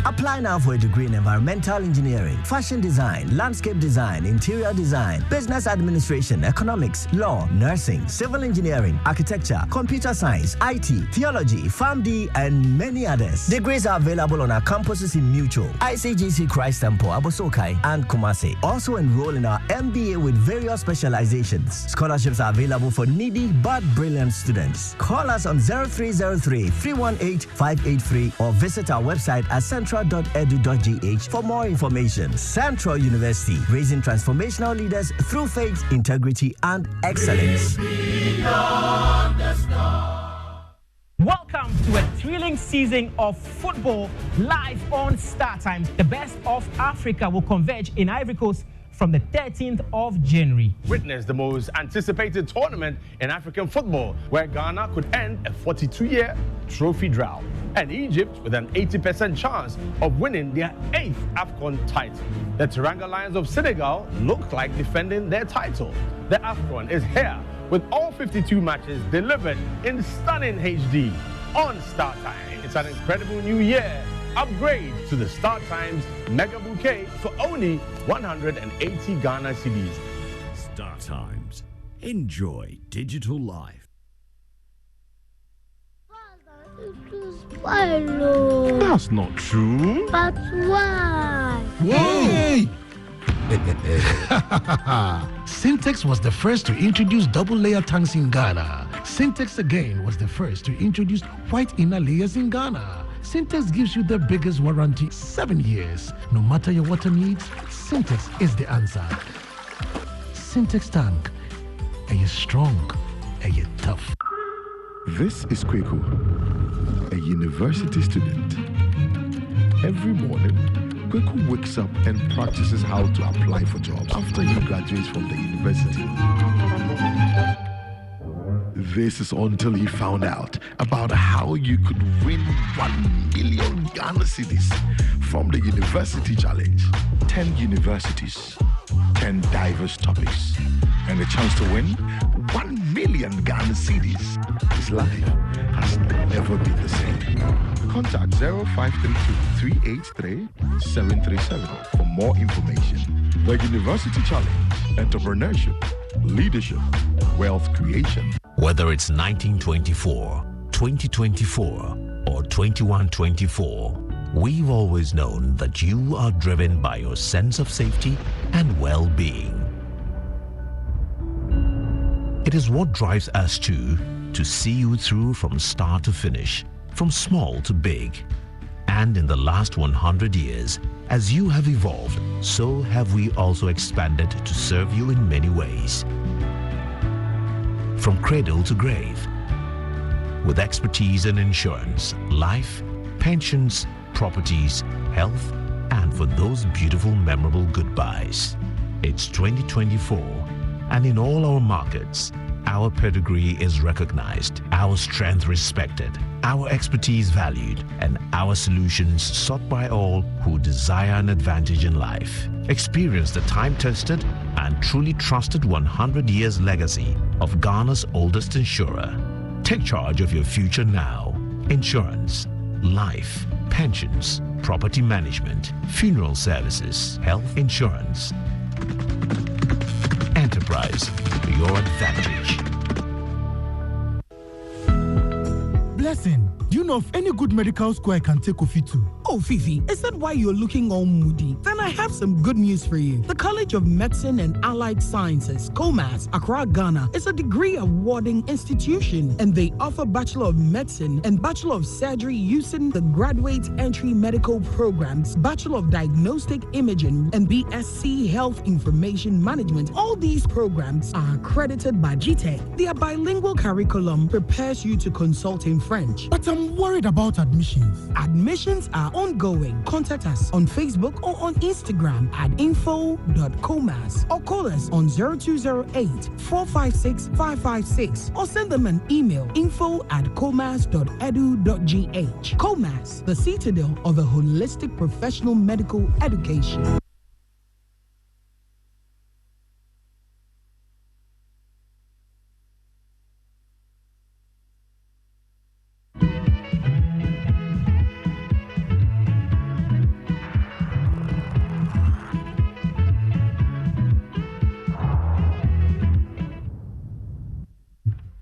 Apply now for a degree in environmental engineering, fashion design, landscape design, interior design, business administration, economics, law, nursing, civil engineering, architecture, computer science, IT, theology, PharmD, and many others. Degrees are available on our campuses in Mutual, ICGC Christ Temple, Abosokai, and Kumasi. Also enroll in our MBA with various specializations. Scholarships are available for needy but brilliant students. Call us on 0303-318-583 or visit our website at central.edu.gh for more information. Central University, raising transformational leaders through faith, integrity, and excellence. Welcome to a thrilling season of football live on Star Times. The best of Africa will converge in Ivory Coast from the 13th of January. Witness the most anticipated tournament in African football, where Ghana could end a 42-year trophy drought, and Egypt with an 80% chance of winning their 8th AFCON title. The Teranga Lions of Senegal look like defending their title. The AFCON is here with all 52 matches delivered in stunning HD on Star Times. It's an incredible new year. Upgrade to the Star Times Mega Bouquet for only 180 Ghana cedis. Star Times. Enjoy digital life. That's not true. But why? Whoa! Syntex was the first to introduce double-layer tanks in Ghana. Syntex again was the first to introduce white inner layers in Ghana. Syntex gives you the biggest warranty, 7 years. No matter your water needs, Syntex is the answer. Syntex tank. Are you strong? Are you tough? This is Kweku, a university student. Every morning, Kweku wakes up and practices how to apply for jobs after he graduates from the university. This is until he found out about how you could win 1 million Ghana cedis from the University Challenge. 10 universities, 10 diverse topics, and a chance to win 1 million Ghana cedis. His life has never been the same. Contact 0532-383-737 for more information. The University Challenge, entrepreneurship, leadership, wealth creation. Whether it's 1924, 2024, or 2124, we've always known that you are driven by your sense of safety and well-being. It is what drives us to see you through from start to finish, from small to big. And in the last 100 years, as you have evolved, so have we also expanded to serve you in many ways. From cradle to grave, with expertise in insurance, life, pensions, properties, health, and for those beautiful, memorable goodbyes. It's 2024, and in all our markets, our pedigree is recognized, our strength respected, our expertise valued, and our solutions sought by all who desire an advantage in life. Experience the time-tested and truly trusted 100 years legacy of Ghana's oldest insurer. Take charge of your future now. Insurance, life, pensions, property management, funeral services, health insurance. Enterprise, your advantage. Blessing, do you know of any good medical school I can take Kofi to? Oh, Fifi, is that why you're looking all moody? Then I have some good news for you. The College of Medicine and Allied Sciences, COMAS, Accra, Ghana, is a degree awarding institution, and they offer Bachelor of Medicine and Bachelor of Surgery using the Graduate Entry Medical Programs, Bachelor of Diagnostic Imaging, and BSc Health Information Management. All these programs are accredited by GTEC. Their bilingual curriculum prepares you to consult in French. But I'm worried about admissions. Admissions are ongoing. Contact us on Facebook or on Instagram at info.comas or call us on 0208-456-556 or send them an email info@comas.edu.gh. COMAS, the citadel of a holistic professional medical education.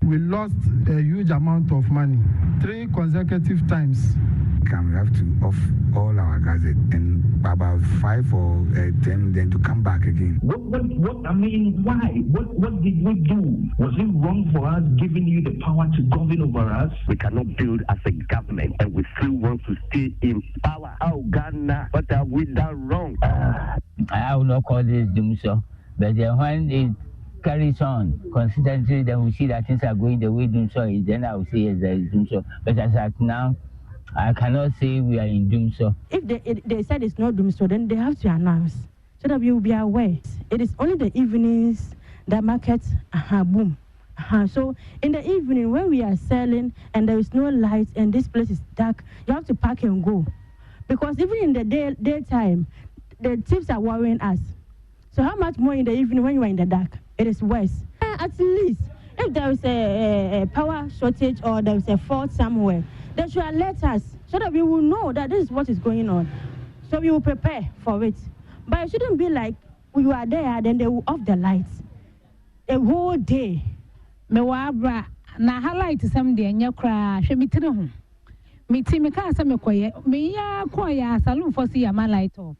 We lost a huge amount of money 3 consecutive times. We have to off all our gases and about 5 or 10 then to come back again. What I mean, why? What did we do? Was it wrong for us giving you the power to govern over us? We cannot build as a government and we still want to stay in power. Oh, Ghana, what have we done wrong? I will not call this doom so, but when it carries on consistently, then we see that things are going the way doom so is, then I will say yes, there is doom so. But as at now, I cannot say we are in doom so. If they said it's not doom so, then they have to announce so that we will be aware. It is only the evenings that markets boom. So in the evening when we are selling and there is no lights and this place is dark, you have to pack and go. Because even in the daytime, the thieves are worrying us. So how much more in the evening when you are in the dark? It is worse. At least if there is a power shortage or there is a fault somewhere, they should alert us so that we will know that this is what is going on. So we will prepare for it. But it shouldn't be like we are there, then they will off the lights. A whole day. Me wabra na highlight some day nya kra hwe mitire ho. Miti me ka sa me koye. Me ya koye salon for see my light off.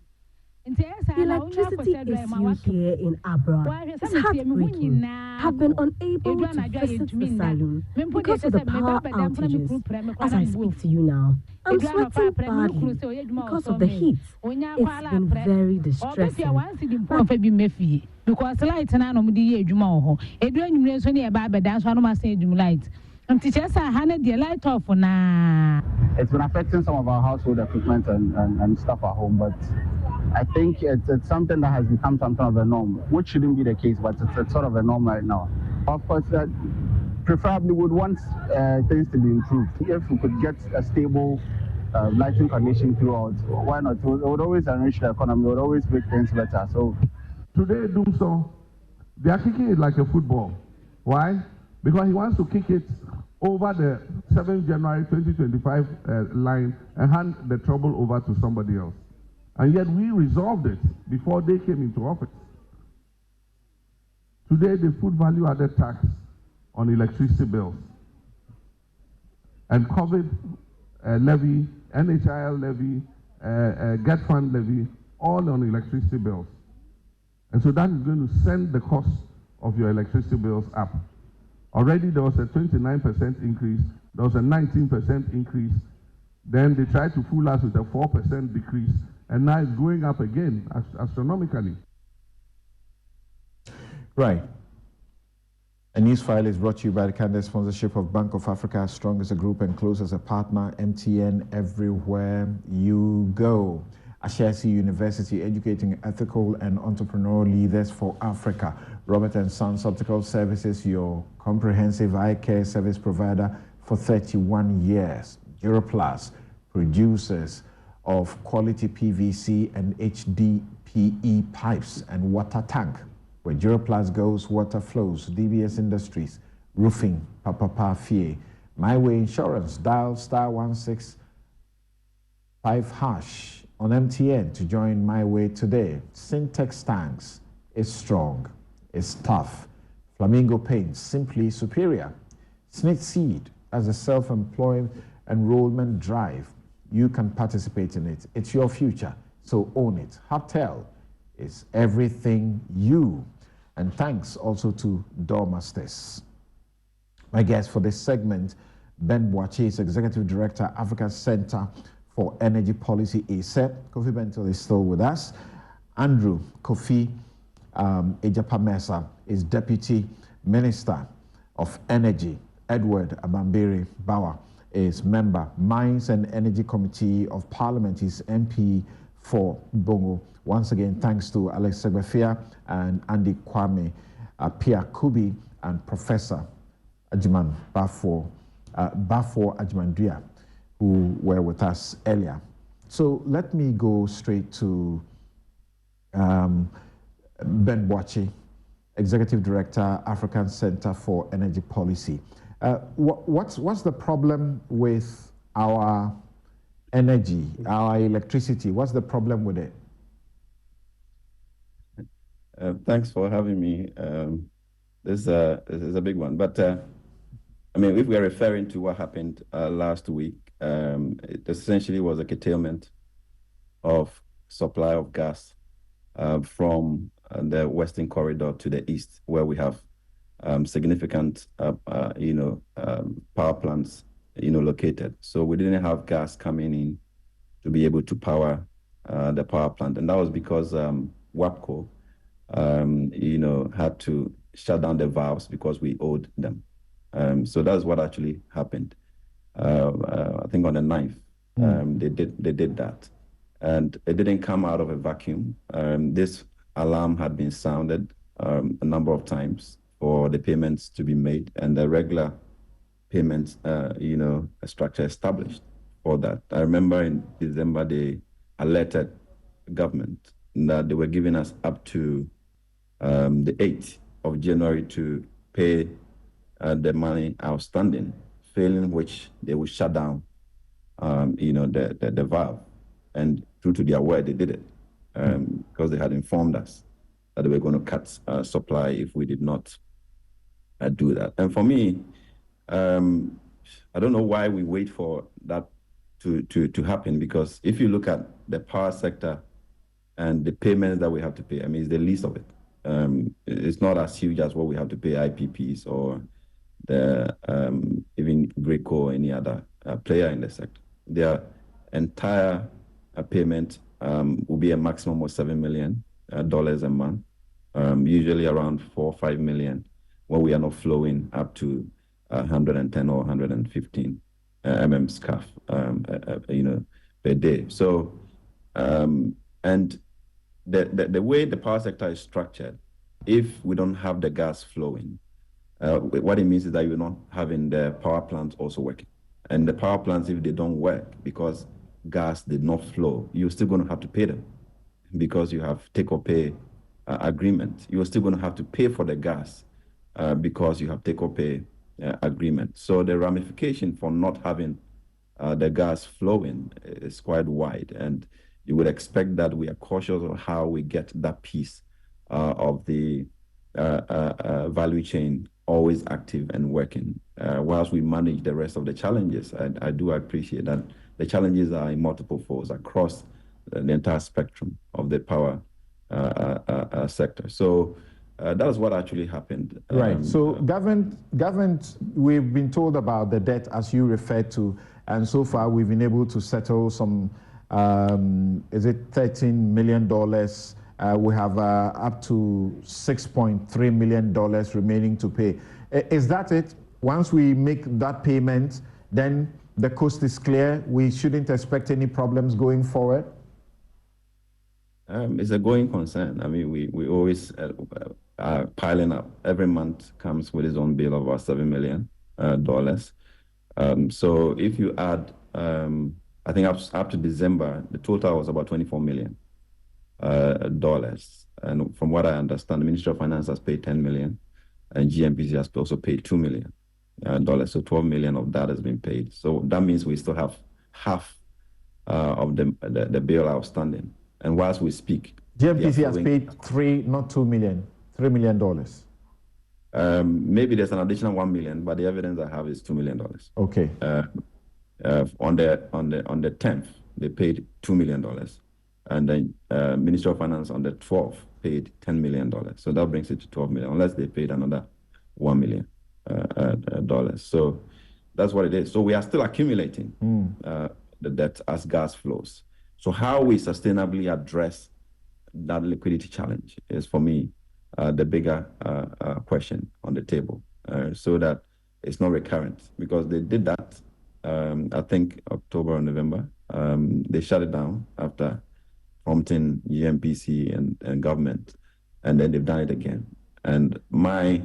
Electricity issues here in Abra is heartbreaking. Have been unable to visit the saloon because of the power outages. As I speak to you now, I'm sweating badly because of the heat. It's been very distressing. Because light na no mudi ye adwuma ho. Edu anyumre so ne e ba beda so no ma say adwum light. Teachers are handed the light off na. It's been affecting some of our household equipment and stuff at home, but I think it's something that has become something of a norm, which shouldn't be the case, but it's sort of a norm right now. Of course, preferably would want things to be improved. If we could get a stable lighting condition throughout, why not? It would always enrich the economy, it would always make things better. So today, Doomso, they are kicking it like a football. Why? Because he wants to kick it over the 7th January 2025 line and hand the trouble over to somebody else. And yet we resolved it before they came into office. Today, the food value added tax on electricity bills and COVID levy, NHIL levy, GET fund levy, all on electricity bills. And so that is going to send the cost of your electricity bills up. Already there was a 29% increase, there was a 19% increase, then they tried to fool us with a 4% decrease, and now it's going up again astronomically. Right. A news file is brought to you by the candidate sponsorship of Bank of Africa, strong as a group and close as a partner, MTN everywhere you go. Ashesi University, educating ethical and entrepreneurial leaders for Africa. Robert & Sons Optical Services, your comprehensive eye care service provider for 31 years. Europlus, producers of quality PVC and HDPE pipes and water tank. Where Europlus goes, water flows. DBS Industries, roofing, Papa Fie. My Way Insurance, dial *165# on MTN to join My Way today. Syntex tanks is strong, is tough. Flamingo paint, simply superior. Smith Seed as a self-employed enrollment drive. you can participate in it. It's your future, so own it. Hubtel is everything you. And thanks also to Doormasters. My guest for this segment, Ben Boakye, is Executive Director, Africa Center for Energy Policy, ACEP. Kofi Bentil is still with us. Andrew Kofi Ejapamesa is Deputy Minister of Energy. Edward Abambere Bawa is member, Mines and Energy Committee of Parliament. He's MP for Bongo. Once again, thanks to Alex Segbefia and Andy Kwame, Pia Kubi, and Professor Ajiman Bafo Ajimandria, who were with us earlier. So let me go straight to Ben Boakye, Executive Director, African Center for Energy Policy. What's the problem with our energy, our electricity? What's the problem with it? Thanks for having me. This is a big one, but I mean, if we are referring to what happened last week, it essentially was a curtailment of supply of gas from the Western Corridor to the east, where we have significant, power plants, located. So we didn't have gas coming in to be able to power the power plant, and that was because WAPCO, had to shut down the valves because we owed them. So that's what actually happened. I think on the 9th, they did that, and it didn't come out of a vacuum. This alarm had been sounded a number of times for the payments to be made, and the regular payments, a structure established for that. I remember in December they alerted government that they were giving us up to the 8th of January to pay the money outstanding, failing which they would shut down, the valve. And true to their word, they did it because they had informed us that they were going to cut supply if we did not do that. And for me, I don't know why we wait for that to happen, because if you look at the power sector and the payments that we have to pay, I mean, it's the least of it. It's not as huge as what we have to pay IPPs or the even Greco or any other player in the sector. Their entire payment will be a maximum of $7 million a month, usually around 4 or 5 million, when we are not flowing up to 110 or 115 SCAF, per day. So, and the way the power sector is structured, if we don't have the gas flowing, what it means is that you're not having the power plants also working. And the power plants, if they don't work because gas did not flow, you're still going to have to pay them because you have take or pay agreement. You're still going to have to pay for the gas because you have take or pay agreement. So the ramification for not having the gas flowing is quite wide, and you would expect that we are cautious of how we get that piece of the value chain always active and working, whilst we manage the rest of the challenges. I do appreciate that the challenges are in multiple folds across the entire spectrum of the power sector. So that's what actually happened. Right. So government, we've been told about the debt as you referred to, and so far we've been able to settle some, is it $13 million? We have up to $6.3 million remaining to pay. Is that it? Once we make that payment, then the coast is clear. We shouldn't expect any problems going forward? It's a going concern. I mean, we always are piling up. Every month comes with its own bill of about $7 million. So if you add, I think up to December, the total was about $24 million. And from what I understand, the Ministry of Finance has paid $10 million, and GMPC has also paid $2 million. So $12 million of that has been paid. So that means we still have half of the bill outstanding. And whilst we speak, GMPC has paid $3 million. Maybe there's an additional $1 million, but the evidence I have is $2 million. Okay. On the 10th, they paid $2 million, and then Ministry of Finance on the 12th paid $10 million. So that brings it to $12 million, unless they paid another $1 million dollars. So that's what it is. So we are still accumulating the debt as gas flows. So how we sustainably address that liquidity challenge is, for me, the bigger question on the table, so that it's not recurrent. Because they did that, I think, October or November. They shut it down after prompting UNPC and government, and then they've done it again. And my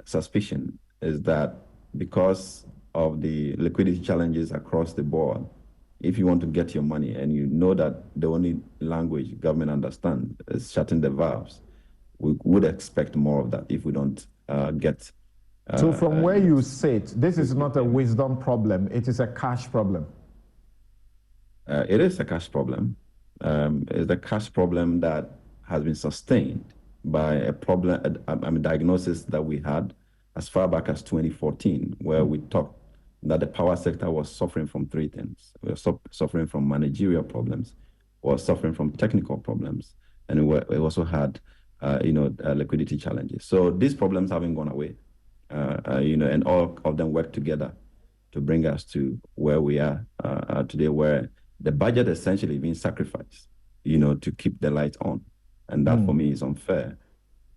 suspicion is that because of the liquidity challenges across the board, if you want to get your money and you know that the only language government understands is shutting the valves, we would expect more of that if we don't get. So from where you sit, this is not a wisdom problem, it is a cash problem. It is a cash problem. It's a cash problem that has been sustained by a problem, a diagnosis that we had as far back as 2014, where we talked that the power sector was suffering from three things. We were suffering from managerial problems, we were suffering from technical problems, and we also had liquidity challenges. So these problems haven't gone away, and all of them work together to bring us to where we are today, where the budget essentially being sacrificed, to keep the lights on. And that for me is unfair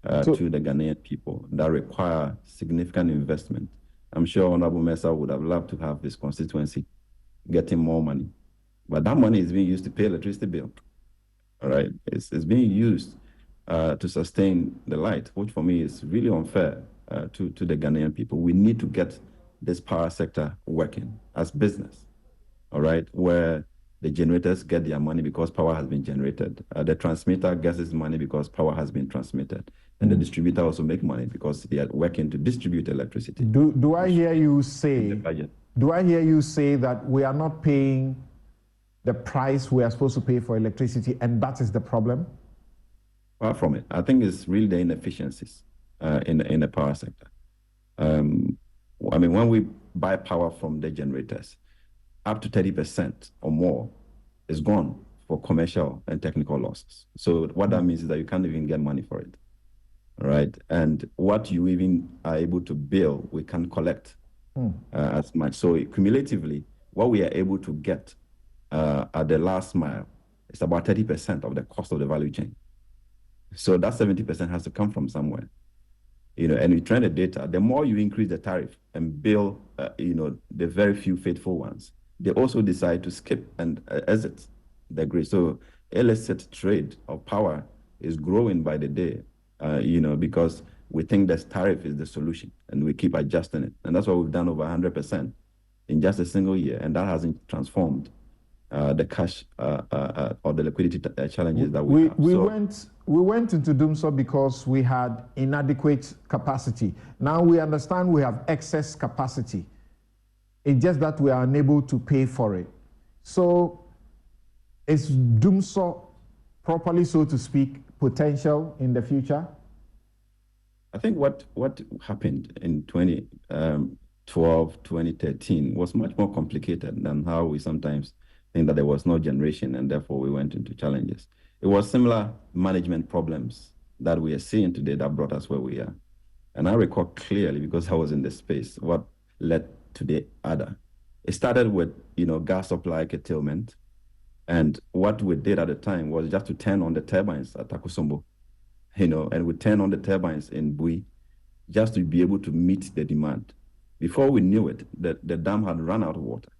to the Ghanaian people that require significant investment. I'm sure Honorable Mesa would have loved to have his constituency getting more money, but that money is being used to pay electricity bill. All right, it's being used to sustain the light, which for me is really unfair to the Ghanaian people. We need to get this power sector working as business, all right, where the generators get their money because power has been generated. The transmitter gets his money because power has been transmitted. And the distributor also make money because they are working to distribute electricity. Do I hear you say, that we are not paying the price we are supposed to pay for electricity, and that is the problem? Far from it. I think it's really the inefficiencies in the power sector. When we buy power from the generators, up to 30% or more is gone for commercial and technical losses. So what that means is that you can't even get money for it, right? And what you even are able to bill, we can't collect as much. So cumulatively, what we are able to get at the last mile is about 30% of the cost of the value chain. So that 70% has to come from somewhere. And we train the data, the more you increase the tariff and bill, the very few faithful ones, they also decide to skip and exit the grid. So illicit trade of power is growing by the day, because we think that tariff is the solution and we keep adjusting it. And that's what we've done over 100% in just a single year. And that hasn't transformed the cash or the liquidity challenges that we have. We went into Dumso because we had inadequate capacity. Now we understand we have excess capacity. It's just that we are unable to pay for it. So is Dumso properly, so to speak, potential in the future? I think what happened in 2012, 2013 was much more complicated than how we sometimes think that there was no generation and therefore we went into challenges. It was similar management problems that we are seeing today that brought us where we are. And I recall clearly, because I was in the space, what led to the other. It started with, gas supply curtailment. And what we did at the time was just to turn on the turbines at Takusombo, and we turned on the turbines in Bui just to be able to meet the demand. Before we knew it, the dam had run out of water.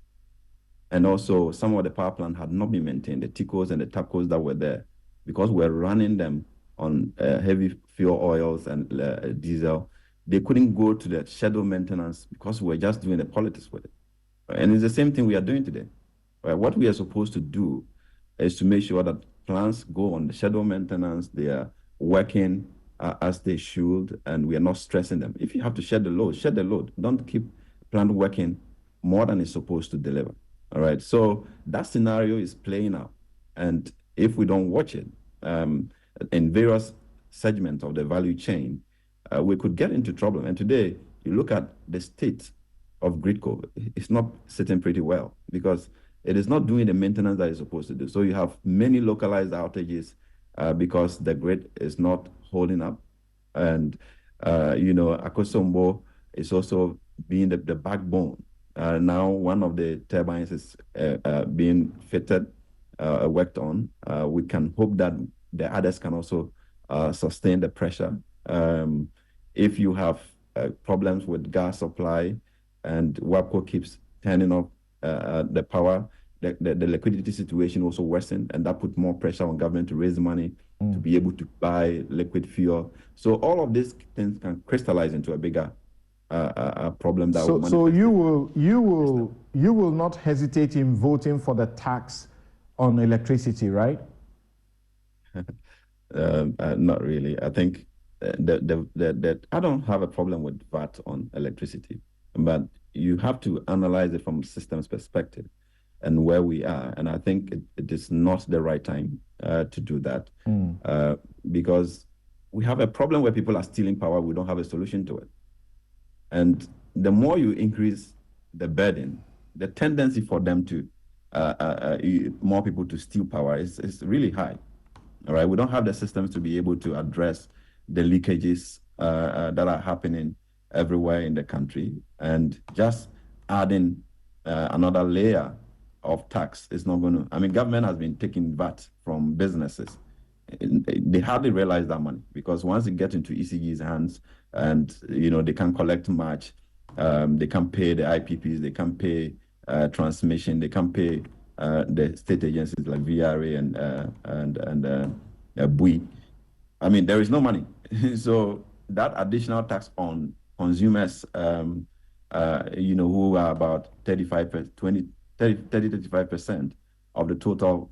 And also some of the power plant had not been maintained, the TICOs and the TAPCOs that were there, because we're running them on heavy fuel oils and diesel. They couldn't go to the scheduled maintenance because we're just doing the politics with it. And it's the same thing we are doing today. What we are supposed to do is to make sure that plants go on the scheduled maintenance, they are working as they should, and we are not stressing them. If you have to shed the load. Don't keep plant working more than it's supposed to deliver. All right, so that scenario is playing out. And if we don't watch it in various segments of the value chain, we could get into trouble. And today, you look at the state of Gridco, it's not sitting pretty well. because it is not doing the maintenance that it's supposed to do. So you have many localized outages because the grid is not holding up. And, Akosombo is also being the backbone. Now one of the turbines is being fitted, worked on. We can hope that the others can also sustain the pressure. If you have problems with gas supply and WAPCO keeps turning off the power, the liquidity situation also worsened, and that put more pressure on government to raise money to be able to buy liquid fuel. So all of these things can crystallize into a bigger problem that will So you will not hesitate in voting for the tax on electricity, right? Not really. I think I don't have a problem with VAT on electricity, but you have to analyze it from a systems perspective and where we are. And I think it is not the right time to do that because we have a problem where people are stealing power. We don't have a solution to it. And the more you increase the burden, the tendency for them to, more people to steal power is really high. All right, we don't have the systems to be able to address the leakages that are happening everywhere in the country, and just adding another layer of tax is not going to. I mean, government has been taking VAT from businesses. They hardly realize that money because once it gets into ECG's hands, and they can collect much, they can pay the IPPs, they can pay transmission, they can pay the state agencies like VRA and BUI. I mean, there is no money. So that additional tax on consumers, who are about 35% of the total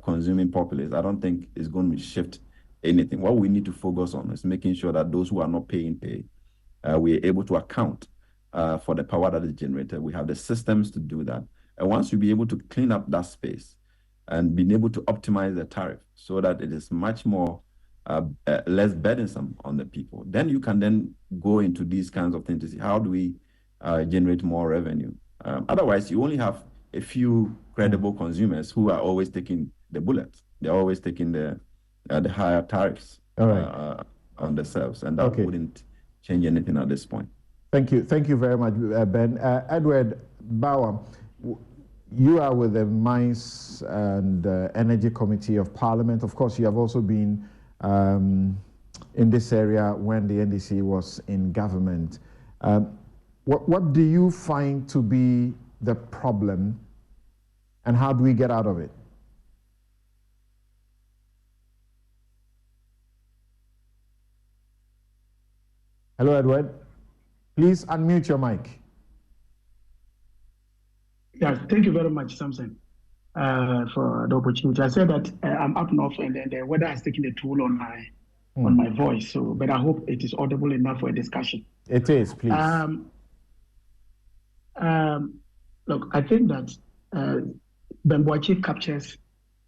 consuming populace, I don't think is going to shift anything. What we need to focus on is making sure that those who are not paying pay. We are able to account for the power that is generated. We have the systems to do that. And once you be able to clean up that space and being able to optimize the tariff so that it is much more less burdensome on the people, then you can then go into these kinds of things to see how do we generate more revenue. Otherwise, you only have a few credible consumers who are always taking the bullet. They're always taking the higher tariffs on themselves, and that wouldn't change anything at this point. Thank you very much, Ben. Edward Bauer, you are with the Mines and Energy Committee of Parliament. Of course, you have also been in this area when the NDC was in government. What do you find to be the problem, and how do we get out of it? Hello, Edward. Please unmute your mic. Yes, thank you very much, Samson, for the opportunity. I said that I'm up north, and the weather has taken a toll on my voice. So, but I hope it is audible enough for a discussion. It is, please. Look, I think that Ben Boakye captures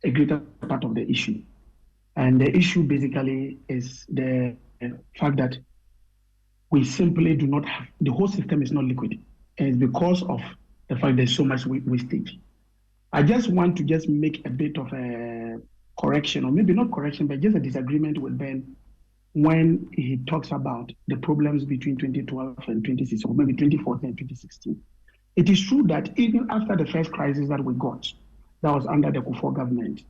a greater part of the issue, and the issue basically is the fact that we simply do not have, the whole system is not liquid. And it's because of the fact there's so much wastage. I just want to make a bit of a correction, or maybe not correction, but just a disagreement with Ben when he talks about the problems between 2012 and 2016, or maybe 2014 and 2016. It is true that even after the first crisis that we got, that was under the Kufuor government,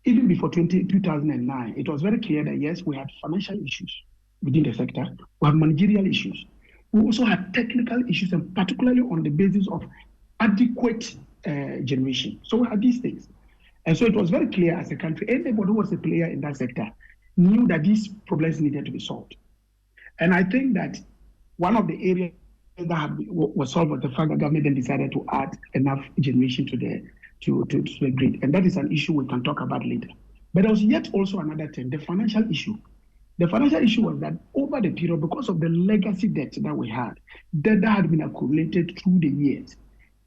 even before 2009, it was very clear that yes, we had financial issues within the sector, we have managerial issues. We also have technical issues, and particularly on the basis of adequate generation. So we had these things. And so it was very clear as a country, anybody who was a player in that sector knew that these problems needed to be solved. And I think that one of the areas that was solved was the fact that government then decided to add enough generation to the grid. And that is an issue we can talk about later. But there was yet also another thing, the financial issue. The financial issue was that over the period, because of the legacy debt that we had, debt that had been accumulated through the years,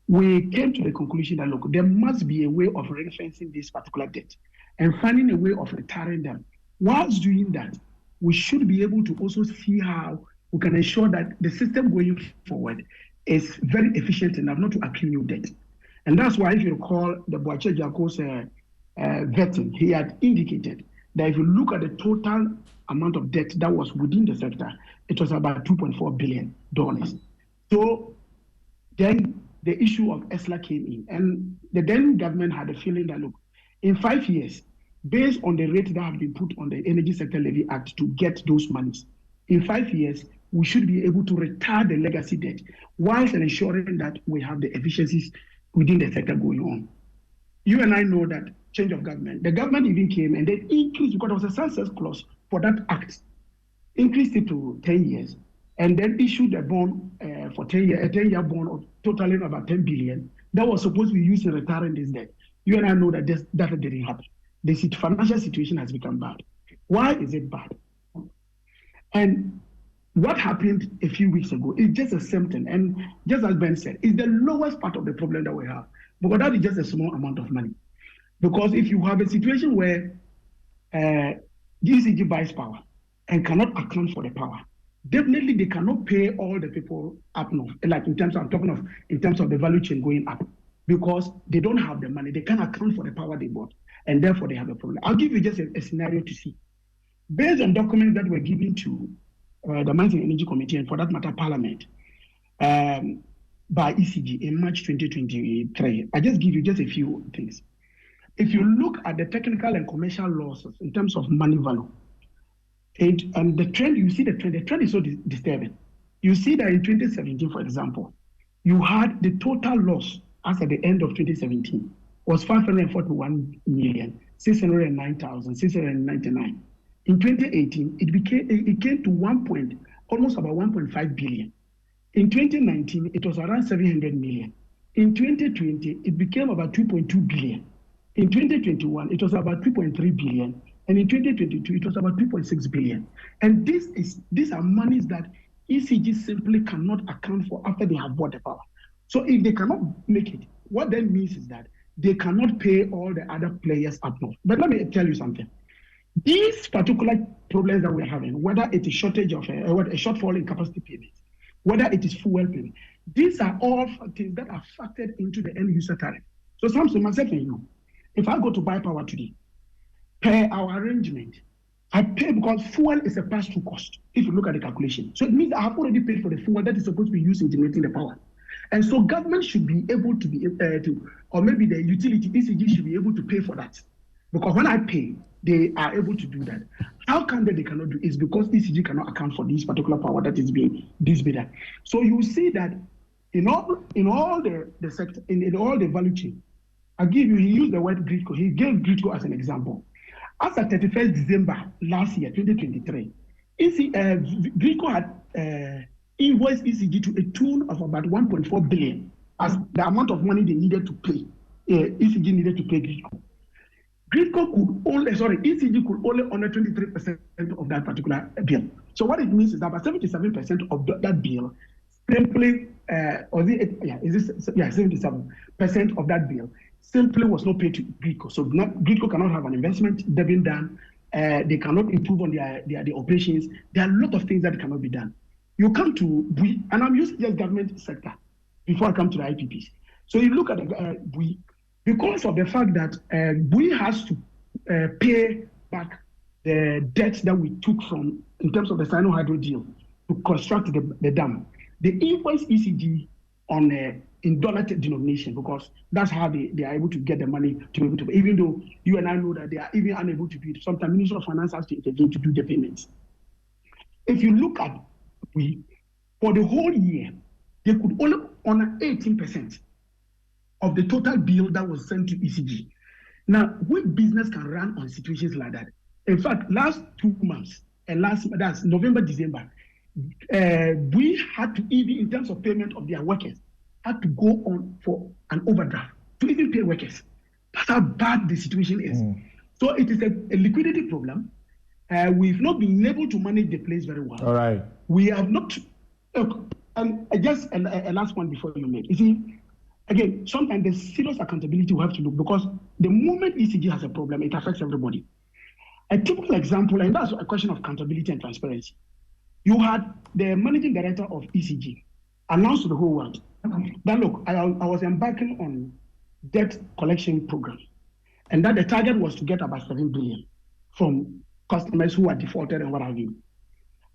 we came to the conclusion that, look, there must be a way of ring-fencing this particular debt and finding a way of retiring them. Whilst doing that, we should be able to also see how we can ensure that the system going forward is very efficient enough not to accumulate debt. And that's why, if you recall, the Boache Jaco's vetting, he had indicated that if you look at the total amount of debt that was within the sector, it was about $2.4 billion. So then the issue of ESLA came in, and the then government had a feeling that, look, in 5 years, based on the rate that have been put on the Energy Sector Levy Act to get those monies, in 5 years, we should be able to retire the legacy debt whilst ensuring that we have the efficiencies within the sector going on. You and I know that change of government. The government even came and they increased, because there was a sunset clause for that act, increased it to 10 years, and then issued a bond for 10 years, a 10-year bond of totaling about 10 billion that was supposed to be used in retiring this debt. You and I know that that didn't happen. The financial situation has become bad. Why is it bad? And what happened a few weeks ago is just a symptom, and just as Ben said, it's the lowest part of the problem that we have, because that is just a small amount of money. Because if you have a situation where ECG buys power and cannot account for the power, definitely they cannot pay all the people up north, like in terms of the value chain going up, because they don't have the money. They can't account for the power they bought, and therefore they have a problem. I'll give you just a scenario to see. Based on documents that were given to the Mines and Energy Committee, and for that matter, Parliament, by ECG in March 2023, I just give you just a few things. If you look at the technical and commercial losses in terms of money value, and the trend, you see the trend is so disturbing. You see that in 2017, for example, you had the total loss as at the end of 2017 was 541,609,699. In 2018, it came to almost about 1.5 billion. In 2019, it was around 700 million. In 2020, it became about 2.2 billion. In 2021, it was about 2.3 billion. And in 2022, it was about 2.6 billion. And these are monies that ECG simply cannot account for after they have bought the power. So if they cannot make it, what that means is that they cannot pay all the other players up north. But let me tell you something. These particular problems that we're having, whether it is shortage of a shortfall in capacity payments, whether it is fuel payment, these are all things that are factored into the end user tariff. So Samson, myself and you, if I go to buy power today, per our arrangement, I pay because fuel is a pass-through cost, if you look at the calculation. So it means I have already paid for the fuel that is supposed to be used in generating the power. And so government should be able to or maybe the utility, ECG, should be able to pay for that. Because when I pay, they are able to do that. How come that they cannot do it? It's because ECG cannot account for this particular power that is being bidder. So you see that in all the sector, in all the value chain, he used the word gridco. He gave gridco as an example. As at 31st December last year, 2023, gridco had invoiced ECG to a tune of about 1.4 billion as the amount of money they needed to pay. ECG needed to pay gridco. ECG could only honor 23% of that particular bill. So what it means is that about 77% of that bill simply, 77% of that bill simply was not paid to GRIDCO. So GRIDCO cannot have an investment they've been done. They cannot improve on their operations. There are a lot of things that cannot be done. You come to BUI, and I'm using just government sector before I come to the IPPs. So you look at the BUI, because of the fact that BUI has to pay back the debt that we took from, in terms of the Sino-Hydro deal, to construct the dam. They invoice ECG on in dollar denomination, because that's how they are able to get the money to be able to pay. Even though you and I know that they are even unable to do it. Sometimes Minister of Finance has to intervene to do the payments. If you look at BUI, for the whole year, they could only honor 18% of the total bill that was sent to ECG. Now, which business can run on situations like that? In fact, last 2 months, and that's November, December, we had to, even in terms of payment of their workers, had to go on for an overdraft to even pay workers. That's how bad the situation is. So it is a liquidity problem. We've not been able to manage the place very well. All right. We have not. And just a last point before you make. You see, again, sometimes the serious accountability we have to look, because the moment ECG has a problem, it affects everybody. A typical example, and that's a question of accountability and transparency. You had the managing director of ECG announce to the whole world that, look, I was embarking on debt collection program, and that the target was to get about 7 billion from customers who are defaulted and what have you.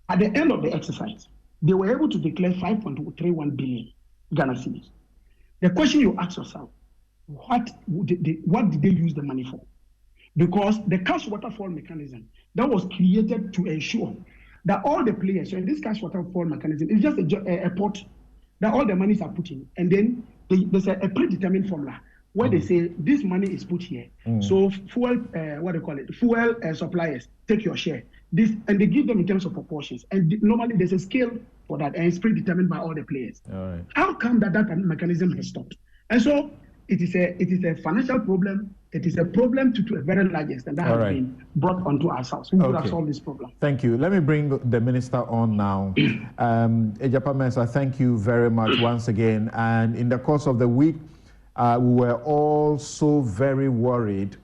At the end of the exercise, they were able to declare 5.31 billion Ghana cedis. The question you ask yourself, what did they use the money for? Because the cash waterfall mechanism that was created to ensure that all the players, so in this cash waterfall mechanism, it's just a pot that all the monies are put in, and then there's a predetermined formula where they say this money is put here. So fuel, fuel suppliers take your share. This, and they give them in terms of proportions. And normally there's a scale for that, and it's predetermined by all the players. All right. How come that mechanism has stopped? And so it is a financial problem. It is a problem to a very large extent that has been brought onto ourselves. We could have solved this problem. Thank you. Let me bring the minister on now. Ejapa Mensah, thank you very much once again. And in the course of the week, we were all so very worried.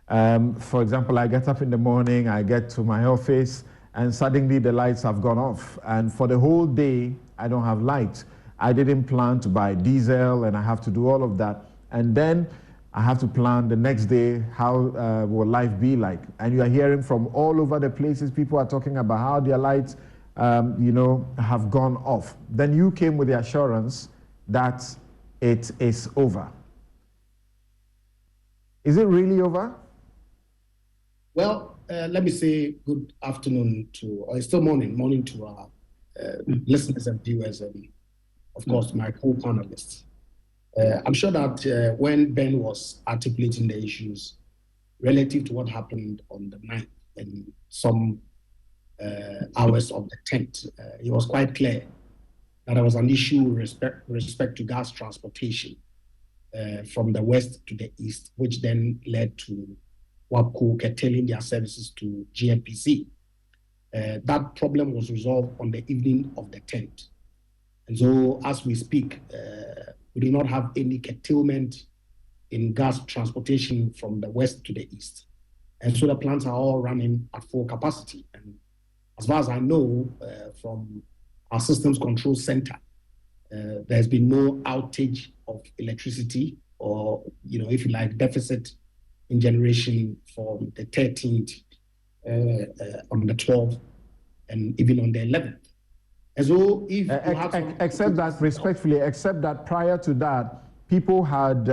For example, I get up in the morning, I get to my office, and suddenly the lights have gone off. And for the whole day, I don't have light. I didn't plan to buy diesel, and I have to do all of that. And then I have to plan the next day, how will life be like? And you are hearing from all over the places, people are talking about how their lights, have gone off. Then you came with the assurance that it is over. Is it really over? Well, let me say good afternoon or it's still morning to our listeners and viewers, and of course, my co-panelists. I'm sure that when Ben was articulating the issues relative to what happened on the 9th and some hours of the 10th, it was quite clear that there was an issue with respect to gas transportation from the west to the east, which then led to WAPCO curtailing their services to GNPC. That problem was resolved on the evening of the 10th. And so as we speak, we do not have any curtailment in gas transportation from the west to the east. And so the plants are all running at full capacity. And as far as I know, from our systems control center, there's been no outage of electricity or, if you like, deficit in generation from the 13th, on the 12th, and even on the 11th. And so if you have except that prior to that, people had,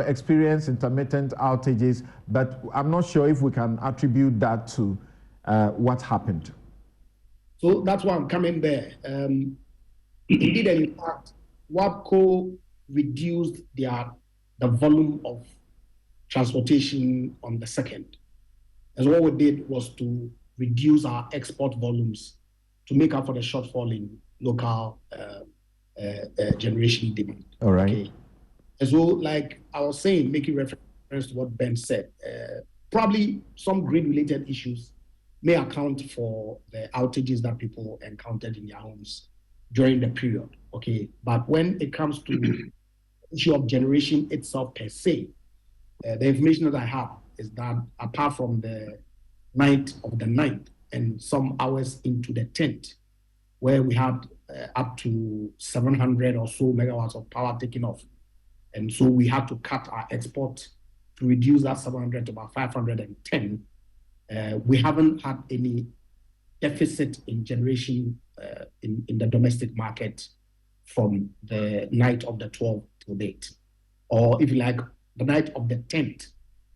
experienced intermittent outages, but I'm not sure if we can attribute that to what happened. So that's why I'm coming there. Indeed, in fact, WAPCO reduced the volume of transportation on the 2nd. And so what we did was to reduce our export volumes to make up for the shortfall in local generation demand. All right. Okay. And so, like I was saying, making reference to what Ben said, probably some grid-related issues may account for the outages that people encountered in their homes during the period. Okay, but when it comes to the issue of generation itself per se, the information that I have is that apart from the night of the 9th, and some hours into the 10th, where we had up to 700 or so megawatts of power taken off. And so we had to cut our export to reduce that 700 to about 510. We haven't had any deficit in generation in the domestic market from the night of the 12th to date, or if you like, the night of the 10th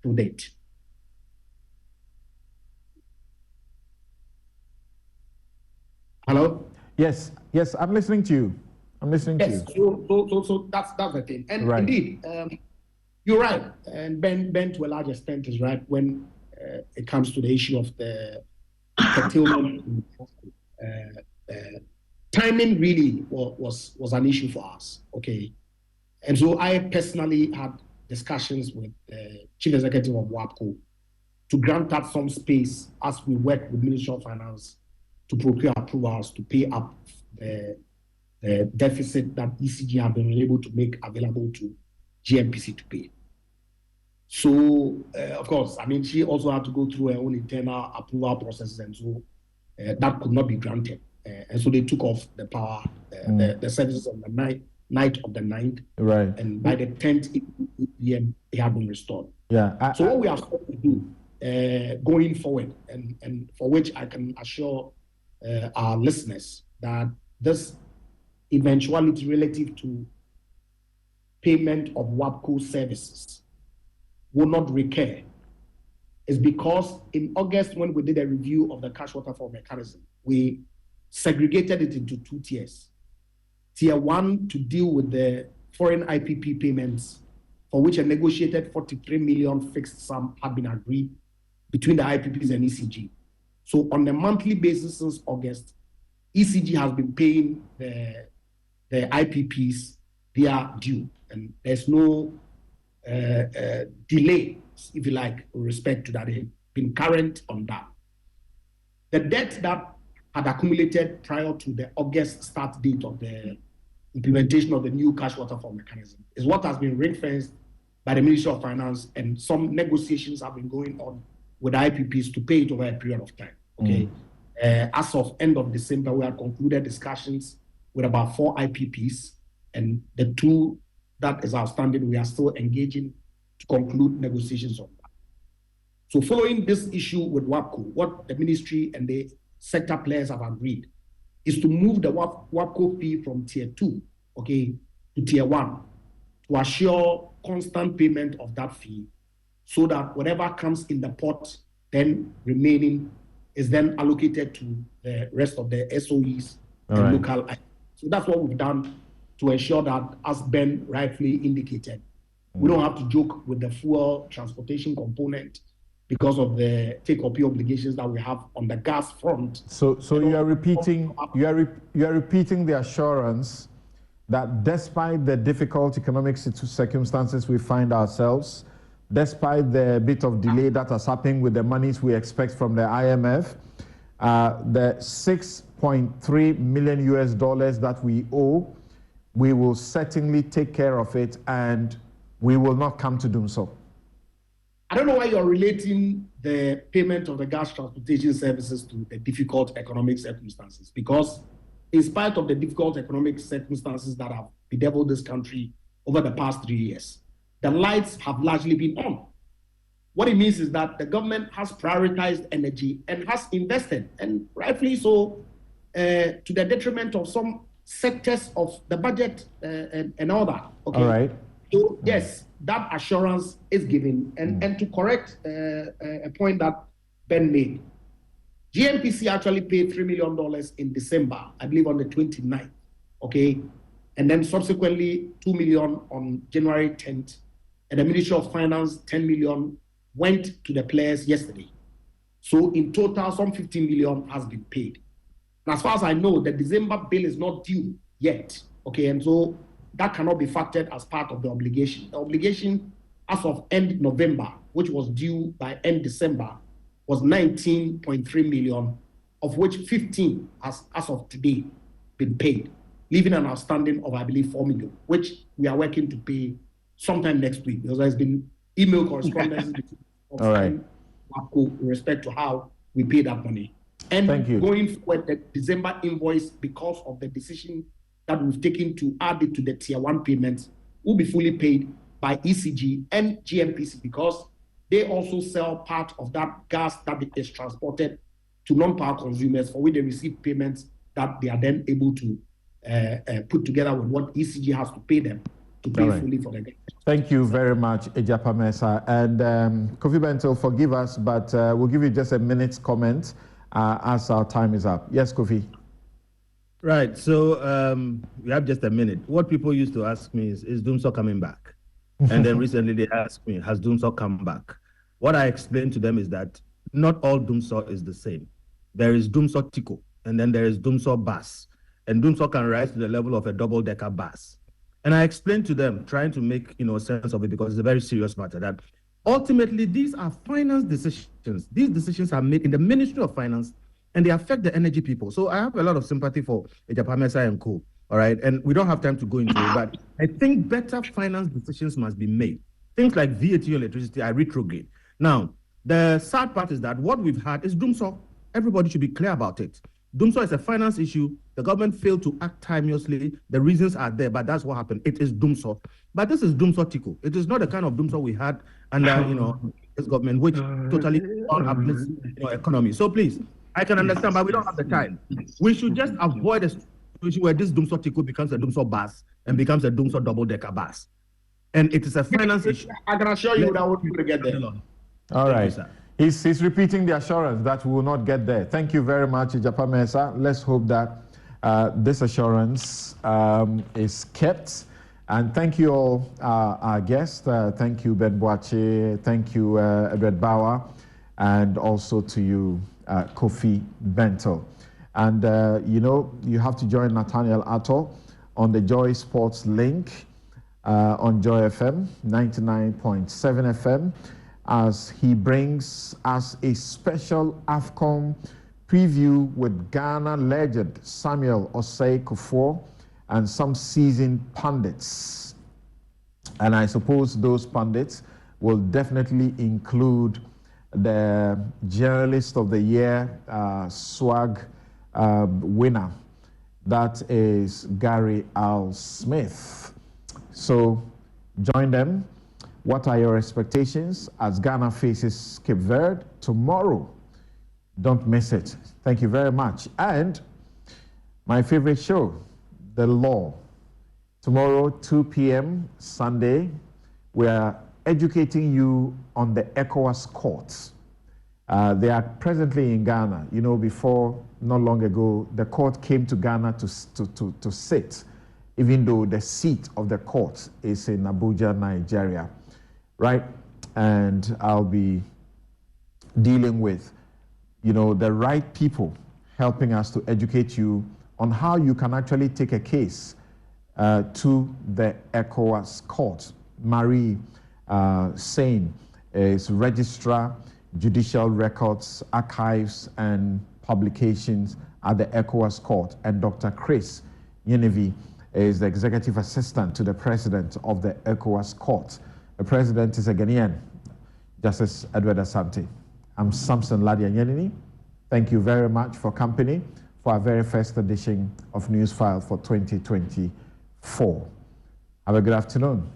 to date. Hello? Yes, I'm listening to you. To you. So that's the thing. And indeed, you're right. And Ben to a large extent is right when it comes to the issue of the curtailment. Timing really was an issue for us. Okay. And so I personally had discussions with the Chief Executive of WAPCO to grant us some space as we work with Ministry of Finance to procure approvals to pay up the deficit that ECG have been able to make available to GNPC to pay. So, of course, she also had to go through her own internal approval processes, and so that could not be granted. And so they took off the power, the services on the 9th night of the 9th. Right. And by the 10th p.m., it had been restored. Yeah. So what we are supposed to do going forward, and for which I can assure our listeners that this eventuality relative to payment of WAPCO services will not recur, is because in August, when we did a review of the cash waterfall mechanism, we segregated it into 2 tiers. Tier 1 to deal with the foreign IPP payments, for which a negotiated 43 million fixed sum had been agreed between the IPPs and ECG. So on a monthly basis since August, ECG has been paying the IPPs their due, and there's no delay, if you like, with respect to that. They've been current on that. The debt that had accumulated prior to the August start date of the implementation of the new cash waterfall mechanism is what has been ring-fenced by the Ministry of Finance, and some negotiations have been going on with IPPs to pay it over a period of time. Okay. As of end of December, we have concluded discussions with about 4 IPPs, and the 2 that is outstanding, we are still engaging to conclude negotiations on that. So following this issue with WAPCO, what the ministry and the sector players have agreed is to move the WAPCO fee from tier 2, okay, to tier 1 to assure constant payment of that fee, so that whatever comes in the pot then remaining is then allocated to the rest of the SOEs and local. So that's what we've done to ensure that, as Ben rightfully indicated, we don't have to joke with the fuel transportation component because of the take-or-pay obligations that we have on the gas front. So you are repeating the assurance that despite the difficult economic circumstances we find ourselves, despite the bit of delay that has happened with the monies we expect from the IMF, the $6.3 million that we owe, we will certainly take care of it, and we will not come to do so. I don't know why you're relating the payment of the gas transportation services to the difficult economic circumstances, because in spite of the difficult economic circumstances that have bedeviled this country over the past 3 years, the lights have largely been on. What it means is that the government has prioritized energy and has invested, and rightfully so, to the detriment of some sectors of the budget and all that. Okay. All right. So yes, that assurance is given. And to correct a point that Ben made, GNPC actually paid $3 million in December, I believe on the 29th, okay? And then subsequently $2 million on January 10th. And the Ministry of Finance, $10 million went to the players yesterday. So in total, some $15 million has been paid. And as far as I know, the December bill is not due yet, okay? And so that cannot be factored as part of the obligation. The obligation as of end November, which was due by end December, was 19.3 million, of which 15 has, as of today, been paid, leaving an outstanding of, I believe, 4 million, which we are working to pay sometime next week, because there's been email correspondence with respect to how we pay that money. And going forward, the December invoice, because of the decision that we've taken to add it to the tier 1 payments, will be fully paid by ECG and GNPC, because they also sell part of that gas that is transported to non-power consumers, for which they receive payments that they are then able to put together with what ECG has to pay them to pay fully for the gas. Thank you very much, Ejapa Mensah. And Kofi Bento, forgive us, but we'll give you just a minute's comment as our time is up. Yes, Kofi. Right. So we have just a minute. What people used to ask me is Dumsor coming back? And then recently they asked me, has Dumsor come back? What I explained to them is that not all Dumsor is the same. There is Dumsor Tico, and then there is Dumsor Bus. And Dumsor can rise to the level of a double-decker bus. And I explained to them, trying to make sense of it, because it's a very serious matter, that ultimately these are finance decisions. These decisions are made in the Ministry of Finance, and they affect the energy people. So I have a lot of sympathy for Ejapa Mensah and co. All right, and we don't have time to go into it, but I think better finance decisions must be made. Things like VAT on electricity are retrograde. Now, the sad part is that what we've had is Dumsor. Everybody should be clear about it. Dumsor is a finance issue. The government failed to act timeously. The reasons are there, but that's what happened. It is Dumsor. But this is Dumsor Tico. It is not the kind of Dumsor we had under, this government, which totally uplifts, economy. So please, I can understand, but we don't have the time. We should just avoid a situation where this Dumsor Tico becomes a Dumsor bus and becomes a Dumsor double-decker bus. And it is a finance issue. I can assure you that we'll get there. All right. He's repeating the assurance that we will not get there. Thank you very much, Ijapa Mensah. Let's hope that this assurance is kept. And thank you all, our guests. Thank you, Ben Boakye. Thank you, Edward Bauer. And also to you, Kofi Bentel. And, you have to join Nathaniel Atto on the Joy Sports link on Joy FM, 99.7 FM. As he brings us a special AFCON preview with Ghana legend Samuel Osei Kufuor and some seasoned pundits. And I suppose those pundits will definitely include the Journalist of the Year swag winner. That is Gary Al Smith. So join them. What are your expectations as Ghana faces Cape Verde tomorrow? Don't miss it. Thank you very much. And my favorite show, The Law. Tomorrow, 2 p.m. Sunday, we are educating you on the ECOWAS courts. They are presently in Ghana. Before, not long ago, the court came to Ghana to sit, even though the seat of the court is in Abuja, Nigeria. Right? And I'll be dealing with, the right people helping us to educate you on how you can actually take a case to the ECOWAS court. Marie Sain is Registrar, Judicial Records, Archives and Publications at the ECOWAS court. And Dr. Chris Yenevi is the Executive Assistant to the President of the ECOWAS court. The president is a Ghanaian, Justice Edward Asante. I'm Samson Ladia-Nyenini. Thank you very much for company for our very first edition of Newsfile for 2024. Have a good afternoon.